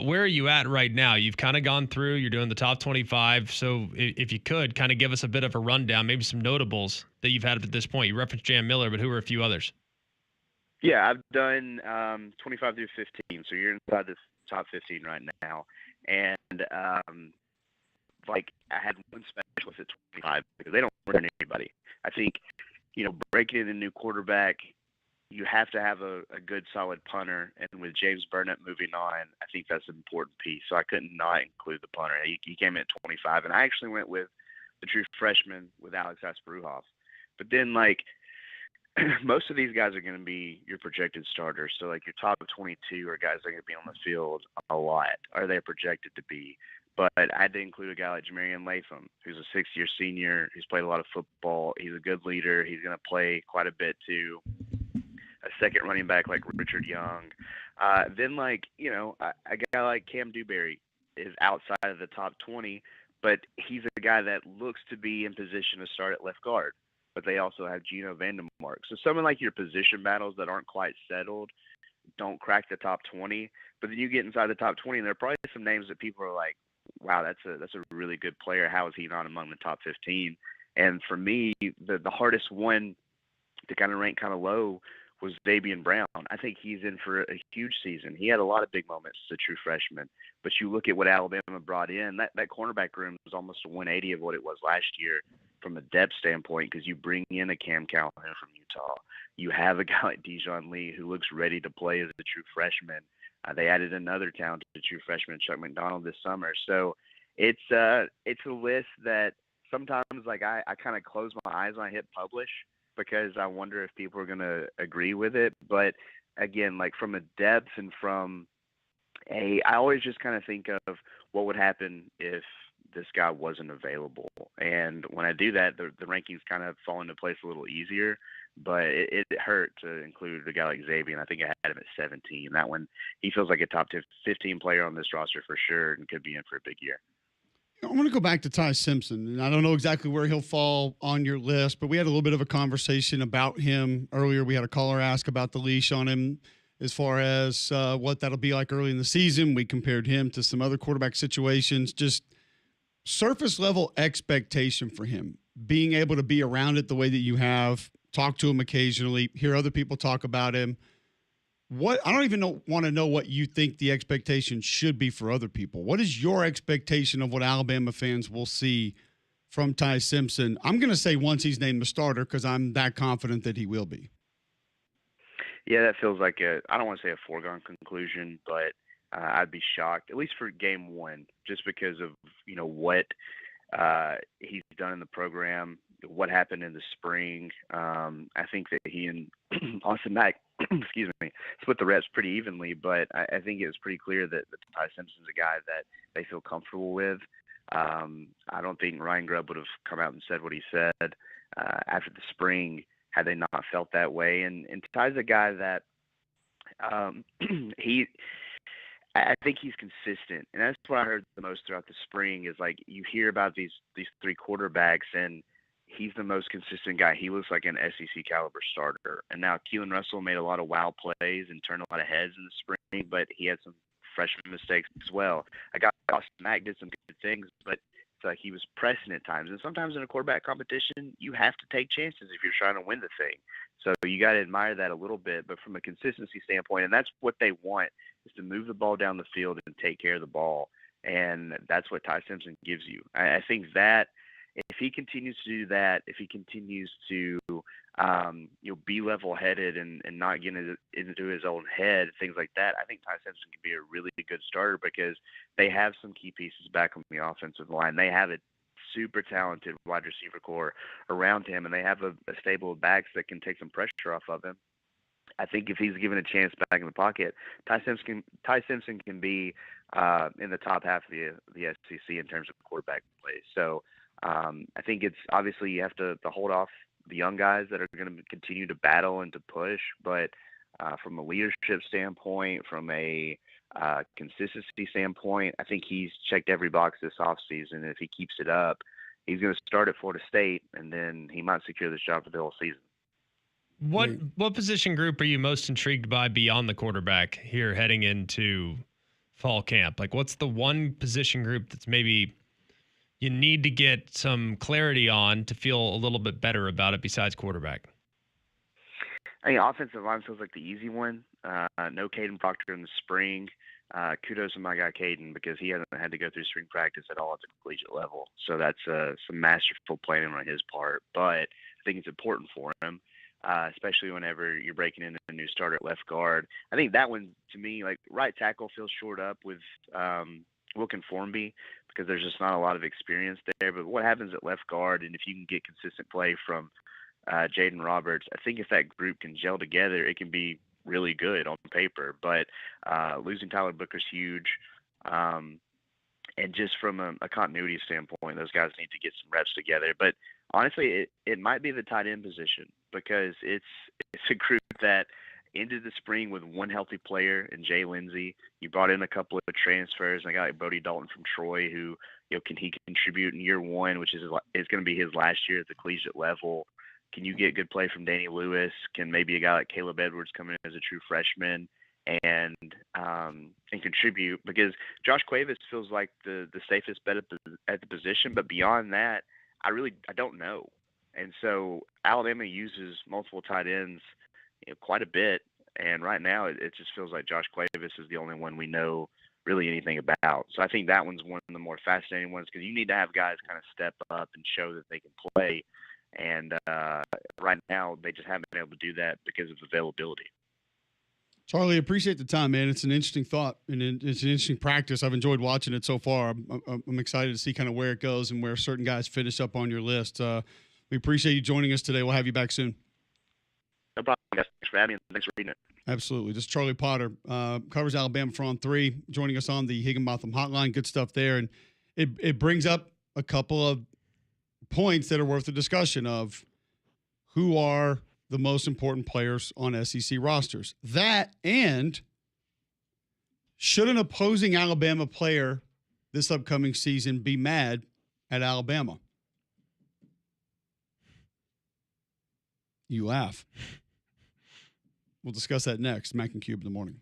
Where are you at right now? You've kind of gone through, you're doing the top 25. So if you could kind of give us a bit of a rundown, maybe some notables that you've had up at this point. You referenced Jam Miller, but who are a few others? Yeah, I've done 25 through 15. So you're inside this top 15 right now. And I had one specialist at 25 because they don't run anybody. I think, breaking in a new quarterback, you have to have a good, solid punter. And with James Burnett moving on, I think that's an important piece. So I couldn't not include the punter. He came in at 25. And I actually went with the true freshman with Alex Asparuhoff. But then, most of these guys are going to be your projected starters. So, your top 22 are guys that are going to be on the field a lot. Are they projected to be? But I had to include a guy like Jamarian Latham, who's a 6-year senior. He's played a lot of football. He's a good leader. He's going to play quite a bit too. A second running back like Richard Young. Then, a guy like Cam Dewberry is outside of the top 20, but he's a guy that looks to be in position to start at left guard. But they also have Gino Vandermark. So some of your position battles that aren't quite settled don't crack the top 20. But then you get inside the top 20, and there are probably some names that people are like, wow, that's a really good player. How is he not among the top 15? And for me, the hardest one to kind of rank kind of low was Dabian Brown. I think he's in for a huge season. He had a lot of big moments as a true freshman. But you look at what Alabama brought in, that cornerback room was almost a 180 of what it was last year from a depth standpoint, because you bring in a Cam Calhoun from Utah. You have a guy like Dijon Lee who looks ready to play as a true freshman. They added another talented true freshman, Chuck McDonald, this summer. So it's a list that sometimes I kind of close my eyes when I hit publish, because I wonder if people are going to agree with it. But again, from a depth and from I always just kind of think of what would happen if this guy wasn't available. And when I do that, the rankings kind of fall into place a little easier. But it hurt to include a guy like Xavier. I think I had him at 17. That one, he feels like a top 15 player on this roster for sure and could be in for a big year. I want to go back to Ty Simpson, and I don't know exactly where he'll fall on your list, but we had a little bit of a conversation about him earlier. We had a caller ask about the leash on him as far as what that'll be like early in the season. We compared him to some other quarterback situations, just surface level expectation for him, being able to be around it the way that you have, talk to him occasionally, hear other people talk about him. what I don't even want to know what you think the expectation should be for other people. What is your expectation of what Alabama fans will see from Ty Simpson? I'm going to say once he's named the starter because I'm that confident that he will be. Yeah, that feels like I don't want to say a foregone conclusion, but I'd be shocked, at least for game one, just because of, what he's done in the program, what happened in the spring. I think that he and Austin Mack, excuse me, split the reps pretty evenly, but I think it was pretty clear that Ty Simpson's a guy that they feel comfortable with. I don't think Ryan Grubb would have come out and said what he said after the spring had they not felt that way. And Ty's a guy that I think he's consistent, and that's what I heard the most throughout the spring is like you hear about these three quarterbacks, and he's the most consistent guy. He looks like an SEC caliber starter. And now Keelan Russell made a lot of wow plays and turned a lot of heads in the spring, but he had some freshman mistakes as well. I got Austin Mack did some good things, but it's like he was pressing at times. And sometimes in a quarterback competition, you have to take chances if you're trying to win the thing. So you got to admire that a little bit. But from a consistency standpoint, and that's what they want, is to move the ball down the field and take care of the ball. And that's what Ty Simpson gives you. I think that if he continues to do that, if he continues to be level-headed and not get into his own head, things like that, I think Ty Simpson can be a really good starter because they have some key pieces back on the offensive line. They have a super talented wide receiver core around him, and they have a stable of backs that can take some pressure off of him. I think if he's given a chance back in the pocket, Ty Simpson can be in the top half of the SEC in terms of quarterback play. So I think it's obviously you have to hold off the young guys that are going to continue to battle and to push, but from a leadership standpoint, from a consistency standpoint, I think he's checked every box this offseason. If he keeps it up, he's going to start at Florida State, and then he might secure this job for the whole season. What position group are you most intrigued by beyond the quarterback here heading into fall camp? Like, what's the one position group that's maybe you need to get some clarity on to feel a little bit better about it besides quarterback? I think offensive line feels like the easy one. No Caden Proctor in the spring. Kudos to my guy Caden because he hasn't had to go through spring practice at all at the collegiate level. So that's some masterful planning on his part. But I think it's important for him, especially whenever you're breaking in a new starter at left guard. I think that one, to me, like right tackle feels short up with Wilkin Formby because there's just not a lot of experience there. But what happens at left guard, and if you can get consistent play from Jaden Roberts, I think if that group can gel together, it can be really good on paper. But losing Tyler Booker's huge. And just from a continuity standpoint, those guys need to get some reps together. But honestly, it might be the tight end position because it's a group that ended the spring with one healthy player in Jay Lindsey. You brought in a couple of transfers, and a guy like Bodie Dalton from Troy who, can he contribute in year one, which is going to be his last year at the collegiate level. Can you get good play from Danny Lewis? Can maybe a guy like Caleb Edwards come in as a true freshman and contribute? Because Josh Cuevas feels like the safest bet at the position, but beyond that, I don't know. And so Alabama uses multiple tight ends quite a bit, and right now it just feels like Josh Cuevas is the only one we know really anything about. So I think that one's one of the more fascinating ones because you need to have guys kind of step up and show that they can play. And right now, they just haven't been able to do that because of availability. Charlie, appreciate the time, man. It's an interesting thought, and it's an interesting practice. I've enjoyed watching it so far. I'm excited to see kind of where it goes and where certain guys finish up on your list. We appreciate you joining us today. We'll have you back soon. No problem, guys. Thanks for having me, and thanks for reading it. Absolutely. This is Charlie Potter, covers Alabama for On 3, joining us on the Higginbotham Hotline. Good stuff there. And it brings up a couple of points that are worth a discussion of who are the most important players on SEC rosters. That, and should an opposing Alabama player this upcoming season be mad at Alabama? You laugh. We'll discuss that next. Mac and Cube in the morning.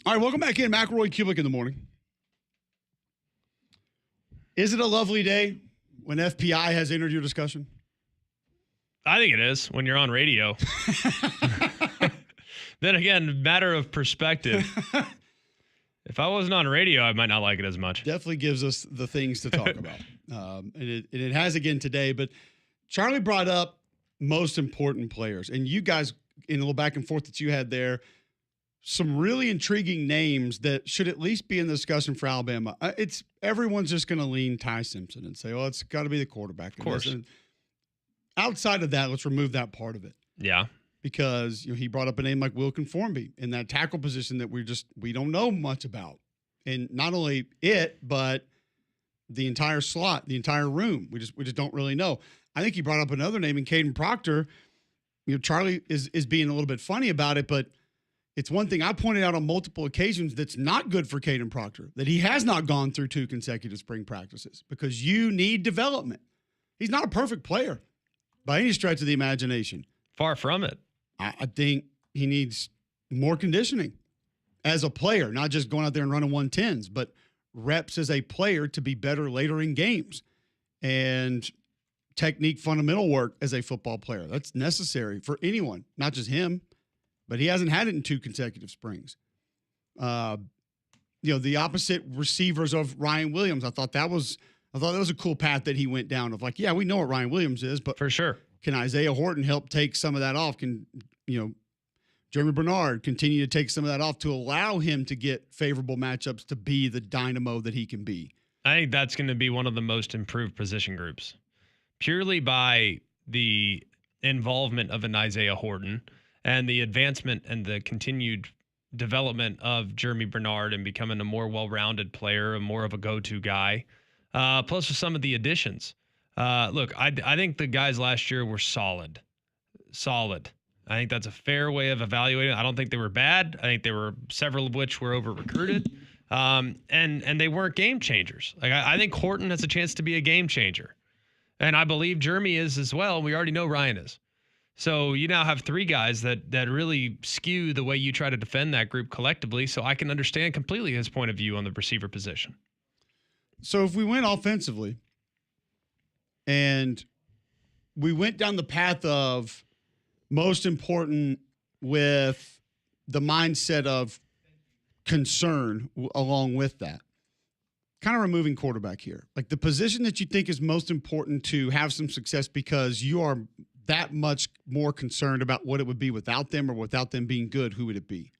All right, welcome back in. McElroy and Cubelic in the morning. Is it a lovely day when FPI has entered your discussion? I think it is when you're on radio. Then again, matter of perspective. If I wasn't on radio, I might not like it as much. Definitely gives us the things to talk about. And it has again today. But Charlie brought up most important players. And you guys, in a little back and forth that you had there, some really intriguing names that should at least be in the discussion for Alabama. Everyone's just going to lean Ty Simpson and say, well, it's got to be the quarterback. Of course. And outside of that, let's remove that part of it. Yeah. Because he brought up a name like Will Conformby in that tackle position that we don't know much about. And not only it, but the entire slot, the entire room. We just don't really know. I think he brought up another name in Caden Proctor. Charlie is being a little bit funny about it, but it's one thing I pointed out on multiple occasions that's not good for Caden Proctor, that he has not gone through 2 consecutive spring practices because you need development. He's not a perfect player by any stretch of the imagination. Far from it. I think he needs more conditioning as a player, not just going out there and running 110s, but reps as a player to be better later in games and technique fundamental work as a football player. That's necessary for anyone, not just him, but he hasn't had it in 2 consecutive springs. The opposite receivers of Ryan Williams. I thought that was a cool path that he went down of like, yeah, we know what Ryan Williams is, but for sure. Can Isaiah Horton help take some of that off? Can, Jeremy Bernard continue to take some of that off to allow him to get favorable matchups to be the dynamo that he can be? I think that's going to be one of the most improved position groups, purely by the involvement of an Isaiah Horton and the advancement and the continued development of Jeremy Bernard and becoming a more well-rounded player, more of a go-to guy, plus with some of the additions. Look, I think the guys last year were solid. I think that's a fair way of evaluating. I don't think they were bad. I think they were several of which were over-recruited. And they weren't game changers. Like I think Horton has a chance to be a game changer. And I believe Jeremy is as well. We already know Ryan is. So you now have 3 guys that really skew the way you try to defend that group collectively. So I can understand completely his point of view on the receiver position. So if we went offensively, and we went down the path of most important with the mindset of concern along with that. Kind of removing quarterback here. Like the position that you think is most important to have some success because you are that much more concerned about what it would be without them or without them being good, who would it be?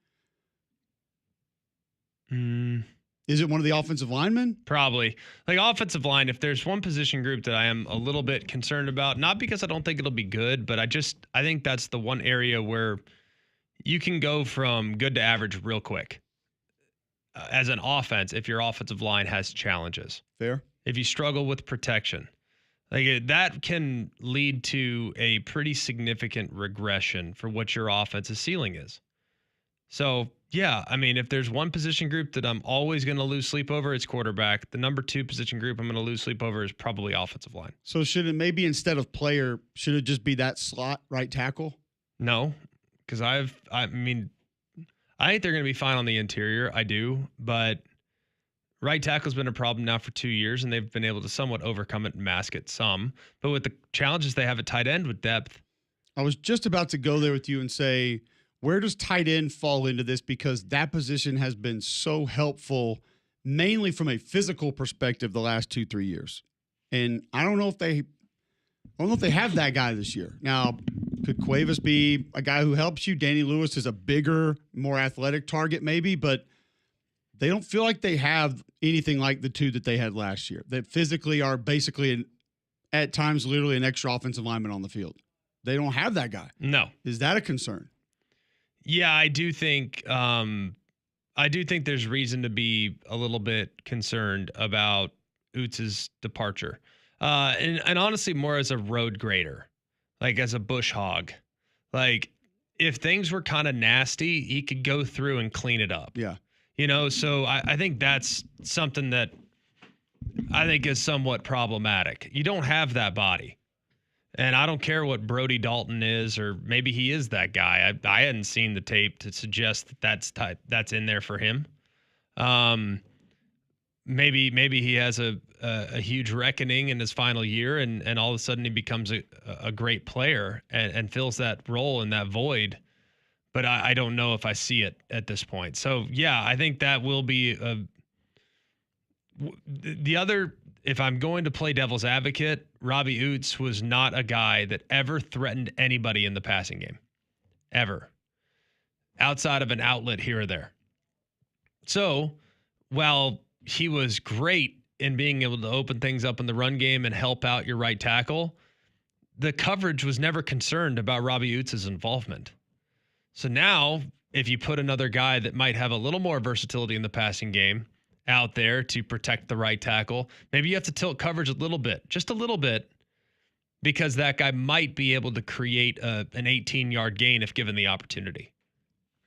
Is it one of the offensive linemen? Probably. Like offensive line, if there's one position group that I am a little bit concerned about, not because I don't think it'll be good, but I think that's the one area where you can go from good to average real quick as an offense if your offensive line has challenges. Fair. If you struggle with protection. Like that can lead to a pretty significant regression for what your offensive ceiling is. So, yeah, I mean, if there's one position group that I'm always going to lose sleep over, it's quarterback. The number 2 position group I'm going to lose sleep over is probably offensive line. So should it maybe instead of player, should it just be that slot right tackle? No, because I think they're going to be fine on the interior. I do, but right tackle's been a problem now for 2 years, and they've been able to somewhat overcome it and mask it some. But with the challenges they have at tight end with depth. I was just about to go there with you and say, where does tight end fall into this? Because that position has been so helpful, mainly from a physical perspective, the last 2-3 years. And I don't know if they have that guy this year. Now, could Cuevas be a guy who helps you? Danny Lewis is a bigger, more athletic target, maybe, but they don't feel like they have anything like the 2 that they had last year. That physically are basically, at times, literally an extra offensive lineman on the field. They don't have that guy. No. Is that a concern? Yeah, I do think there's reason to be a little bit concerned about Utz's departure. And honestly, more as a road grader, like as a bush hog. Like if things were kind of nasty, he could go through and clean it up. Yeah. So I think that's something that I think is somewhat problematic. You don't have that body. And I don't care what Brody Dalton is, or maybe he is that guy. I hadn't seen the tape to suggest that that's in there for him. Maybe he has a huge reckoning in his final year, and all of a sudden he becomes a great player and fills that role and that void. But I don't know if I see it at this point. So yeah, I think that will be the other. If I'm going to play devil's advocate, Robbie Oots was not a guy that ever threatened anybody in the passing game, ever, outside of an outlet here or there. So while he was great in being able to open things up in the run game and help out your right tackle, the coverage was never concerned about Robbie Oots' involvement. So now, if you put another guy that might have a little more versatility in the passing game out there to protect the right tackle, maybe you have to tilt coverage a little bit, just a little bit, because that guy might be able to create an 18-yard gain if given the opportunity.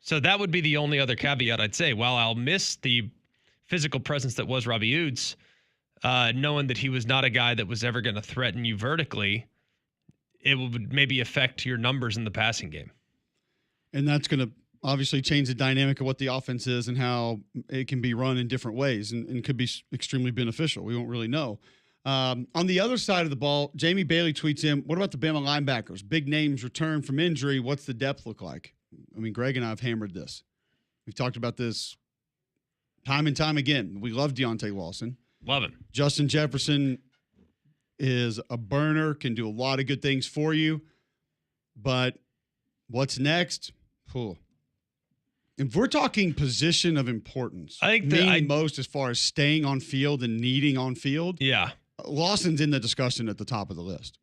So that would be the only other caveat I'd say. While I'll miss the physical presence that was Robbie Oots, knowing that he was not a guy that was ever going to threaten you vertically, it would maybe affect your numbers in the passing game. And that's going to obviously change the dynamic of what the offense is and how it can be run in different ways and could be extremely beneficial. We won't really know. On the other side of the ball, Jamie Bailey tweets in, what about the Bama linebackers? Big names return from injury. What's the depth look like? I mean, Greg and I have hammered this. We've talked about this time and time again. We love Deontay Lawson. Love him. Justin Jefferson is a burner, can do a lot of good things for you. But what's next? Cool. If we're talking position of importance, I think most as far as staying on field and needing on field, yeah, Lawson's in the discussion at the top of the list.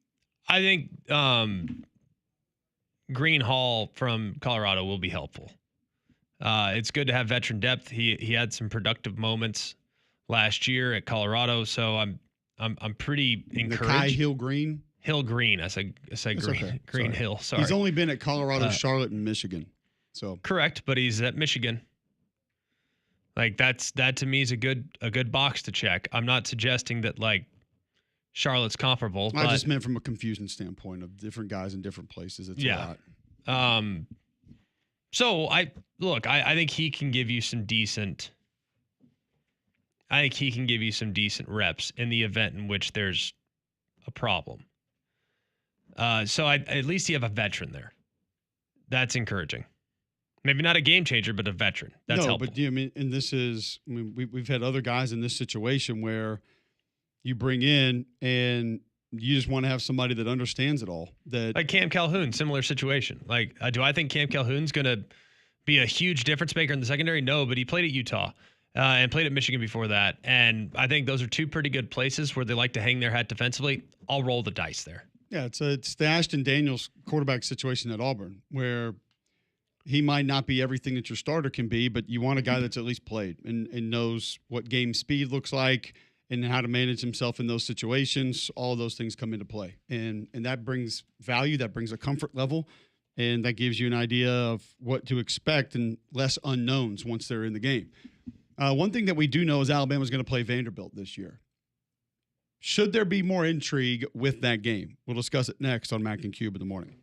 I think Green Hall from Colorado will be helpful. It's good to have veteran depth. He had some productive moments last year at Colorado, so I'm pretty encouraged. Hill Green. I said Green. Okay. Green Sorry. Hill. Sorry. He's only been at Colorado, Charlotte, and Michigan. So correct, but he's at Michigan. Like that to me is a good box to check. I'm not suggesting that like Charlotte's comparable. I just meant from a confusion standpoint of different guys in different places. It's a lot. So I think he can give you some decent. I think he can give you some decent reps in the event in which there's a problem. So at least you have a veteran there. That's encouraging. Maybe not a game changer, but a veteran. That's helpful. But and this is, we've had other guys in this situation where you bring in and you just want to have somebody that understands it all. That like Cam Calhoun, similar situation. Like, do I think Cam Calhoun's going to be a huge difference maker in the secondary? No, but he played at Utah and played at Michigan before that. And I think those are two pretty good places where they like to hang their hat defensively. I'll roll the dice there. Yeah, it's the Ashton Daniels quarterback situation at Auburn where he might not be everything that your starter can be, but you want a guy that's at least played and knows what game speed looks like and how to manage himself in those situations. All of those things come into play. And that brings value, that brings a comfort level, and that gives you an idea of what to expect and less unknowns once they're in the game. One thing that we do know is Alabama's going to play Vanderbilt this year. Should there be more intrigue with that game? We'll discuss it next on Mac and Cube in the morning.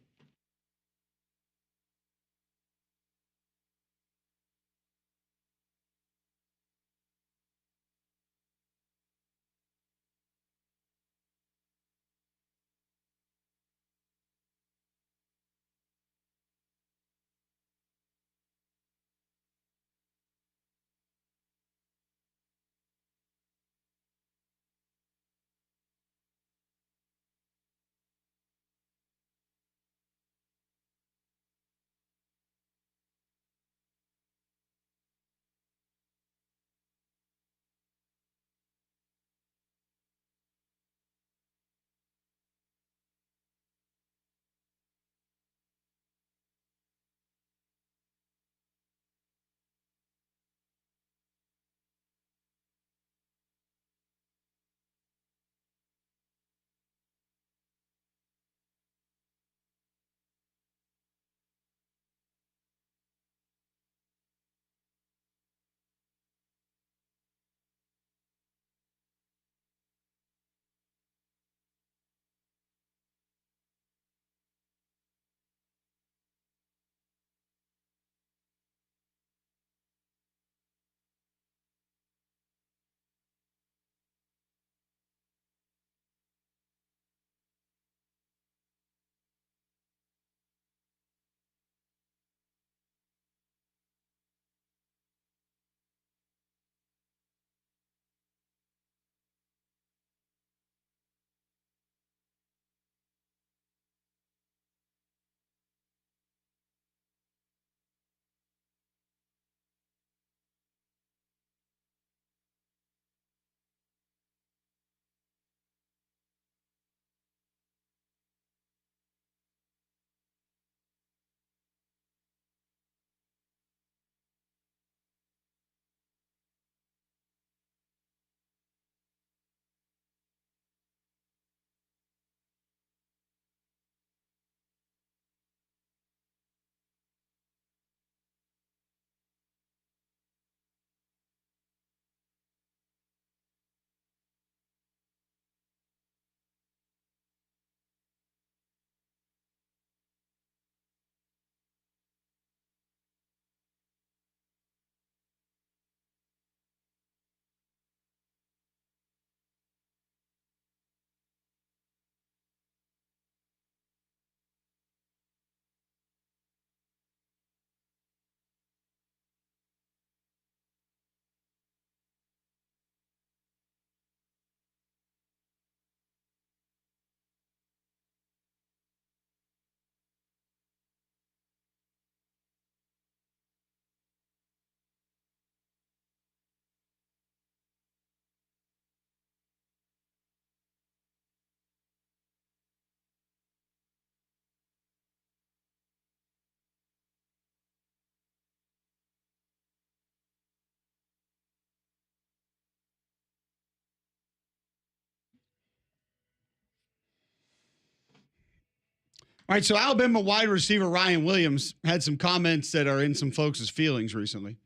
All right, so Alabama wide receiver Ryan Williams had some comments that are in some folks' feelings recently.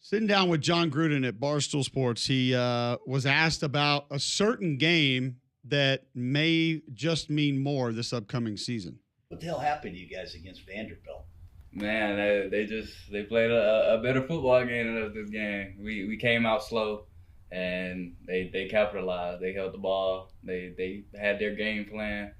Sitting down with John Gruden at Barstool Sports, he was asked about a certain game that may just mean more this upcoming season. What the hell happened to you guys against Vanderbilt? Man, they played a better football game than us this game. We came out slow, and they capitalized. They held the ball. They had their game plan,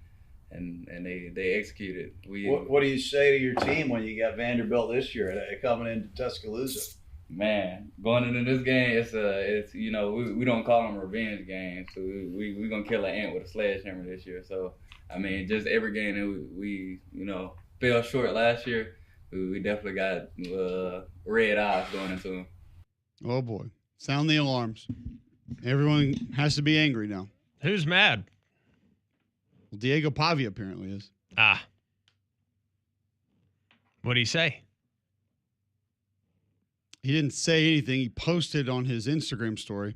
and they executed. What do you say to your team when you got Vanderbilt this year coming into Tuscaloosa? Man, going into this game, it's we don't call them revenge games. So we gonna kill an ant with a sledgehammer this year. So I mean, just every game that we fell short last year, we definitely got red eyes going into them. Oh boy, sound the alarms! Everyone has to be angry now. Who's mad? Well, Diego Pavia apparently is. What did he say? He didn't say anything. He posted on his Instagram story.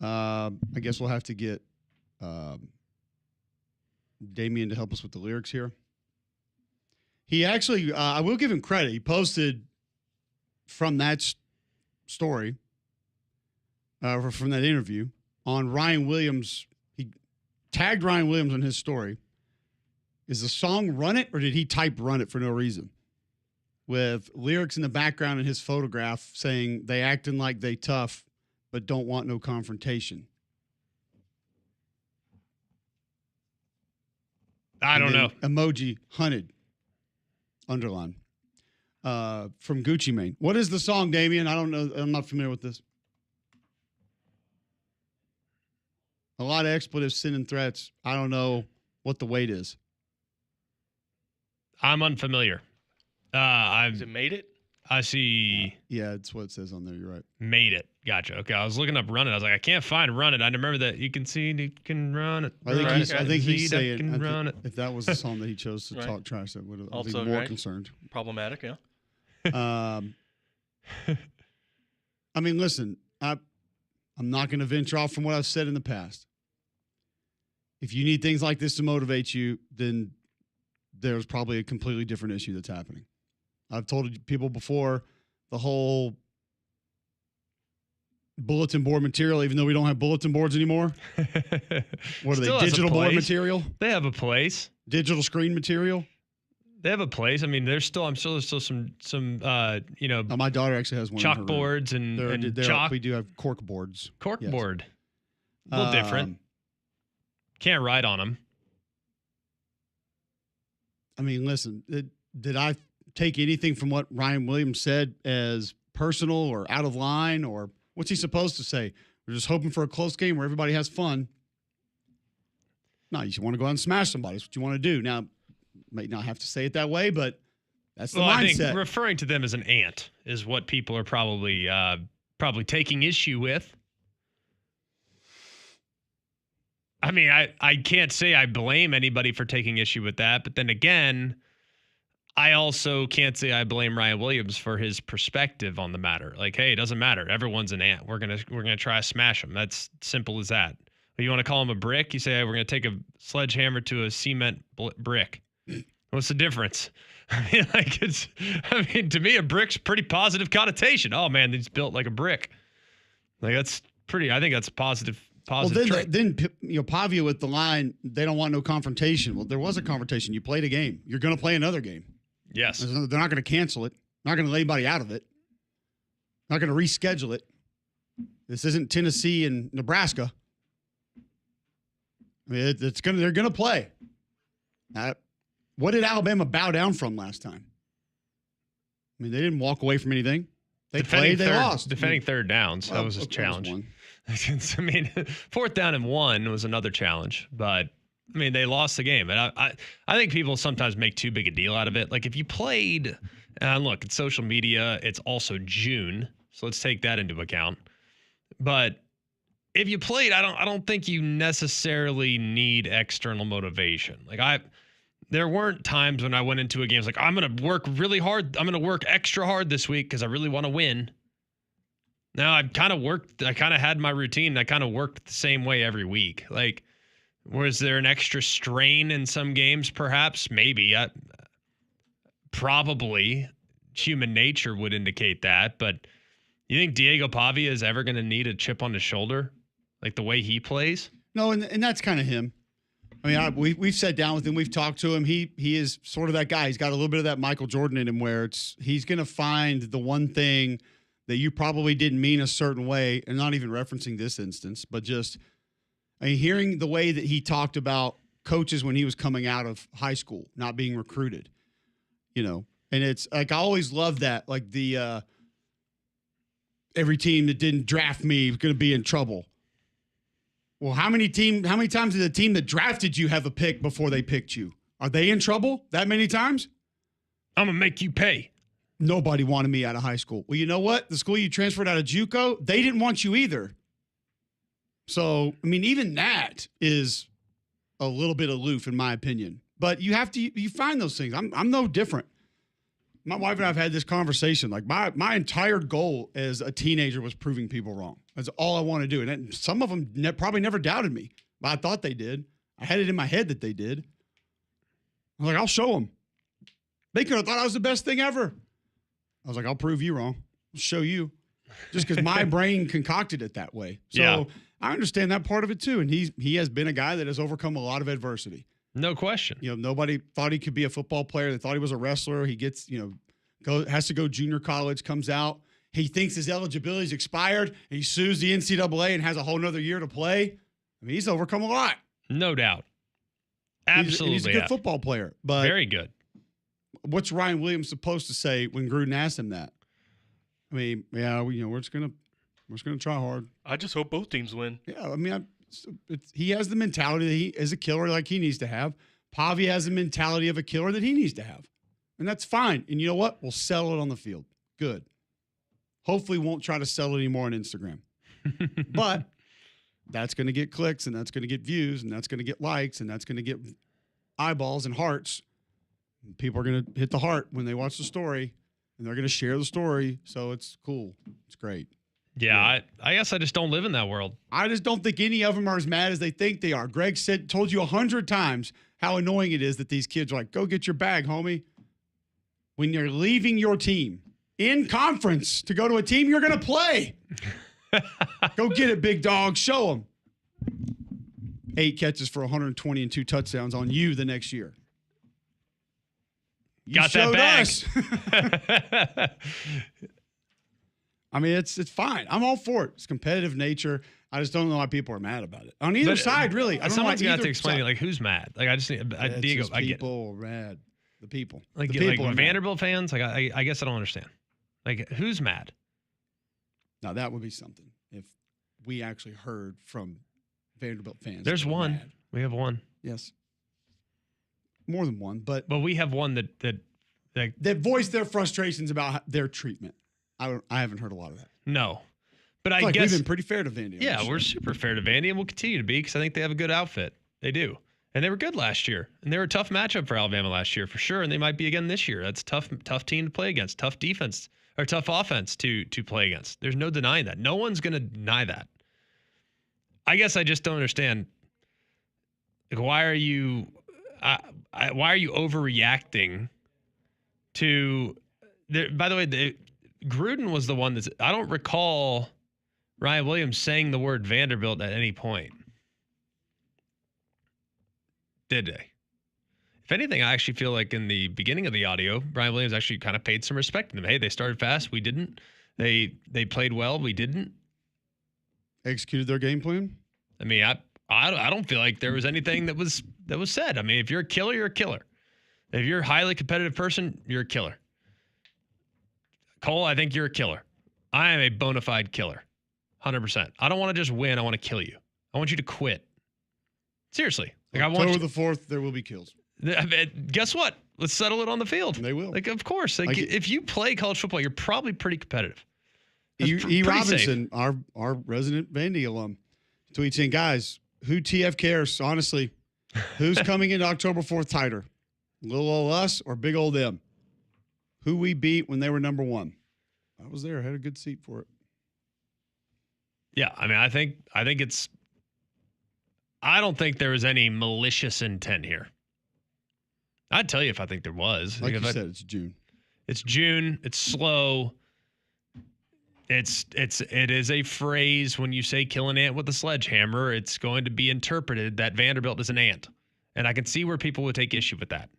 I guess we'll have to get Damien to help us with the lyrics here. He actually, I will give him credit. He posted from that story, from that interview, on Ryan Williams. He tagged Ryan Williams on his story. Is the song Run It, or did he type Run It for no reason? With lyrics in the background and his photograph saying they acting like they tough, but don't want no confrontation. I don't know. Emoji hunted. Underline. From Gucci Mane. What is the song, Damien? I don't know. I'm not familiar with this. A lot of expletives, sin, and threats. I don't know what the weight is. I'm unfamiliar. Has it made it? I see. Yeah, it's what it says on there. You're right. Made it. Gotcha. Okay, I was looking up Run It. I was like, I can't find Run It. I remember that you can see, you can run it. I think he's saying run it. If that was the song that he chose to talk trash, that would have been more concerned. Problematic, yeah. I mean, listen, I'm not going to venture off from what I've said in the past. If you need things like this to motivate you, then there's probably a completely different issue that's happening. I've told people before, the whole bulletin board material, even though we don't have bulletin boards anymore. What are they? Digital board material? They have a place. Digital screen material? They have a place. I mean, I'm sure there's still some my daughter actually has one. Chalkboards and chalk. We do have cork boards. Cork board. A little different. Can't write on them. I mean, listen, did I take anything from what Ryan Williams said as personal or out of line, or what's he supposed to say? We're just hoping for a close game where everybody has fun. No, you want to go out and smash somebody. That's what you want to do. Now, may not have to say it that way, but that's the mindset. I think referring to them as an ant is what people are probably taking issue with. I mean, I can't say I blame anybody for taking issue with that, but then again, I also can't say I blame Ryan Williams for his perspective on the matter. Like, hey, it doesn't matter. Everyone's an ant. We're gonna try to smash them. That's simple as that. You want to call him a brick? You say, hey, we're gonna take a sledgehammer to a cement brick. What's the difference? I mean, to me, a brick's pretty positive connotation. Oh man, he's built like a brick. Like that's pretty. I think that's positive. Well, then Pavia with the line, they don't want no confrontation. Well, there was a confrontation. You played a game. You're going to play another game. Yes. They're not going to cancel it. Not going to let anybody out of it. Not going to reschedule it. This isn't Tennessee and Nebraska. I mean, they're going to play. What did Alabama bow down from last time? I mean, they didn't walk away from anything. They played, they lost. Defending third downs. That was a challenge. I mean, 4th down and 1 was another challenge, but I mean, they lost the game. And I think people sometimes make too big a deal out of it. Like if you played, and look, it's social media. It's also June. So let's take that into account. But if you played, I don't think you necessarily need external motivation. Like there weren't times when I went into a game, it's like, I'm going to work really hard. I'm going to work extra hard this week because I really want to win. Now I kind of had my routine. I kind of worked the same way every week. Like Was there an extra strain in some games? Perhaps, maybe. Probably. Human nature would indicate that. But you think Diego Pavia is ever going to need a chip on his shoulder, like the way he plays? No, and that's kind of him. I mean, we've sat down with him. We've talked to him. He is sort of that guy. He's got a little bit of that Michael Jordan in him where he's going to find the one thing that you probably didn't mean a certain way, and not even referencing this instance, but just hearing the way that he talked about coaches when he was coming out of high school, not being recruited, and it's like I always loved that, like the every team that didn't draft me is going to be in trouble. Well, how many times did the team that drafted you have a pick before they picked you? Are they in trouble that many times? I'm going to make you pay. Nobody wanted me out of high school. Well, you know what? The school you transferred out of JUCO, they didn't want you either. So, I mean, even that is a little bit aloof in my opinion. But you find those things. I'm no different. My wife and I have had this conversation. Like my entire goal as a teenager was proving people wrong. That's all I want to do. And some of them probably never doubted me, but I thought they did. I had it in my head that they did. I was like, I'll show them. They could have thought I was the best thing ever. I was like, I'll prove you wrong. I'll show you. Just because my brain concocted it that way. So yeah. I understand that part of it too. And he has been a guy that has overcome a lot of adversity. No question. Nobody thought he could be a football player. They thought he was a wrestler. He gets, has to go junior college, comes out. He thinks his eligibility's expired. And he sues the NCAA and has a whole nother year to play. I mean, he's overcome a lot. No doubt. Absolutely. He's a good football player. But very good. What's Ryan Williams supposed to say when Gruden asked him that? I mean, yeah, we're just gonna try hard. I just hope both teams win. Yeah, I mean, he has the mentality that he is a killer like he needs to have. Pavia has the mentality of a killer that he needs to have. And that's fine. And you know what? We'll settle it on the field. Good. Hopefully won't try to sell it anymore on Instagram. But that's going to get clicks, and that's going to get views, and that's going to get likes, and that's going to get eyeballs and hearts. And people are going to hit the heart when they watch the story, and they're going to share the story. So it's cool. It's great. Yeah. I guess I just don't live in that world. I just don't think any of them are as mad as they think they are. Greg told you 100 times how annoying it is that these kids are like, go get your bag, homie. When you're leaving your team in conference to go to a team you're going to play. Go get it, big dog. Show them. 8 catches for 120 and 2 touchdowns on you the next year. You got that bag. Us. I mean, it's fine. I'm all for it. It's competitive nature. I just don't know why people are mad about it. On either side, really. I don't someone's got to explain it. Like, who's mad? Like, I just need Diego. I get people mad. The people. Like, the people like Vanderbilt fans. Like, I guess I don't understand. Like, who's mad? Now that would be something if we actually heard from Vanderbilt fans. There's one. Mad. We have one. Yes. More than one, but we have one that voiced their frustrations about their treatment. I haven't heard a lot of that. No, but I guess we've been pretty fair to Vandy. Yeah, we're super fair to Vandy, and we'll continue to be because I think they have a good outfit. They do, and they were good last year, and they were a tough matchup for Alabama last year for sure, and they might be again this year. That's a tough team to play against, tough defense or tough offense to play against. There's no denying that. No one's going to deny that. I guess I just don't understand. Like, why are you overreacting to? By the way, Gruden was the one that's. I don't recall Ryan Williams saying the word Vanderbilt at any point. Did they? If anything, I actually feel like in the beginning of the audio, Ryan Williams actually kind of paid some respect to them. Hey, they started fast. We didn't. They played well. We didn't. Executed their game plan. I mean, I don't feel like there was anything that was said. I mean, if you're a killer, you're a killer. If you're a highly competitive person, you're a killer. Cole, I think you're a killer. I am a bona fide killer. 100%. I don't want to just win. I want to kill you. I want you to quit. Seriously. Like, October the 4th, there will be kills. Guess what? Let's settle it on the field. They will. Like, of course. Like, if you play college football, you're probably pretty competitive. E. Robinson, our resident Vandy alum, tweets in, guys, who TF cares, honestly? Who's coming into October 4th tighter? Little old us or big old them? Who we beat when they were number 1? I was there. I had a good seat for it. Yeah, I mean, I think I don't think there was any malicious intent here. I'd tell you if I think there was. Like you said, it's June. It's June. It's slow. It is a phrase when you say kill an ant with a sledgehammer, it's going to be interpreted that Vanderbilt is an ant. And I can see where people would take issue with that.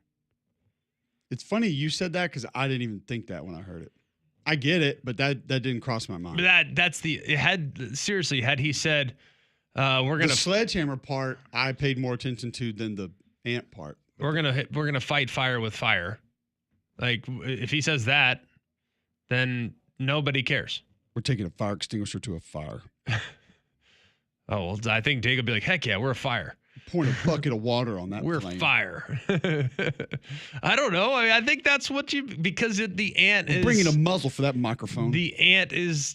It's funny you said that because I didn't even think that when I heard it. I get it, but that didn't cross my mind. Had he said we're gonna the sledgehammer part, I paid more attention to than the ant part. We're gonna fight fire with fire. Like if he says that, then nobody cares. We're taking a fire extinguisher to a fire. Oh well, I think Dig will be like, heck yeah, we're a fire. Point a bucket of water on that. We're plane. Fire. I don't know. I think that's what because the ant is bringing a muzzle for that microphone. The ant is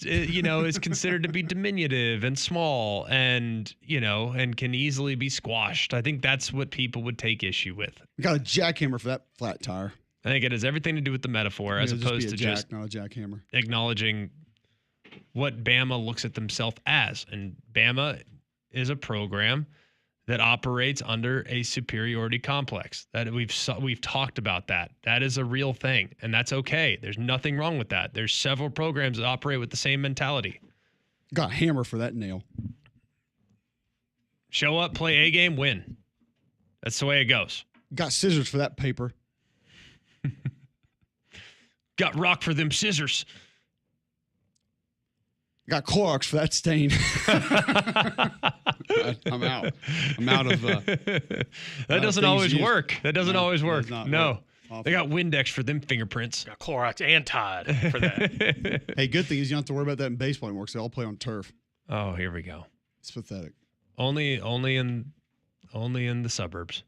considered to be diminutive and small and and can easily be squashed. I think that's what people would take issue with. We got a jackhammer for that flat tire. I think it has everything to do with the metaphor as opposed to just not a jackhammer. Acknowledging what Bama looks at themselves as. And Bama is a program that operates under a superiority complex. That we've talked about that. That is a real thing, and that's okay. There's nothing wrong with that. There's several programs that operate with the same mentality. Got a hammer for that nail. Show up, play a game, win. That's the way it goes. Got scissors for that paper. Got rock for them scissors. Got Clorox for that stain. I'm out. I'm out of. That doesn't always work. That doesn't always work. No. They got Windex for them fingerprints. Got Clorox and Tide for that. Hey, good thing is you don't have to worry about that in baseball anymore because they all play on turf. Oh, here we go. It's pathetic. Only in the suburbs.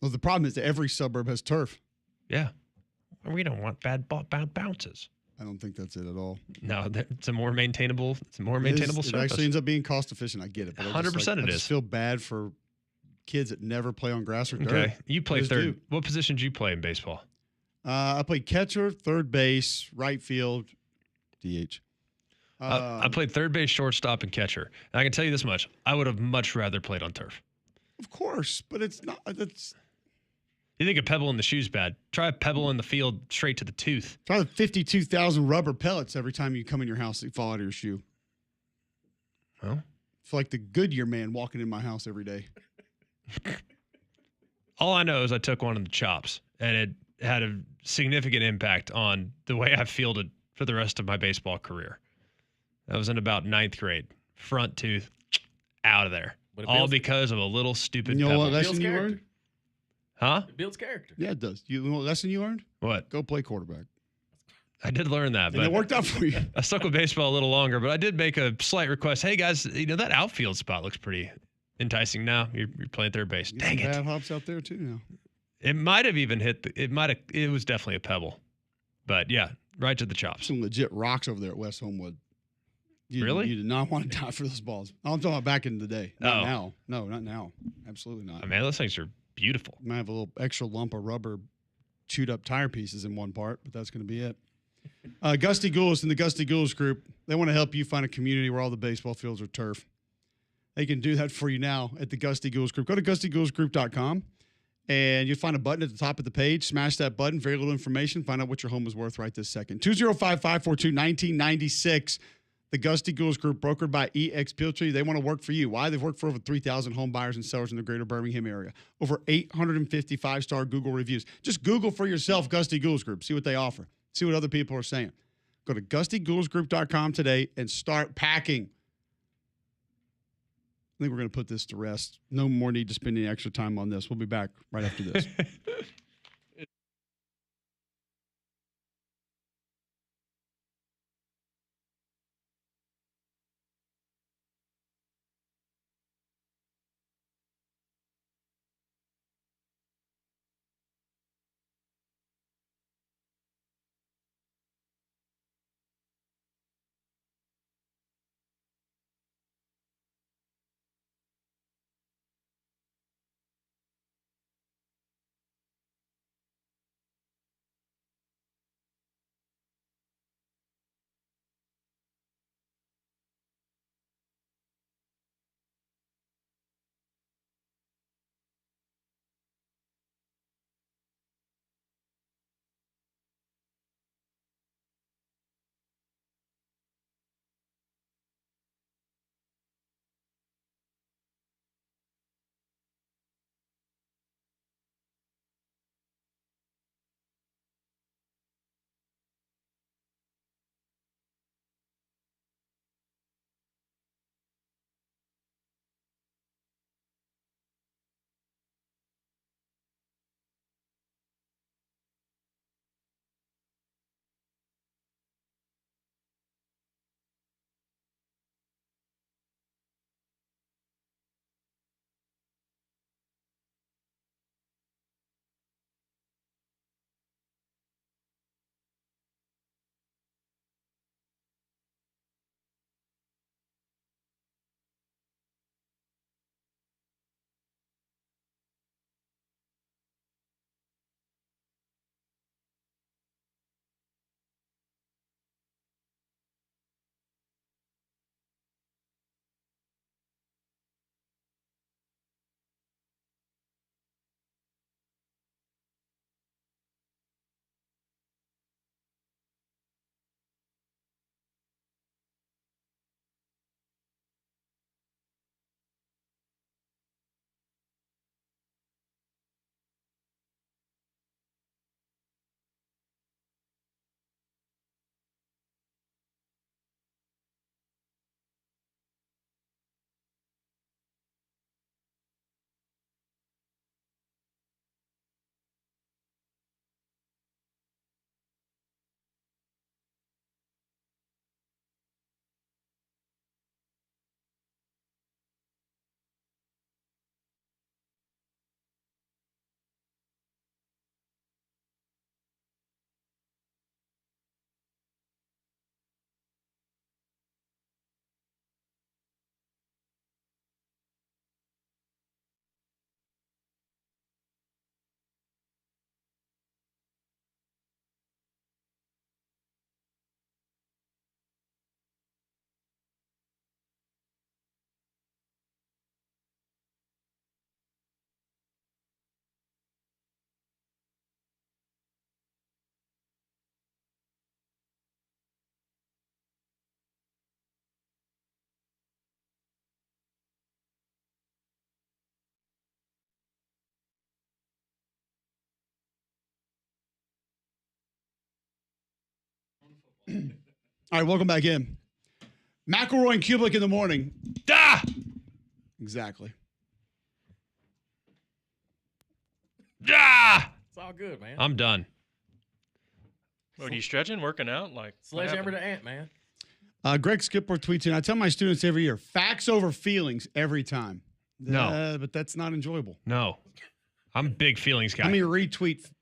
Well, the problem is that every suburb has turf. Yeah. We don't want bad bounces. I don't think that's it at all. No, it's a more maintainable. Surface. It actually ends up being cost efficient. I get it, but 100% I just feel bad for kids that never play on grass or dirt. Okay, you play third. What position did you play in baseball? I played catcher, third base, right field, DH. I played third base, shortstop, and catcher. And I can tell you this much: I would have much rather played on turf. Of course, but it's not. That's. You think a pebble in the shoe's bad? Try a pebble in the field straight to the tooth. Try the 52,000 rubber pellets every time you come in your house that fall out of your shoe. Well, it's like the Goodyear man walking in my house every day. All I know is I took one of the chops, and it had a significant impact on the way I fielded for the rest of my baseball career. That was in about 9th grade. Front tooth, out of there. All because of a little stupid pebble. What lesson you learned? Huh? It builds character. Yeah, it does. You know what lesson you learned? What? Go play quarterback. I did learn that, but it worked out for you. I stuck with baseball a little longer, but I did make a slight request. Hey guys, that outfield spot looks pretty enticing now. You're playing third base. Dang it. Bad hops out there too now. It might have even hit. It was definitely a pebble, but yeah, right to the chops. Some legit rocks over there at West Homewood. Really? You did not want to die for those balls. I'm talking about back in the day. Not now. No, not now. Absolutely not. I mean, those things are beautiful. Might have a little extra lump of rubber chewed up tire pieces in one part, but that's going to be it. Gusty Ghouls and the Gusty Ghouls group, they want to help you find a community where all the baseball fields are turf. They can do that for you now at the Gusty Ghouls group. Go to gustyghouls.com and you'll find a button at the top of the page. Smash that button. Very little information. Find out what your home is worth right this second. 205-542-1996. The Gusty Ghouls Group, brokered by EX Realty. They want to work for you. Why? They've worked for over 3,000 home buyers and sellers in the greater Birmingham area. Over 850 5-star Google reviews. Just Google for yourself Gusty Ghouls Group. See what they offer. See what other people are saying. Go to gustyghouls.com today and start packing. I think we're going to put this to rest. No more need to spend any extra time on this. We'll be back right after this. All right, welcome back in. McElroy and Cubelic in the morning. Ah! Exactly. Ah! It's all good, man. I'm done. What, are you stretching, working out? Like Sledgehammer to Ant, man. Greg Skipper tweets in, I tell my students every year, facts over feelings every time. No. But that's not enjoyable. No. I'm a big feelings guy. I mean,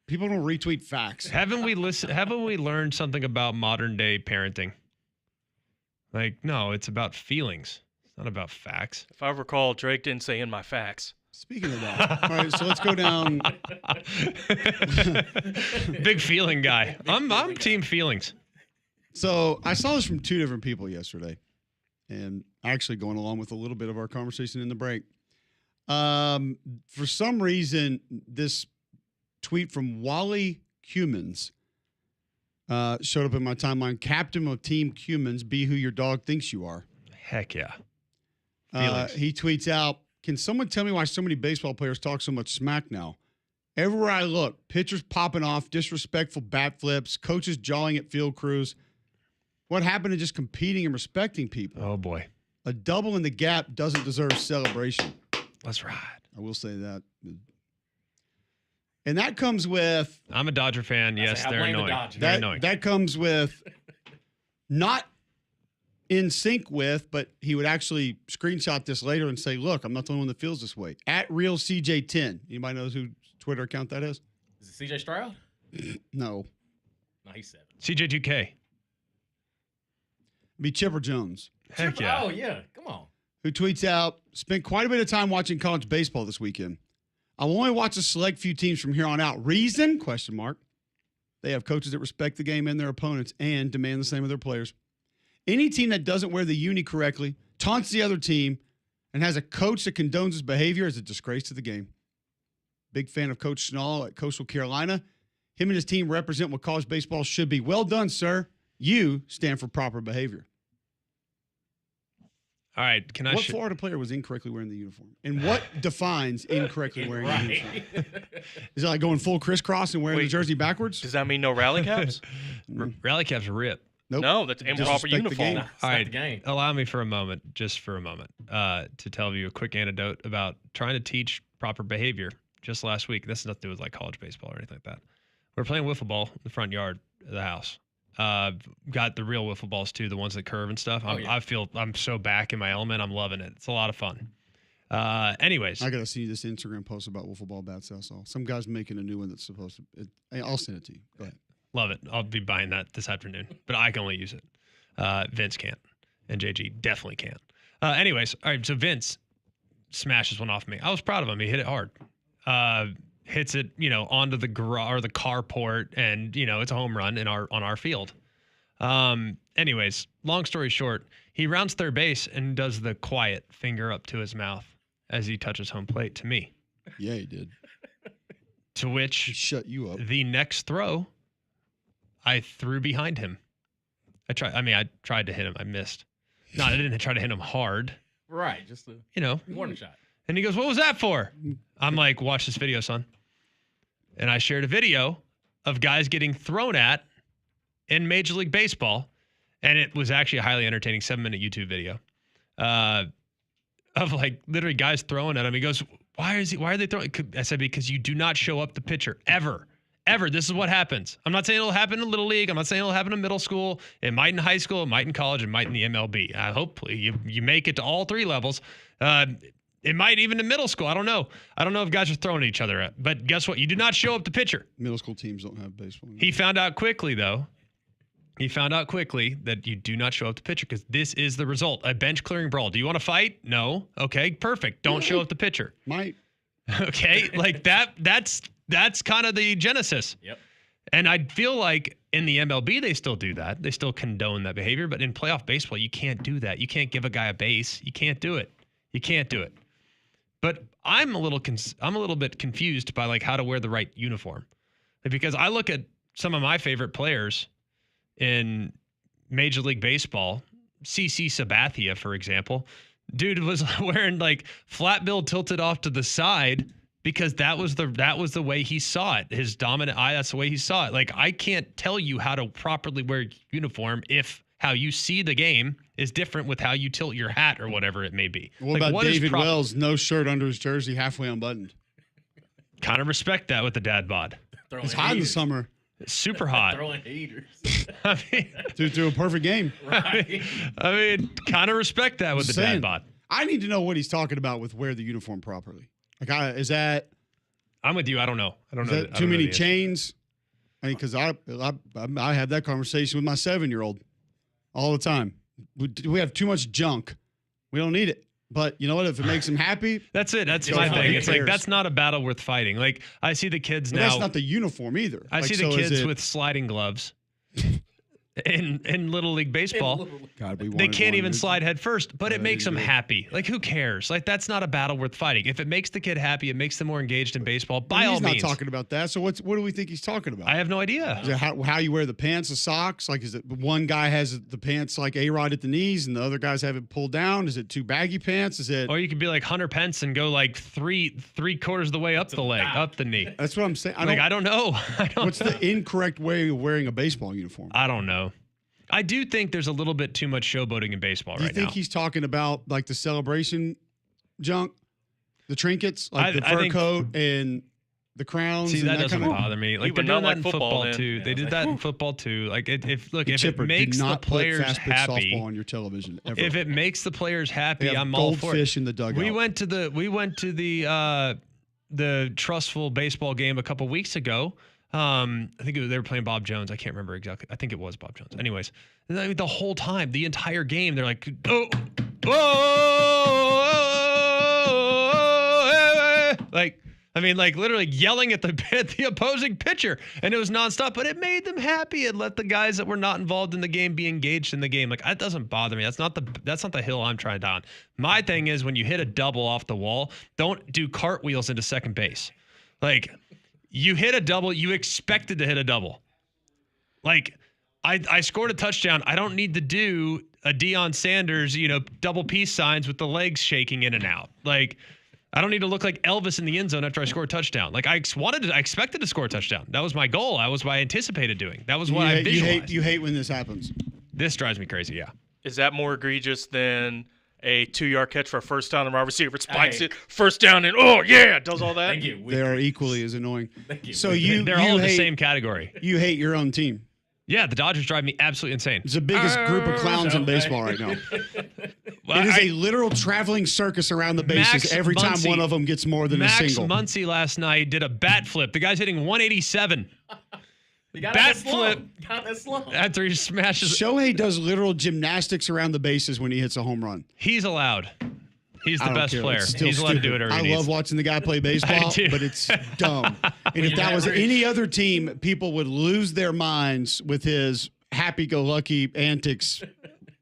people don't retweet facts. Haven't we learned something about modern day parenting? Like, no, it's about feelings. It's not about facts. If I recall, Drake didn't say in my facts. Speaking of that, all right, so let's go down. Big feeling guy. I'm team feelings. So I saw this from two different people yesterday, and actually going along with a little bit of our conversation in the break. For some reason, this tweet from Wally Humans showed up in my timeline. Captain of Team Humans, be who your dog thinks you are. Heck yeah. He tweets out, can someone tell me why so many baseball players talk so much smack now? Everywhere I look, pitchers popping off, disrespectful bat flips, coaches jawing at field crews. What happened to just competing and respecting people? Oh, boy. A double in the gap doesn't deserve celebration. Let's ride. I will say that. And that comes with... I'm a Dodger fan. Yes, they're annoying. They're annoying. That comes with not in sync with, but he would actually screenshot this later and say, look, I'm not the only one that feels this way. At real CJ10. Anybody knows whose Twitter account that is? Is it CJ Stroud? No. No, he's 7. CJ2K. Be Chipper Jones. Heck yeah. Oh, yeah. Come on. Who tweets out, spent quite a bit of time watching college baseball this weekend. I will only watch a select few teams from here on out. Reason? ? They have coaches that respect the game and their opponents and demand the same of their players. Any team that doesn't wear the uni correctly, taunts the other team, and has a coach that condones his behavior is a disgrace to the game. Big fan of Coach Schnall at Coastal Carolina. Him and his team represent what college baseball should be. Well done, sir. You stand for proper behavior. All right, can I? What Florida player was incorrectly wearing the uniform? And what defines incorrectly wearing the uniform? Is it like going full crisscross and wearing the jersey backwards? Does that mean no rally caps? Rally caps are rip. Nope. No, that's improper uniform. All right, allow me for a moment, to tell you a quick anecdote about trying to teach proper behavior. Just last week, this has nothing to do with like college baseball or anything like that. We're playing wiffle ball in the front yard of the house. Got the real wiffle balls too, the ones that curve and stuff. I feel I'm so back in my element. I'm loving it. It's a lot of fun. Anyways, I gotta see this Instagram post about wiffle ball bats. I saw some guy's making a new one that's supposed to. I'll send it to you. Go ahead. Love it. I'll be buying that this afternoon, but I can only use it. Vince can't, and JG definitely can't. Anyways, all right. So Vince smashes one off me. I was proud of him. He hit it hard. Hits it, onto the garage or the carport, and it's a home run on our field. Anyways, long story short, he rounds third base and does the quiet finger up to his mouth as he touches home plate to me. Yeah, he did. To which he shut you up. The next throw, I threw behind him. I tried to hit him. I missed. No, I didn't try to hit him hard. Right, just a warning shot. And he goes, "What was that for?" I'm like, "Watch this video, son." And I shared a video of guys getting thrown at in Major League Baseball, and it was actually a highly entertaining 7-minute YouTube video of like literally guys throwing at him. He goes, Why are they throwing? I said, because you do not show up the pitcher ever. This is what happens. I'm not saying it'll happen in Little League. I'm not saying it'll happen in middle school. It might in high school. It might in college. It might in the MLB. Hopefully you make it to all 3 levels. It might even in middle school. I don't know. I don't know if guys are throwing at each other. But guess what? You do not show up the pitcher. Middle school teams don't have baseball. He found out quickly, though. That you do not show up the pitcher because this is the result. A bench clearing brawl. Do you want to fight? No. Okay, perfect. Don't show up the pitcher. Might. Okay, like that's kind of the genesis. Yep. And I feel like in the MLB, they still do that. They still condone that behavior. But in playoff baseball, you can't do that. You can't give a guy a base. You can't do it. But I'm a little bit confused by like how to wear the right uniform, because I look at some of my favorite players in Major League Baseball, CC Sabathia, for example. Dude was wearing like flat bill tilted off to the side because that was the way he saw it. His dominant eye, that's the way he saw it. Like, I can't tell you how to properly wear uniform if how you see the game is different with how you tilt your hat or whatever it may be. What about David Wells, no shirt under his jersey, halfway unbuttoned? Kind of respect that with the dad bod. It's hot in the summer. It's super hot. Throwing heaters. I mean, to a perfect game. Right. I mean, kind of respect that with the dad bod. I need to know what he's talking about with wear the uniform properly. Like, is that? I'm with you. I don't know. I don't know. Is that too many chains? I mean, because I have that conversation with my 7-year-old all the time. We have too much junk. We don't need it. But you know what? If it makes him happy, that's it. That's my thing. It's like, that's not a battle worth fighting. Like, I see the kids now. That's not the uniform either. I see the kids with sliding gloves in Little League Baseball. God, they can't even slide head first, but it makes them happy. Like, who cares? Like, that's not a battle worth fighting. If it makes the kid happy, it makes them more engaged in baseball, by all means. He's not talking about that. So what do we think he's talking about? I have no idea. Is it how you wear the pants, the socks? Like, is it one guy has the pants like A-Rod at the knees and the other guys have it pulled down? Is it too baggy pants? Is it? Or you could be like Hunter Pence and go like three quarters of the way up the leg, up the knee. That's what I'm saying. I don't know. What's the incorrect way of wearing a baseball uniform? I don't know. I do think there's a little bit too much showboating in baseball right now. Do you think he's talking about like the celebration junk, the trinkets, like the fur coat and the crowns? See, that doesn't bother me. Like, they're doing that in football too. Yeah. They did that in football too. Like, if Chipper, it makes the players happy, softball on your television ever. If it makes the players happy, I'm all for it. Goldfish in the dugout. We went to the Trustful baseball game a couple weeks ago. I think they were playing Bob Jones. I can't remember exactly. I think it was Bob Jones. Anyways, the whole time, the entire game, they're like, like literally yelling at the opposing pitcher, and it was nonstop. But it made them happy. It let the guys that were not involved in the game be engaged in the game. Like, that doesn't bother me. That's not the hill I'm trying down. My thing is, when you hit a double off the wall, don't do cartwheels into second base. Like, you hit a double, you expected to hit a double. Like, I scored a touchdown. I don't need to do a Deion Sanders, double peace signs with the legs shaking in and out. Like, I don't need to look like Elvis in the end zone after I score a touchdown. Like, I expected to score a touchdown. That was my goal. That was what I anticipated doing. That was what I visualized. You hate when this happens. This drives me crazy, yeah. Is that more egregious than a 2-yard catch for a first down and our receiver spikes it, first down, and does all that? Thank you. They are equally as annoying. Thank you. So they're all in the same category. You hate your own team. Yeah, the Dodgers drive me absolutely insane. It's the biggest group of clowns in baseball right now. It is a literal traveling circus around the bases every time one of them gets more than a single. Max Muncy last night did a bat flip. The guy's hitting 187. Bat flip. Got that slow. After he smashes. Shohei does literal gymnastics around the bases when he hits a home run. He's allowed. He's the best player. He's allowed to do it. I love watching the guy play baseball, but it's dumb. And if that was any other team, people would lose their minds with his happy-go-lucky antics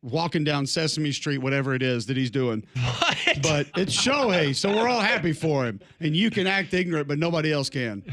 walking down Sesame Street, whatever it is that he's doing. What? But it's Shohei, so we're all happy for him. And you can act ignorant, but nobody else can.